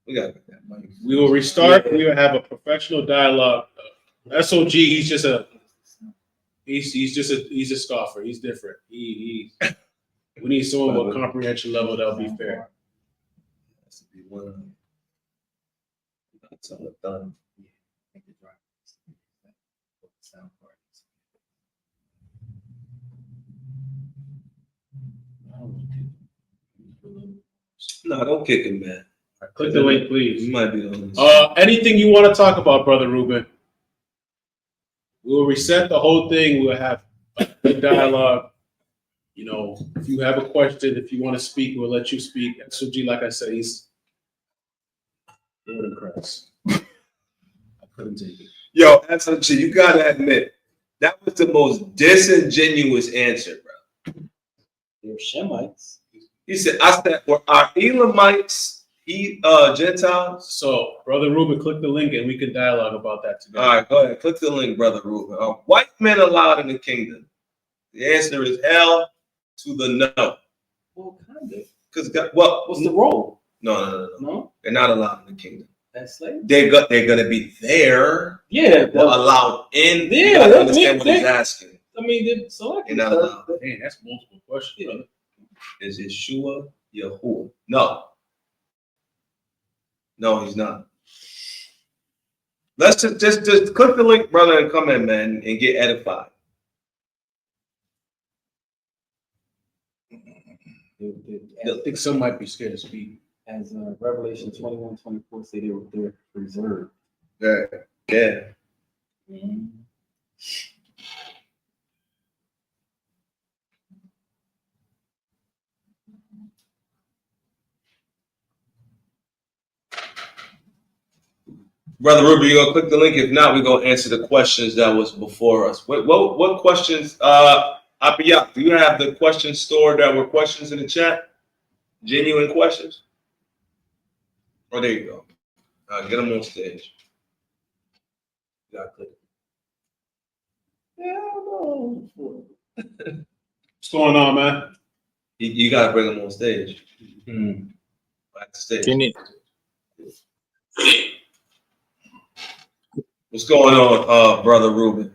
We got that money. We will restart. Yeah. We will have a professional dialogue. SOG, he's a scoffer. He's different. We need someone with a comprehension level that'll be fair. Has to be one. That's all done. No, don't kick him, man. Right, click the link, please. You might be the anything you want to talk about, Brother Ruben? We'll reset the whole thing. We'll have a good dialogue. You know, if you have a question, if you want to speak, we'll let you speak. SOG, like I said, he's more than crass. I couldn't take it. Yo, SOG, you gotta admit, that was the most disingenuous answer, bro. They're Shemites. He said, "Were our Elamites Gentiles?" So, Brother Ruben, click the link and we can dialogue about that together. All right, go ahead. Click the link, Brother Ruben. Are white men allowed in the kingdom? The answer is hell to the no. Well, kind of. Because what's the role? No. They're not allowed in the kingdom. That's slavery. They're gonna be there. Yeah, but allowed in. Yeah, you gotta understand what he's asking. I mean, they're not allowed. Man, that's multiple questions, brother. Is Yeshua Yahuwah? No. No, he's not. Let's just click the link, brother, and come in, man, and get edified. I think some might be scared to speak. As Revelation 21:24 say, they're reserved. Yeah. Mm-hmm. Brother Ruby, you gonna click the link? If not, we're gonna answer the questions that was before us. What questions? Apiyat, do you have the questions stored that were questions in the chat? Genuine questions? Oh, there you go. Get them on stage. You gotta click. What's going on, man? You gotta bring them on stage. Mm-hmm. Back to stage. What's going on, Brother Ruben?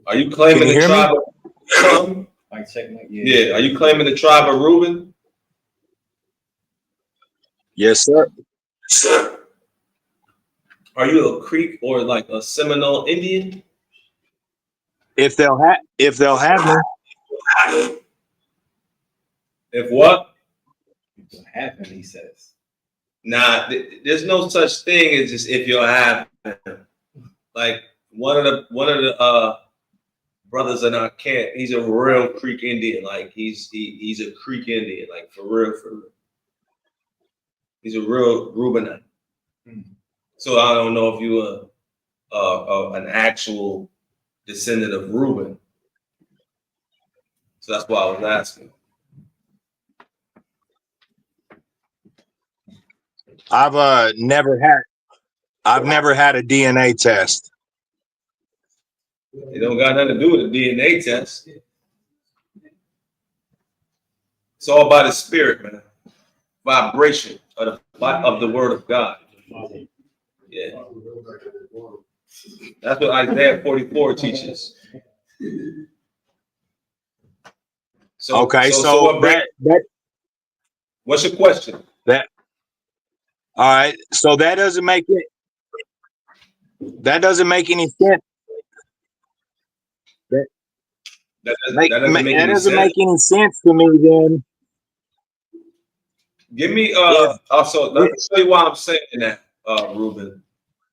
Are you claiming the tribe of Yeah, are you claiming the tribe of Reuben? Yes, sir. Are you a Creek or like a Seminole Indian? If they'll have me. If what? If they'll have him, he says. Nah, there's no such thing as just if you'll have him. Like one of the brothers in our camp, he's a real Creek Indian. Like he's a Creek Indian, like for real. He's a real Reubenite. So I don't know if you are an actual descendant of Reuben. So that's why I was asking. I've never had a DNA test. It don't got nothing to do with the DNA test. It's all about the spirit, man. Vibration of the word of God. Yeah. That's what Isaiah 44 teaches. So, Okay, so what's your question? All right, so that doesn't make any sense. That doesn't make any sense. Make any sense to me. Then Give me also let me show you why I'm saying that, Ruben.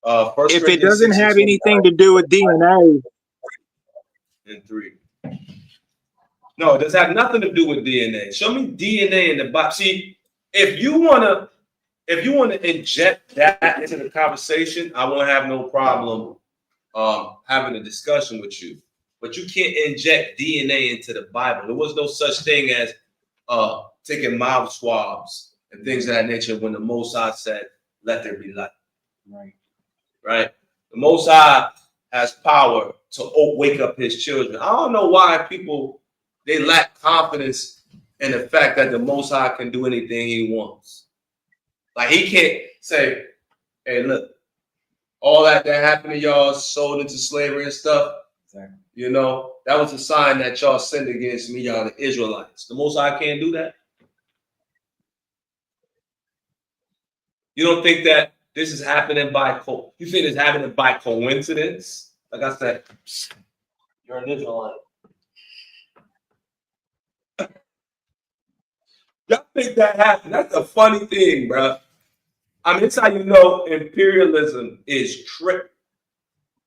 if it doesn't have anything to do with DNA, and 3. No, it does have nothing to do with DNA. Show me DNA in the Bible. See, if you wanna inject that into the conversation, I won't have no problem having a discussion with you. But you can't inject DNA into the Bible. There was no such thing as taking mouth swabs and things of that nature when the Most High said, "Let there be light." Right. The Most High has power to wake up His children. I don't know why people they lack confidence in the fact that the Most High can do anything He wants. Like He can't say, "Hey, look, all that happened to y'all, sold into slavery and stuff. Exactly. You know, that was a sign that y'all sinned against me, y'all the Israelites." The Most High can't do that. You don't think that this is happening you think it's happening by coincidence? Like I said, you're an Israelite. Y'all think that happened? That's a funny thing, bro. I mean, it's how you know imperialism is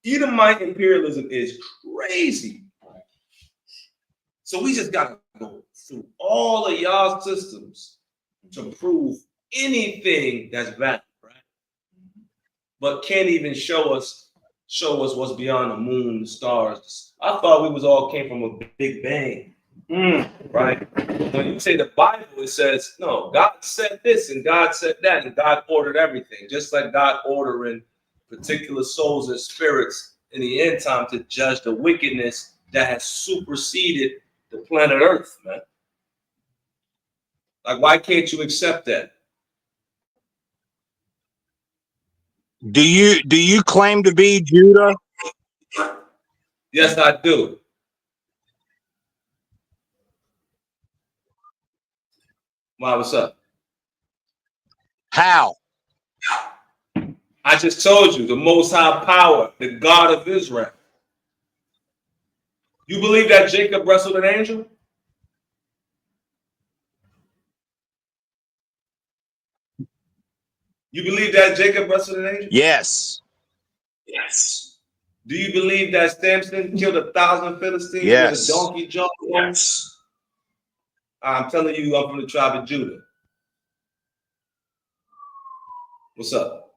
Edomite imperialism is crazy. So we just gotta go through all of y'all systems to prove anything that's valid, right? But can't even show us what's beyond the moon, the stars. I thought we was all came from a big bang, right? When you say the Bible, it says no. God said this and God said that, and God ordered everything, just like God ordering particular souls and spirits in the end time to judge the wickedness that has superseded the planet Earth, man. Like, why can't you accept that? do you claim to be Judah? Yes, I do. Why, what's up? How? I just told you, the Most High Power, the God of Israel. You believe that Jacob wrestled an angel? You believe that Jacob wrestled an angel? Yes. Do you believe that Samson killed 1,000 Philistines with a donkey jump? Yes. I'm telling you, I'm from the tribe of Judah. What's up?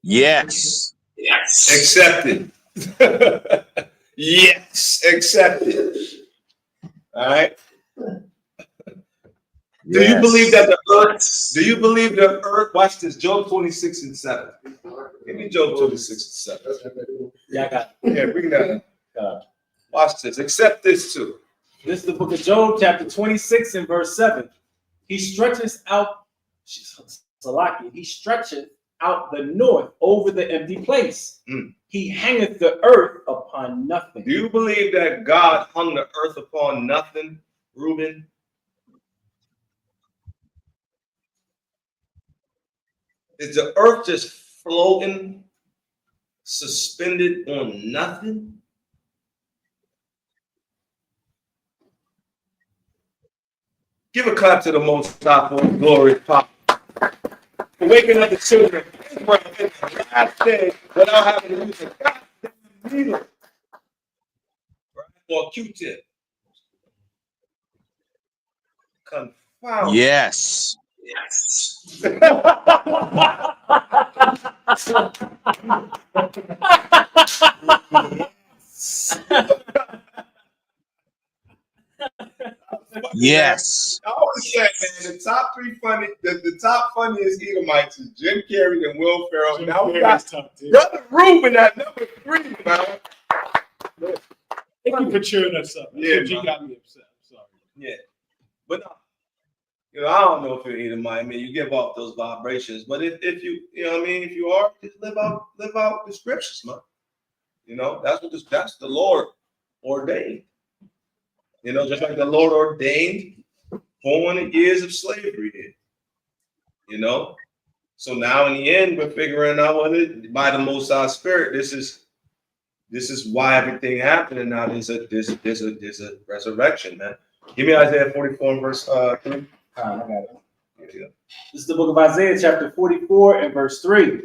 Yes. Accepted. Yes, accepted. All right. Do you believe that the earth? Do you believe the earth? Watch this. Job 26:7. Give me Job 26:7. Yeah, I got it. Yeah, bring that up. Watch this. Accept this too. This is the book of Job, chapter 26 and verse 7. He stretches out, Salaki, he stretcheth out the north over the empty place. He hangeth the earth upon nothing. Do you believe that God hung the earth upon nothing, Reuben? Is the earth just floating, suspended on nothing? Give a clap to the Most High for His glorious power. For waking up the children of Israel in the last day without having to use a goddamn needle. Or a Q-tip. Confound. Yes. Yes. I always said, man, the top three funny, the top funniest Edomites is Jim Carrey and Will Ferrell. Jim Now we Carrey's got top tier. Brother Ruben at number 3, man. Thank you for cheering us up. Yeah, She man. got me upset. I'm sorry. Yeah, but I don't know if you're Edomite. I mean, you give off those vibrations, but if you, know what I mean, if you are, just live out the scriptures, man. That's the Lord ordained. Just like the Lord ordained 400 years of slavery here. So now in the end, we're figuring out by the Most High Spirit, this is why everything happened, and now there's a resurrection, man. Give me Isaiah 44 and verse 3. I got it. This is the book of Isaiah, chapter 44 and verse 3.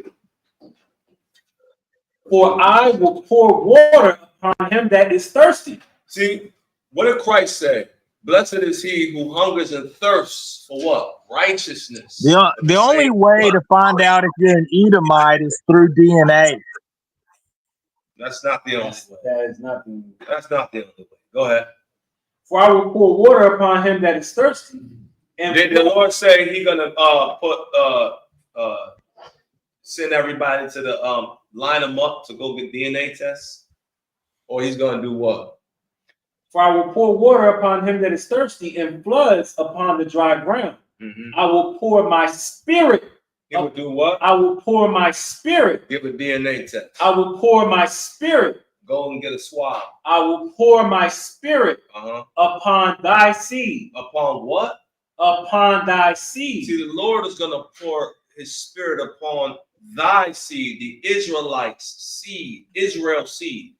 For I will pour water upon him that is thirsty. See, what did Christ say? Blessed is he who hungers and thirsts for what? Righteousness. The only way to find out if you're an Edomite is through DNA. That's not the only way. That is nothing. That's not the only way. Go ahead. For I will pour water upon him that is thirsty. And did the Lord say He's gonna send everybody to the line them up to go get DNA tests, or He's gonna do what? For I will pour water upon him that is thirsty, and floods upon the dry ground. I will pour my spirit. He will do what? I will pour my spirit. Give a DNA test. I will pour my spirit. Go and get a swab. I will pour my spirit upon thy seed. Upon what? Upon thy seed. See, the Lord is going to pour his spirit upon thy seed, the Israelites' seed, Israel's seed,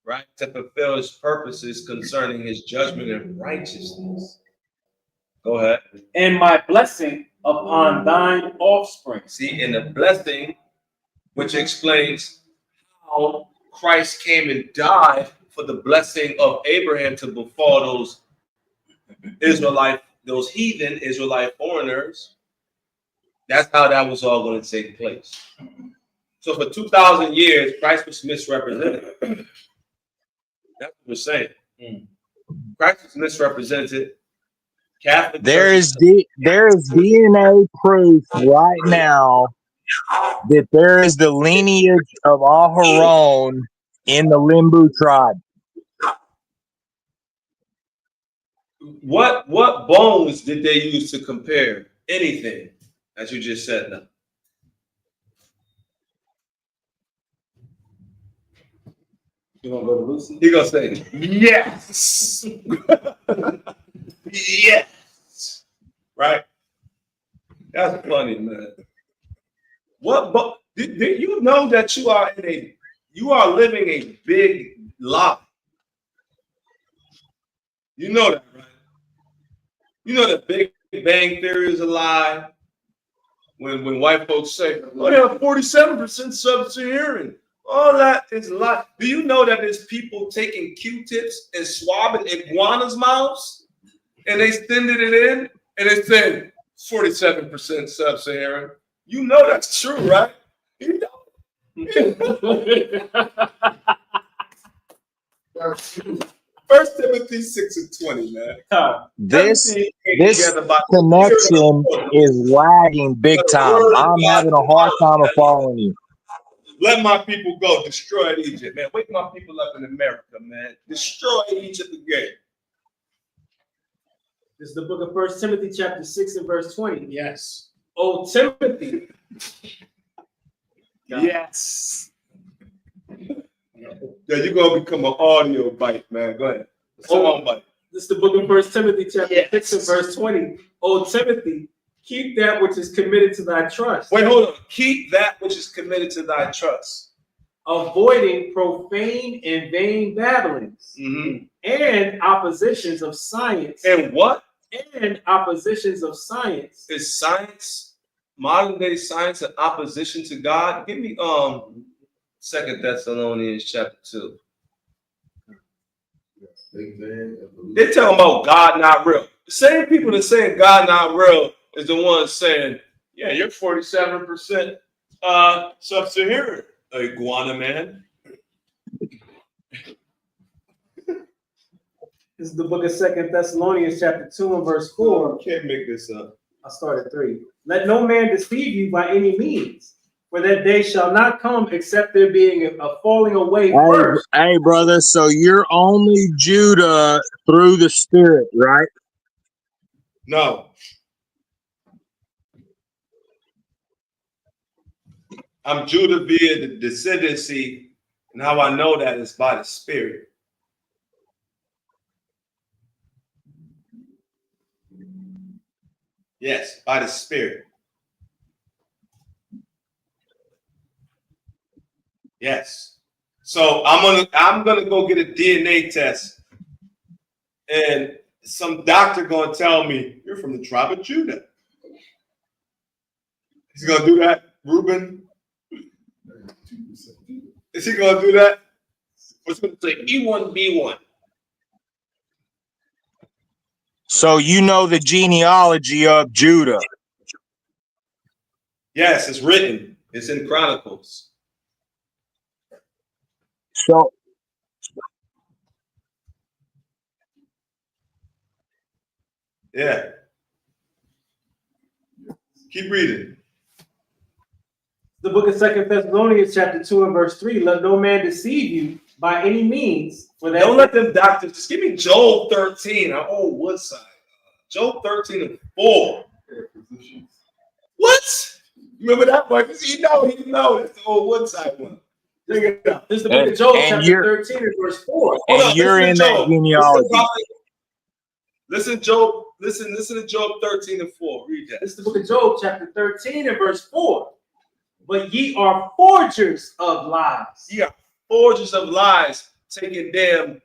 right? To fulfill his purposes concerning his judgment and righteousness. Go ahead. And my blessing upon thine offspring. See, and the blessing, which explains how Christ came and died for the blessing of Abraham to befall those Israelite, those heathen Israelite foreigners. That's how that was all going to take place. So for 2,000 years, Christ was misrepresented. That's what we're saying. Christ was misrepresented. Catholic there is DNA proof right now that there is the lineage of Aharon in the Limbu tribe. What bones did they use to compare anything, as you just said now? You gonna go to Lucy? He gonna say yes. Yes. Right? That's funny, man. But did you know that you are living a big lie? You know that, right? You know that Big Bang Theory is a lie. When white folks say, "Oh, they have 47% sub-Saharan," all that is a lie. Do you know that there's people taking Q-tips and swabbing iguanas' mouths, and they sending it in, and they saying 47% sub-Saharan? You know that's true, right? You know. 1 Timothy 6:20, man. This connection is lagging big time. I'm having a hard time of following you. Let my people go. Destroy Egypt, man. Wake my people up in America, man. Destroy Egypt again. This is the book of 1 Timothy chapter 6 and verse 20. Yes. O Timothy. Yes. Yeah, you're going to become an audio bite, man. Go ahead. Hold on, buddy. This is the book of 1 Timothy chapter 6 and verse 20. O Timothy, keep that which is committed to thy trust. Wait, hold on. Keep that which is committed to thy trust. Avoiding profane and vain babblings and oppositions of science. And what? And oppositions of science. Is science, modern day science, an opposition to God? Give me 2 Thessalonians chapter 2. They're talking about God not real. The same people that saying God not real is the ones saying, yeah, you're 47% sub-Saharan, iguana man. This is the book of 2 Thessalonians, chapter 2 and verse 4. Can't make this up. I started 3. Let no man deceive you by any means, for that day shall not come except there being a falling away first. Hey, brother, so you're only Judah through the Spirit, right? No. I'm Judah via the descendancy, and how I know that is by the Spirit. Yes, by the Spirit. Yes. So I'm gonna go get a DNA test, and some doctor gonna tell me you're from the tribe of Judah. He's gonna do that, Reuben? Is he gonna do that? What's gonna say E1B1? So you know the genealogy of Judah. Yes, it's written. It's in Chronicles. So Yeah. Keep reading. The book of 2 Thessalonians, chapter 2 and verse 3. Let no man deceive you by any means. For that Don't let them doctors. Just give me Job 13. I'm old Woodside. Job 13 and 4. What? You remember that one? He know. That's the old Woodside one. Check it out. This is the book of Job, chapter 13 and verse 4. And you're in that genealogy. Listen, Job. Listen to Job 13 and 4. Read that. This is the book of Job, chapter 13 and verse 4. But ye are forgers of lies. Ye are forgers of lies, taking damn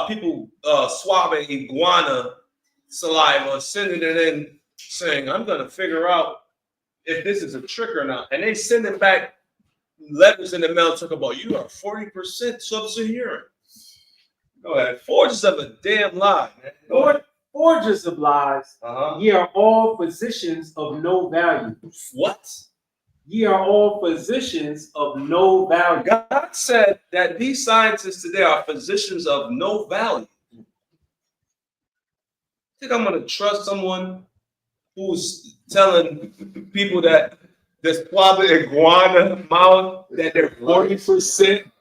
people swabbing iguana saliva, sending it in, saying, I'm gonna figure out if this is a trick or not. And they sending back letters in the mail talking about you are 40% sub-Saharan. Go ahead. Forgers of a damn lie, man. Forgers of lies. Ye are all physicians of no value. What? Ye are all physicians of no value. God said that these scientists today are physicians of no value. Think I'm going to trust someone who's telling people that there's probably iguana mouth that they're 40%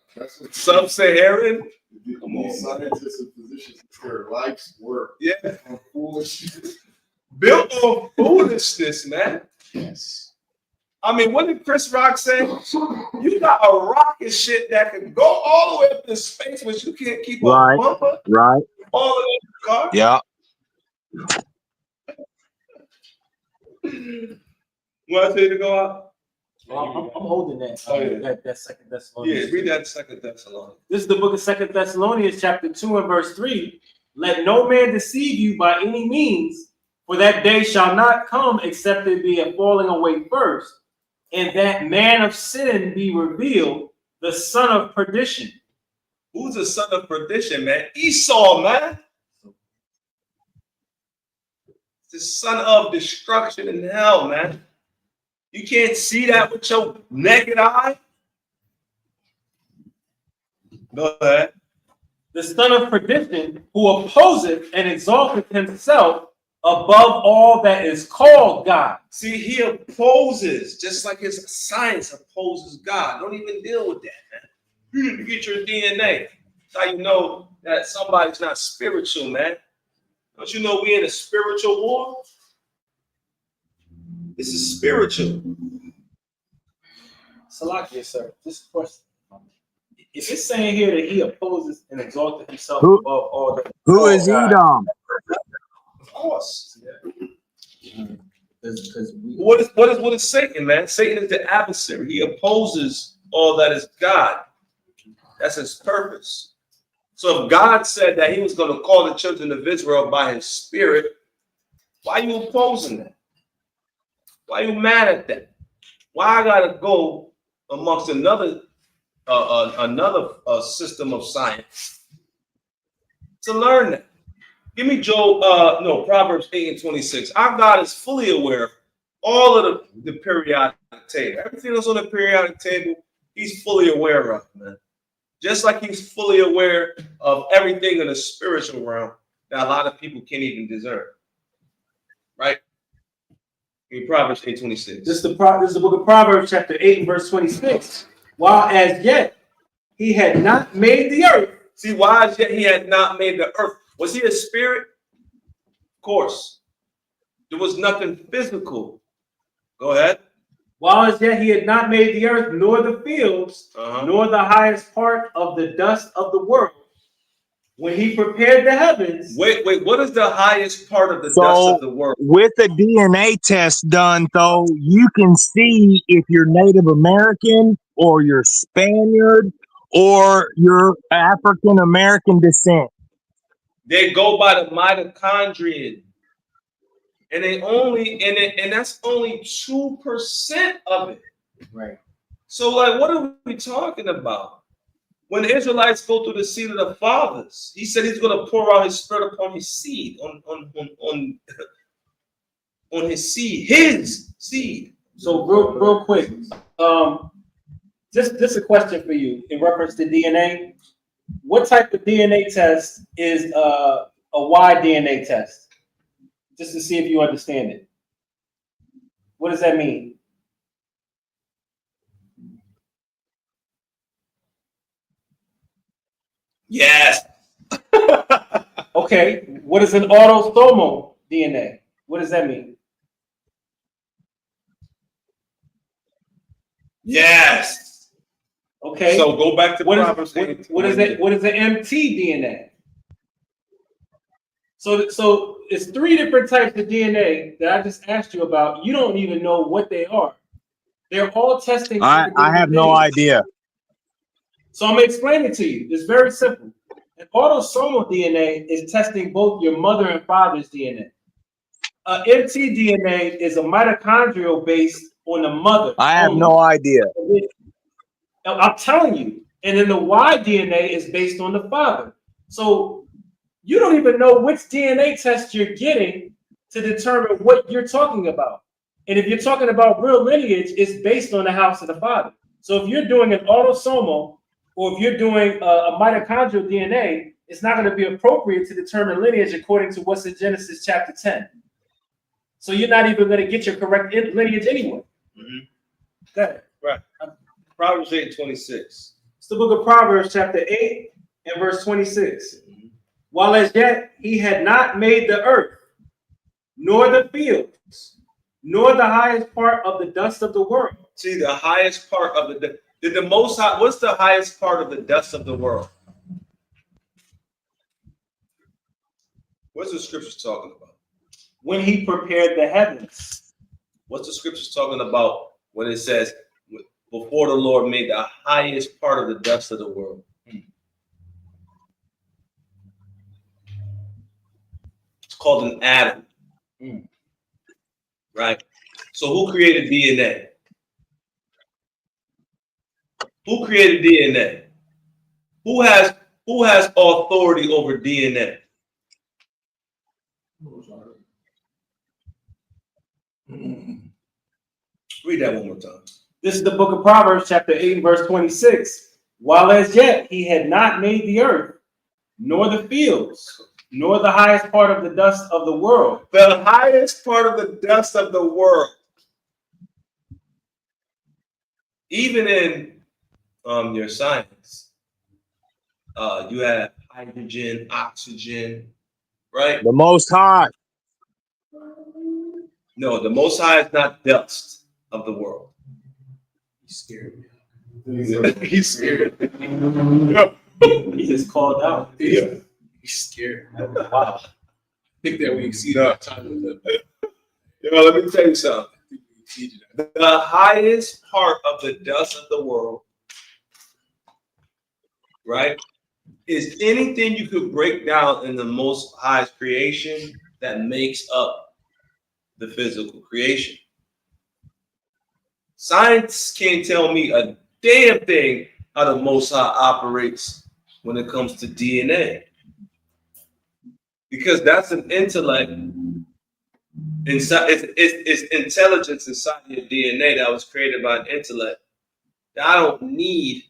sub-Saharan? Come on, scientists and physicians, their life's work. Yeah. On foolishness. Built on foolishness, man. Yes. I mean, what did Chris Rock say? You got a rocket shit that can go all the way up in space, but you can't keep a bumper. Right. All the way in the car. Yeah. Want to say to go out? I'm holding that. Oh, yeah. That 2 Thessalonians. Yeah, read that 2 Thessalonians. This is the book of 2 Thessalonians, chapter 2 and verse 3. Let no man deceive you by any means, for that day shall not come except there be a falling away first, and that man of sin be revealed, the son of perdition. Who's the son of perdition, man? Esau, man. The son of destruction in hell, man. You can't see that with your naked eye? Go ahead. The son of perdition, who opposeth and exalteth himself above all that is called God. See, he opposes, just like his science opposes God. Don't even deal with that, man. You need to get your DNA. That's how you know that somebody's not spiritual, man. Don't you know we're in a spiritual war? This is spiritual. Salakia, sir. This question. If it's saying here that he opposes and exalted himself Who- above all that. Who is Edom? Of course. Because What is Satan, man? Satan is the adversary. He opposes all that is God. That's his purpose. So if God said that he was going to call the children of Israel by his spirit, why are you opposing that? Why are you mad at that? Why I gotta go amongst another system of science to learn that? Give me Proverbs 8 and 26. Our God is fully aware of all of the periodic table. Everything that's on the periodic table, he's fully aware of, man. Just like he's fully aware of everything in the spiritual realm, that a lot of people can't even discern. Right? In Proverbs 8:26. This is the book of Proverbs, chapter 8 and verse 26. While as yet he had not made the earth. See, why as yet he had not made the earth? Was he a spirit? Of course. There was nothing physical. Go ahead. While as yet he had not made the earth, nor the fields, nor the highest part of the dust of the world. When he prepared the heavens. Wait, what is the highest part of the dust of the world? With a DNA test done, though, you can see if you're Native American or you're Spaniard or you're African American descent. They go by the mitochondrion. And they only and that's only 2% of it. Right. So, like, what are we talking about? When the Israelites go through the seed of the fathers, he said he's going to pour out his spirit upon his seed, on his seed. So real quick, just a question for you in reference to DNA. What type of DNA test is a Y DNA test? Just to see if you understand it. What does that mean? Yes. Okay. What is an autosomal DNA? What does that mean? Yes. Okay. So go back to Proverbs. What is it? What is an mtDNA? So it's 3 different types of DNA that I just asked you about. You don't even know what they are. They're all testing. I have no idea. So I'm going to explain it to you. It's very simple. An autosomal DNA is testing both your mother and father's DNA. mtDNA is a mitochondrial based on the mother. I have no idea. I'm telling you. And then the Y DNA is based on the father. So you don't even know which DNA test you're getting to determine what you're talking about. And if you're talking about real lineage, it's based on the house of the father. So if you're doing an autosomal or if you're doing a mitochondrial DNA, it's not going to be appropriate to determine lineage according to what's in Genesis chapter 10. So you're not even going to get your correct lineage anyway. Go ahead. Right. Proverbs 8:26. It's the book of Proverbs chapter 8 and verse 26. While as yet he had not made the earth, nor the fields, nor the highest part of the dust of the world. See, the highest part of the most high, what's the highest part of the dust of the world? What's the scriptures talking about? When he prepared the heavens. What's the scriptures talking about when it says, before the Lord made the highest part of the dust of the world? It's called an atom. Right? So who created DNA? Who created DNA? Who has authority over DNA? Read that one more time. This is the book of Proverbs, chapter 8, verse 26. While as yet he had not made the earth, nor the fields, nor the highest part of the dust of the world. The highest part of the dust of the world. Even in your science, you have hydrogen, oxygen, right? The Most High. No, the Most High is not dust of the world. He's scared. He's scared. He just called out. Yeah. He's scared. Wow. I think that we exceeded our time with him. Yo, let me tell you something. The highest part of the dust of the world, right, is anything you could break down in the Most High's creation that makes up the physical creation. Science can't tell me a damn thing how the Most High operates when it comes to DNA. Because that's an intellect inside, it's intelligence inside your DNA that was created by an intellect. I don't need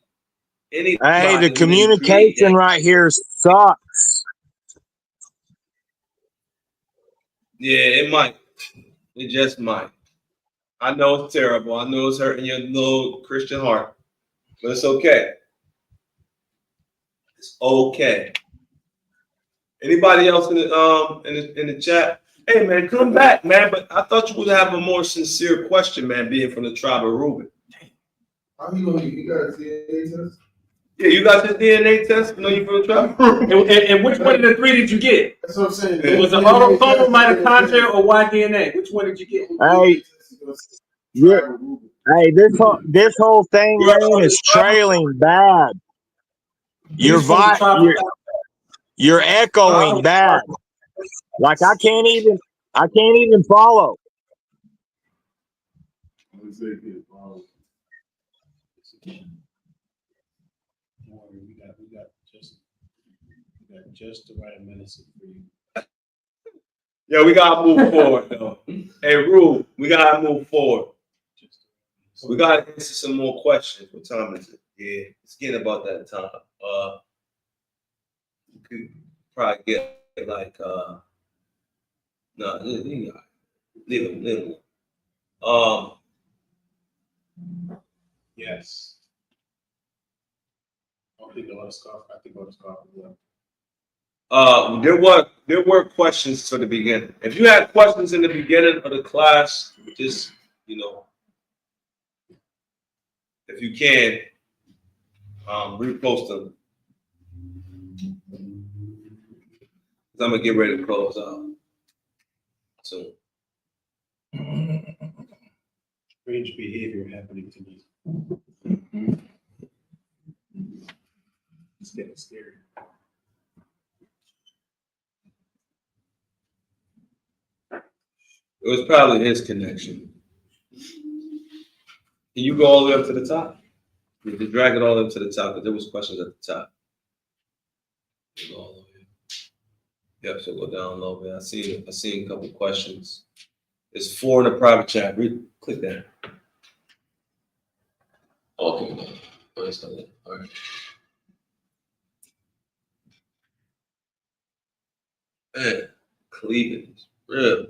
any. Hey, the communication right here sucks. Yeah, it might. It just might. I know it's terrible. I know it's hurting your little Christian heart, but it's okay. It's okay. Anybody else in the chat? Hey man, come back, man. But I thought you would have a more sincere question, man, being from the tribe of Reuben. How you know you got a DNA test? Yeah, you got this DNA test? You know you from the tribe of Reuben. And which one of the three did you get? That's what I'm saying. Was it autoclonal, mitochondria, or Y-DNA? Which one did you get? Hey, hey, this whole thing, man, is trailing bad. You're echoing bad. Like I can't even follow. We got just the right medicine for you. Yeah, we gotta move forward though. Hey, Rue, we gotta move forward. We gotta answer some more questions. What time is it? Yeah, it's getting about that time. We could probably get like no, leave him. Yes. I think I'll scarf. I think I'll scarf. There were questions to the beginning. If you had questions in the beginning of the class, just if you can, repost them. I'm gonna get ready to close out soon. Strange behavior happening to me. It's getting scary. It was probably his connection. Can you go all the way up to the top? You can drag it all up to the top, but there was questions at the top. Go all the way. Yep, so go down a little bit. I seen a couple questions. There's 4 in the private chat. Click that. Okay. All right. Man, Cleveland is real.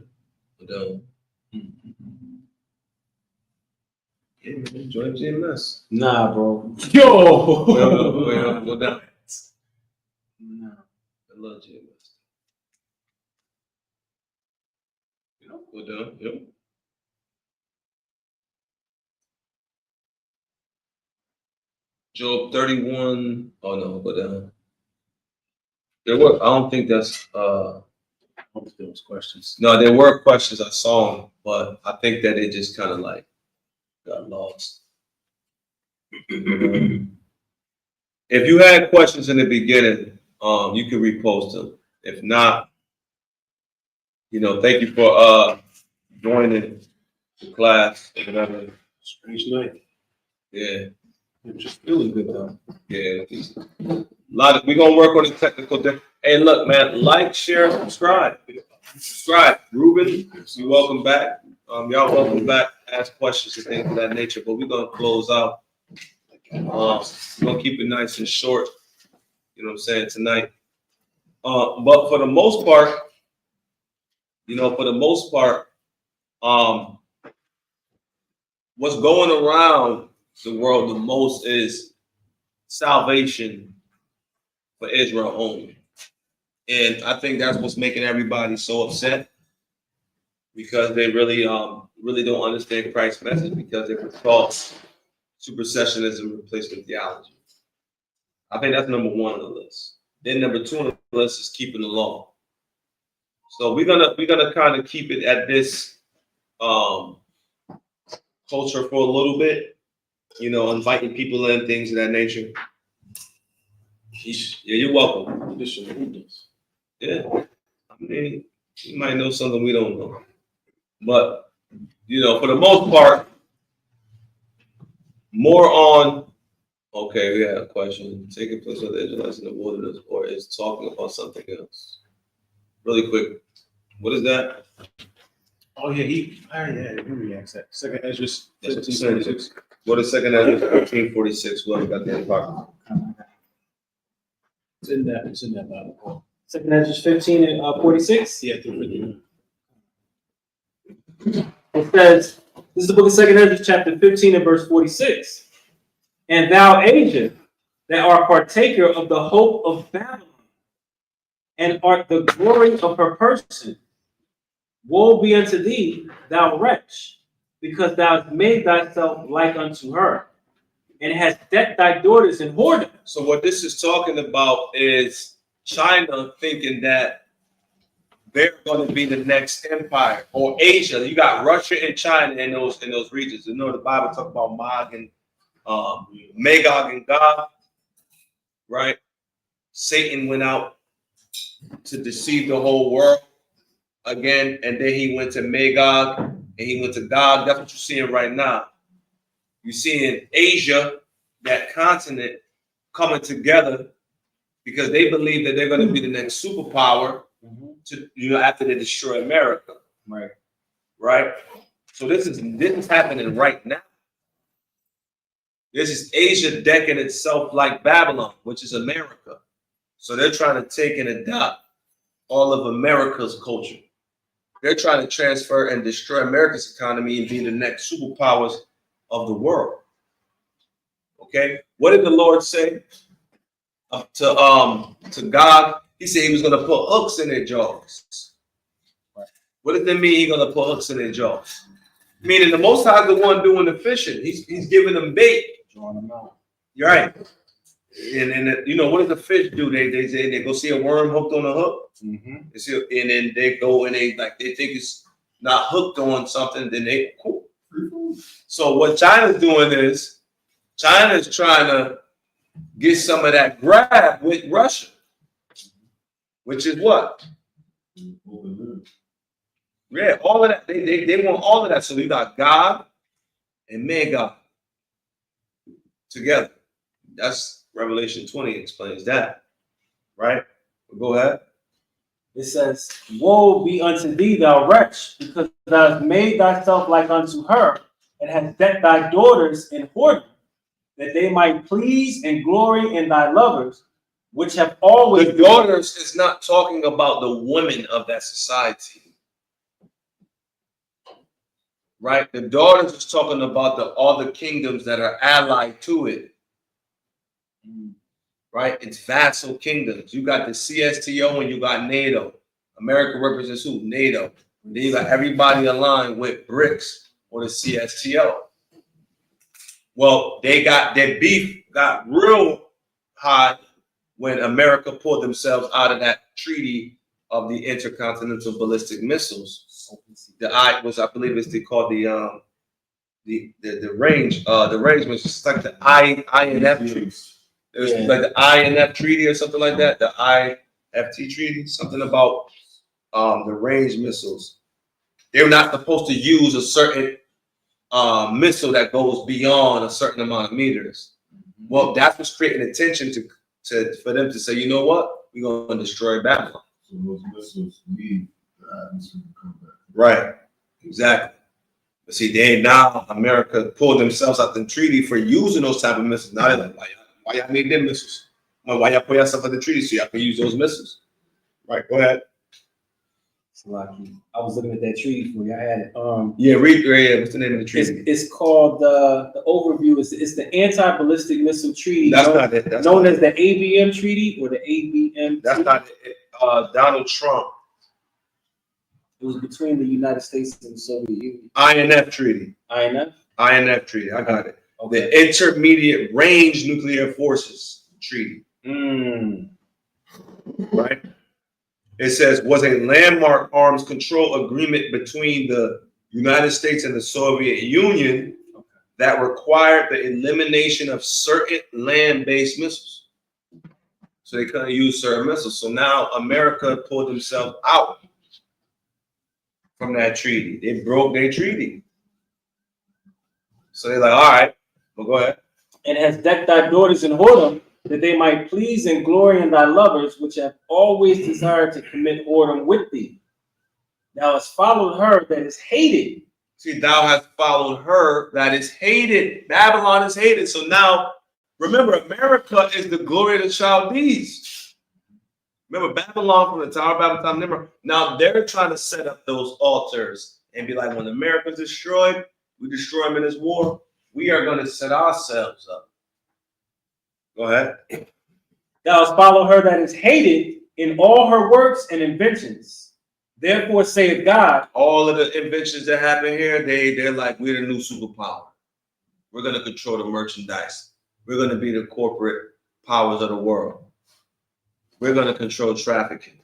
Yeah, man, join GMS. Nah, bro. Yo! Wait, go down. No. I love GMS. Go down. Yep. Job 31. Oh no, go down. There were. I don't think that's. I hope there was questions. No, there were questions. I saw them, but I think that it just kind of like got lost. If you had questions in the beginning, you can repost them. If not, thank you for joining the class. Whatever. Strange night. Yeah. I'm just feeling good though. Yeah. We're gonna work on the technical. Hey, look, man, like, share, subscribe. Subscribe. Ruben, you're welcome back. Y'all welcome back. Ask questions and things of that nature. But we're gonna close out. We're gonna keep it nice and short. You know what I'm saying, tonight. But for the most part, what's going around the world the most is salvation for Israel only. And I think that's what's making everybody so upset, because they really don't understand Christ's message, because they were taught supersessionism replacement theology. I think that's number 1 on the list. Then number 2 on the list is keeping the law. So we're gonna kind of keep it at this culture for a little bit, inviting people in, things of that nature. Yeah, you're welcome. Yeah, I mean, you might know something we don't know, but for the most part, more on. Okay, we had a question. Taking place with the Israelites in the wilderness, or is talking about something else? Really quick, what is that? Oh yeah, let me react that. Second Ezra 1546. What is Second Ezra 1546? Whoever got the Apocrypha. It's in that Bible. Second Ezra 15 and 46. Yeah, through 50. It says, this is the book of 2 Ezra, chapter 15 and verse 46. And thou, Asia, that art partaker of the hope of Babylon, and art the glory of her person, woe be unto thee, thou wretch, because thou hast made thyself like unto her, and hast decked thy daughters in whoredom. So what this is talking about is China thinking that they're going to be the next empire, or Asia. You got Russia and China in those regions. You know the Bible talk about Magog and Gog, right? Satan went out to deceive the whole world again, and then he went to Magog and he went to Gog. That's what you're seeing right now. You're seeing Asia, that continent, coming together because they believe that they're going to be the next superpower to, after they destroy America. Right. So this is happening right now. This is Asia decking itself like Babylon, which is America. So they're trying to take and adopt all of America's culture. They're trying to transfer and destroy America's economy and be the next superpowers of the world. Okay, what did the Lord say to God? He said he was going to put hooks in their jaws. What does that mean? He's going to put hooks in their jaws. Meaning the Most High is the one doing the fishing. He's giving them bait, drawing them out. You're right. And you know what does the fish do? They go see a worm hooked on a hook, and then they go and they think it's not hooked on something. Then they cool. So what China's doing is China's trying to get some of that grab with Russia, which is what? Yeah, all of that. They want all of that. So you got God and Magog together. That's Revelation 20 explains that, right? Go ahead. It says, woe be unto thee, thou wretch, because thou hast made thyself like unto her, and hast decked thy daughters in whoredom, that they might please and glory in thy lovers, which have always... The daughters is not talking about the women of that society. Right? The daughters is talking about all the kingdoms that are allied to it. Right? It's vassal kingdoms. You got the CSTO and you got NATO. America represents who? NATO. Then you got everybody aligned with BRICS or the CSTO. Well, their beef got real high when America pulled themselves out of that treaty of the intercontinental ballistic missiles. I believe it's called the range. The range was just like the INF treaty. It was like the INF treaty or something like that. The IFT treaty, something about the range missiles. They're not supposed to use a certain missile that goes beyond a certain amount of meters. Well, that's what's creating attention for them to say, you know what, we're going to destroy Babylon. So those missiles leave the atmosphere and come back. Right, exactly. But see, now America pulled themselves out the treaty for using those type of missiles. Now they're like, why y'all need them missiles? Why y'all put yourself in the treaty so y'all can use those missiles? Right, go ahead. I was looking at that treaty for you. I had it. What's the name of the treaty? It's called the overview. It's the anti-ballistic missile treaty. That's not it. That's known not as the ABM treaty or the ABM. That's not it. Donald Trump. It was between the United States and the Soviet Union. INF treaty. INF treaty. I got it. Okay. The Intermediate Range Nuclear Forces Treaty. Right? It says, was a landmark arms control agreement between the United States and the Soviet Union that required the elimination of certain land-based missiles. So they couldn't use certain missiles. So now America pulled themselves out from that treaty. They broke their treaty. So they're like, all right, well, go ahead. And has decked thy daughters in whoredom, that they might please and glory in thy lovers, which have always desired to commit whoredom with thee. Thou hast followed her that is hated. See, thou hast followed her that is hated. Babylon is hated. So now, remember, America is the glory of the Chaldees. Remember, Babylon from the Tower of Babylon. Remember, now they're trying to set up those altars and be like, when America's destroyed, we destroy them in this war. We are going to set ourselves up. Go ahead. Thou follow her that is hated in all her works and inventions. Therefore saith God, all of the inventions that happen here, they're like, we're the new superpower. We're going to control the merchandise. We're going to be the corporate powers of the world. We're going to control trafficking.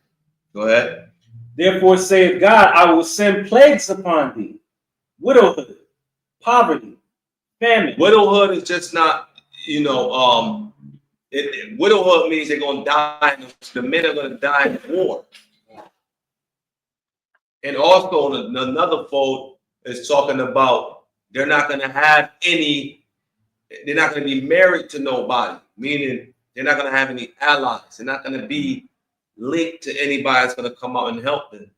Go ahead. Therefore saith God, I will send plagues upon thee, widowhood, poverty, famine. Widowhood is just not, widowhood means they're going to die. The men are going to die in war. And also another fold is talking about they're not going to have any, they're not going to be married to nobody, meaning they're not going to have any allies. They're not going to be linked to anybody that's going to come out and help them.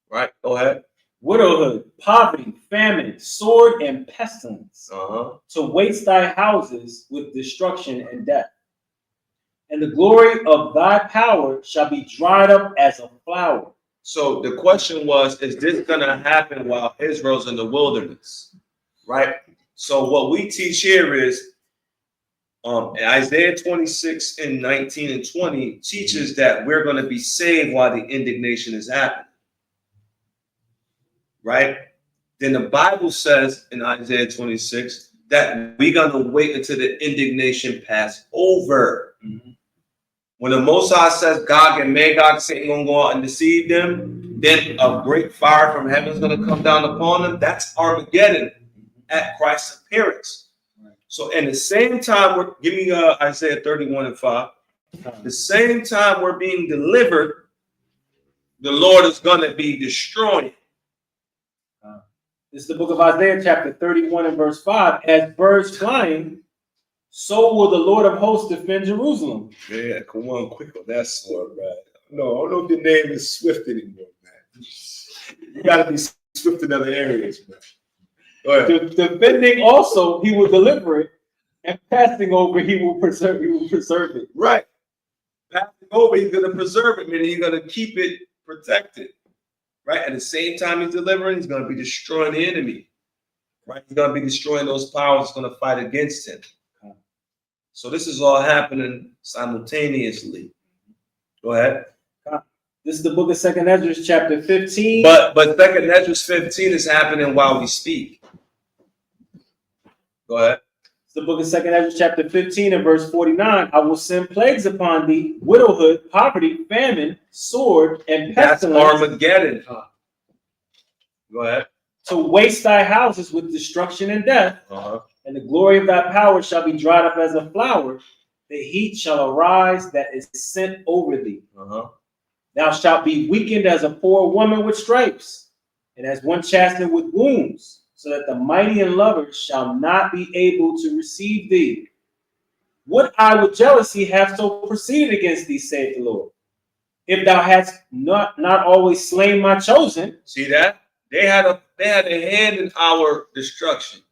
Right? Go ahead. Widowhood, poverty, famine, sword, and pestilence, to waste thy houses with destruction and death. And the glory of thy power shall be dried up as a flower. So the question was, is this going to happen while Israel's in the wilderness? Right? So what we teach here is Isaiah 26 and 19 and 20 teaches that we're going to be saved while the indignation is happening. Right? Then the Bible says in Isaiah 26 that we're going to wait until the indignation pass over. Mm-hmm. When the Most High says Gog and Magog, Satan going to go out and deceive them, then a great fire from heaven is going to come down upon them. That's Armageddon at Christ's appearance. Right. So in the same time, we're giving Isaiah 31 and 5. The same time we're being delivered, the Lord is going to be destroying. This is the book of Isaiah, chapter 31 and verse 5. As birds flying, so will the Lord of hosts defend Jerusalem. Yeah, come on, quick on that sword, man. No, I don't know if your name is Swift anymore, man. You got to be swift in other areas, man. Go ahead. Defending also, he will deliver it, and passing over, he will preserve it. Right. Passing over, he's going to preserve it, meaning he's going to keep it protected. Right. At the same time he's delivering, he's going to be destroying the enemy. Right. He's going to be destroying those powers going to fight against him. So this is all happening simultaneously. Go ahead. This is the book of 2nd Ezra, chapter 15. But 2nd Ezra 15 is happening while we speak. Go ahead. It's the book of 2nd Ezra, chapter 15 and verse 49. I will send plagues upon thee, widowhood, poverty, famine, sword, and pestilence. That's Armageddon. Go ahead. To waste thy houses with destruction and death. And the glory of thy power shall be dried up as a flower. The heat shall arise that is sent over thee. Thou shalt be weakened as a poor woman with stripes, and as one chastened with wounds, so that the mighty and lovers shall not be able to receive thee. What I with jealousy have so proceeded against thee, saith the Lord? If thou hadst not always slain my chosen. See that? They had a hand in our destruction.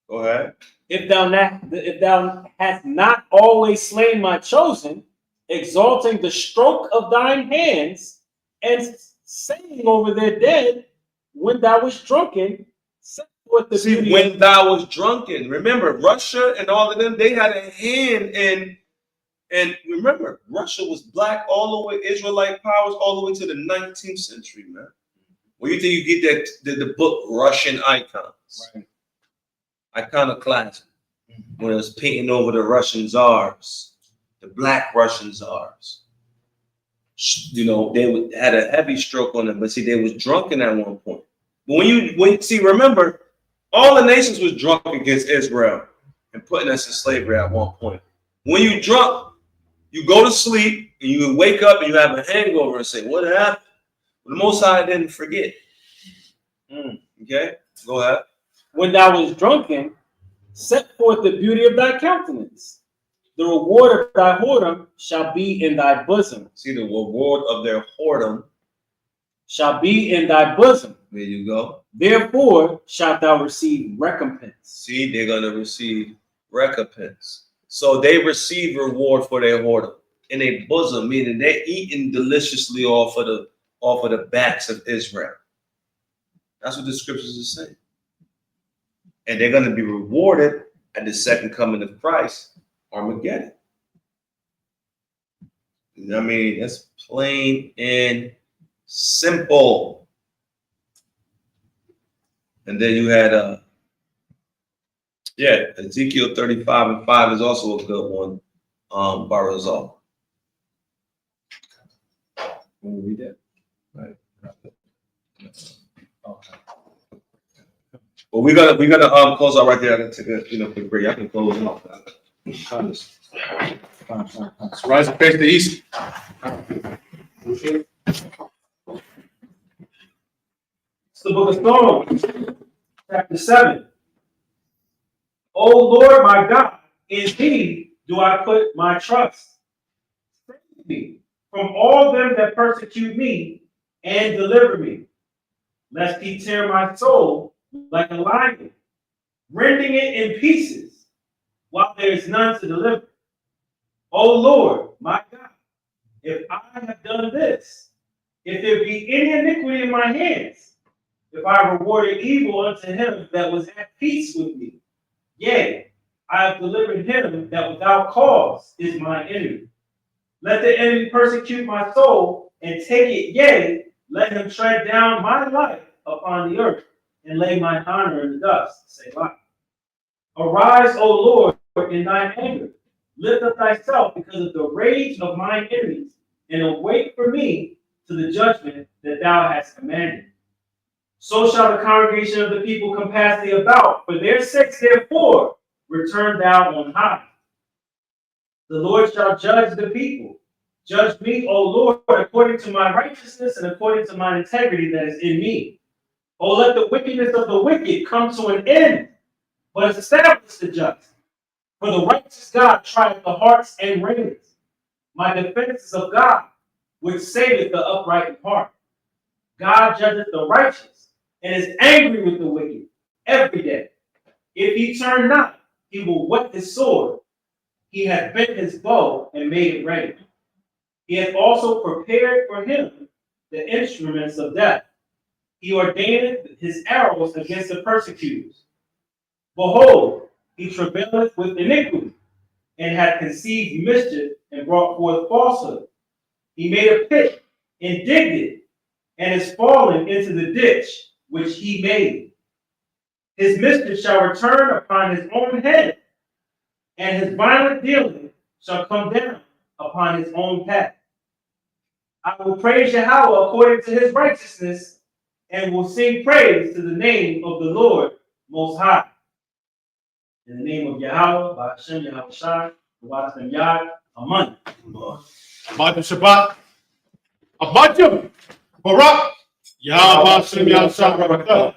Go ahead. If thou hast not always slain my chosen, exalting the stroke of thine hands, and saying over their dead, when thou was drunken, set forth the beauty. When thou was drunken. Remember, Russia and all of them, they had a hand in, and remember, Russia was black all the way, Israelite powers all the way to the 19th century, man. Where you think you get the book Russian Icons? Right. Iconoclasm, when it was painting over the Russian czars, the black Russian czars. They had a heavy stroke on them, but see, they was drunken at one point. But when you see, remember, all the nations was drunk against Israel and putting us in slavery at one point. When you drunk, you go to sleep and you wake up and you have a hangover and say, "What happened?" But the Most High didn't forget. Okay, go ahead. When thou was drunken, set forth the beauty of thy countenance. The reward of thy whoredom shall be in thy bosom. See, the reward of their whoredom shall be in thy bosom. There you go. Therefore shalt thou receive recompense. See, they're going to receive recompense. So they receive reward for their whoredom in a bosom, meaning they're eating deliciously off of off of the backs of Israel. That's what the scriptures are saying. And they're going to be rewarded at the second coming of Christ, Armageddon. I mean, that's plain and simple. And then you had, Ezekiel 35:5 is also a good one, by result. Let me read that. Right. Okay. Well, we're gonna close out right there. I'm gonna take a quick break. I can close out. Rise and face the east. It's the book of Psalms, chapter 7. O Lord my God, in thee do I put my trust. Save me from all them that persecute me and deliver me, lest he tear my soul like a lion, rending it in pieces, while there is none to deliver. O Lord my God, if I have done this, if there be any iniquity in my hands, if I rewarded evil unto him that was at peace with me, yea, I have delivered him that without cause is my enemy. Let the enemy persecute my soul and take it, yea, let him tread down my life upon the earth and lay my honor in the dust. Selah. Arise, O Lord, in thine anger. Lift up thyself because of the rage of mine enemies, and await for me to the judgment that thou hast commanded. So shall the congregation of the people compass thee about. For their sakes, therefore, return thou on high. The Lord shall judge the people. Judge me, O Lord, according to my righteousness and according to my integrity that is in me. O let the wickedness of the wicked come to an end, but establish the just. For the righteous God trieth the hearts and reins. My defense is of God, which saveth the upright in heart. God judgeth the righteous, and is angry with the wicked every day. If he turn not, he will whet his sword. He hath bent his bow and made it ready. He hath also prepared for him the instruments of death. He ordaineth his arrows against the persecutors. Behold, he travaileth with iniquity, and hath conceived mischief, and brought forth falsehood. He made a pit, and digged it, and is fallen into the ditch which he made. His mischief shall return upon his own head, and his violent dealing shall come down upon his own path. I will praise Yahweh according to his righteousness, and will sing praise to the name of the Lord Most High. In the name of Yahweh, by Hashem Yahweh Shai, the Watem Yad, Aman. Amadim Shabbat. Amadim Barak. Yahweh Hashem Yahweh Shai Barakah.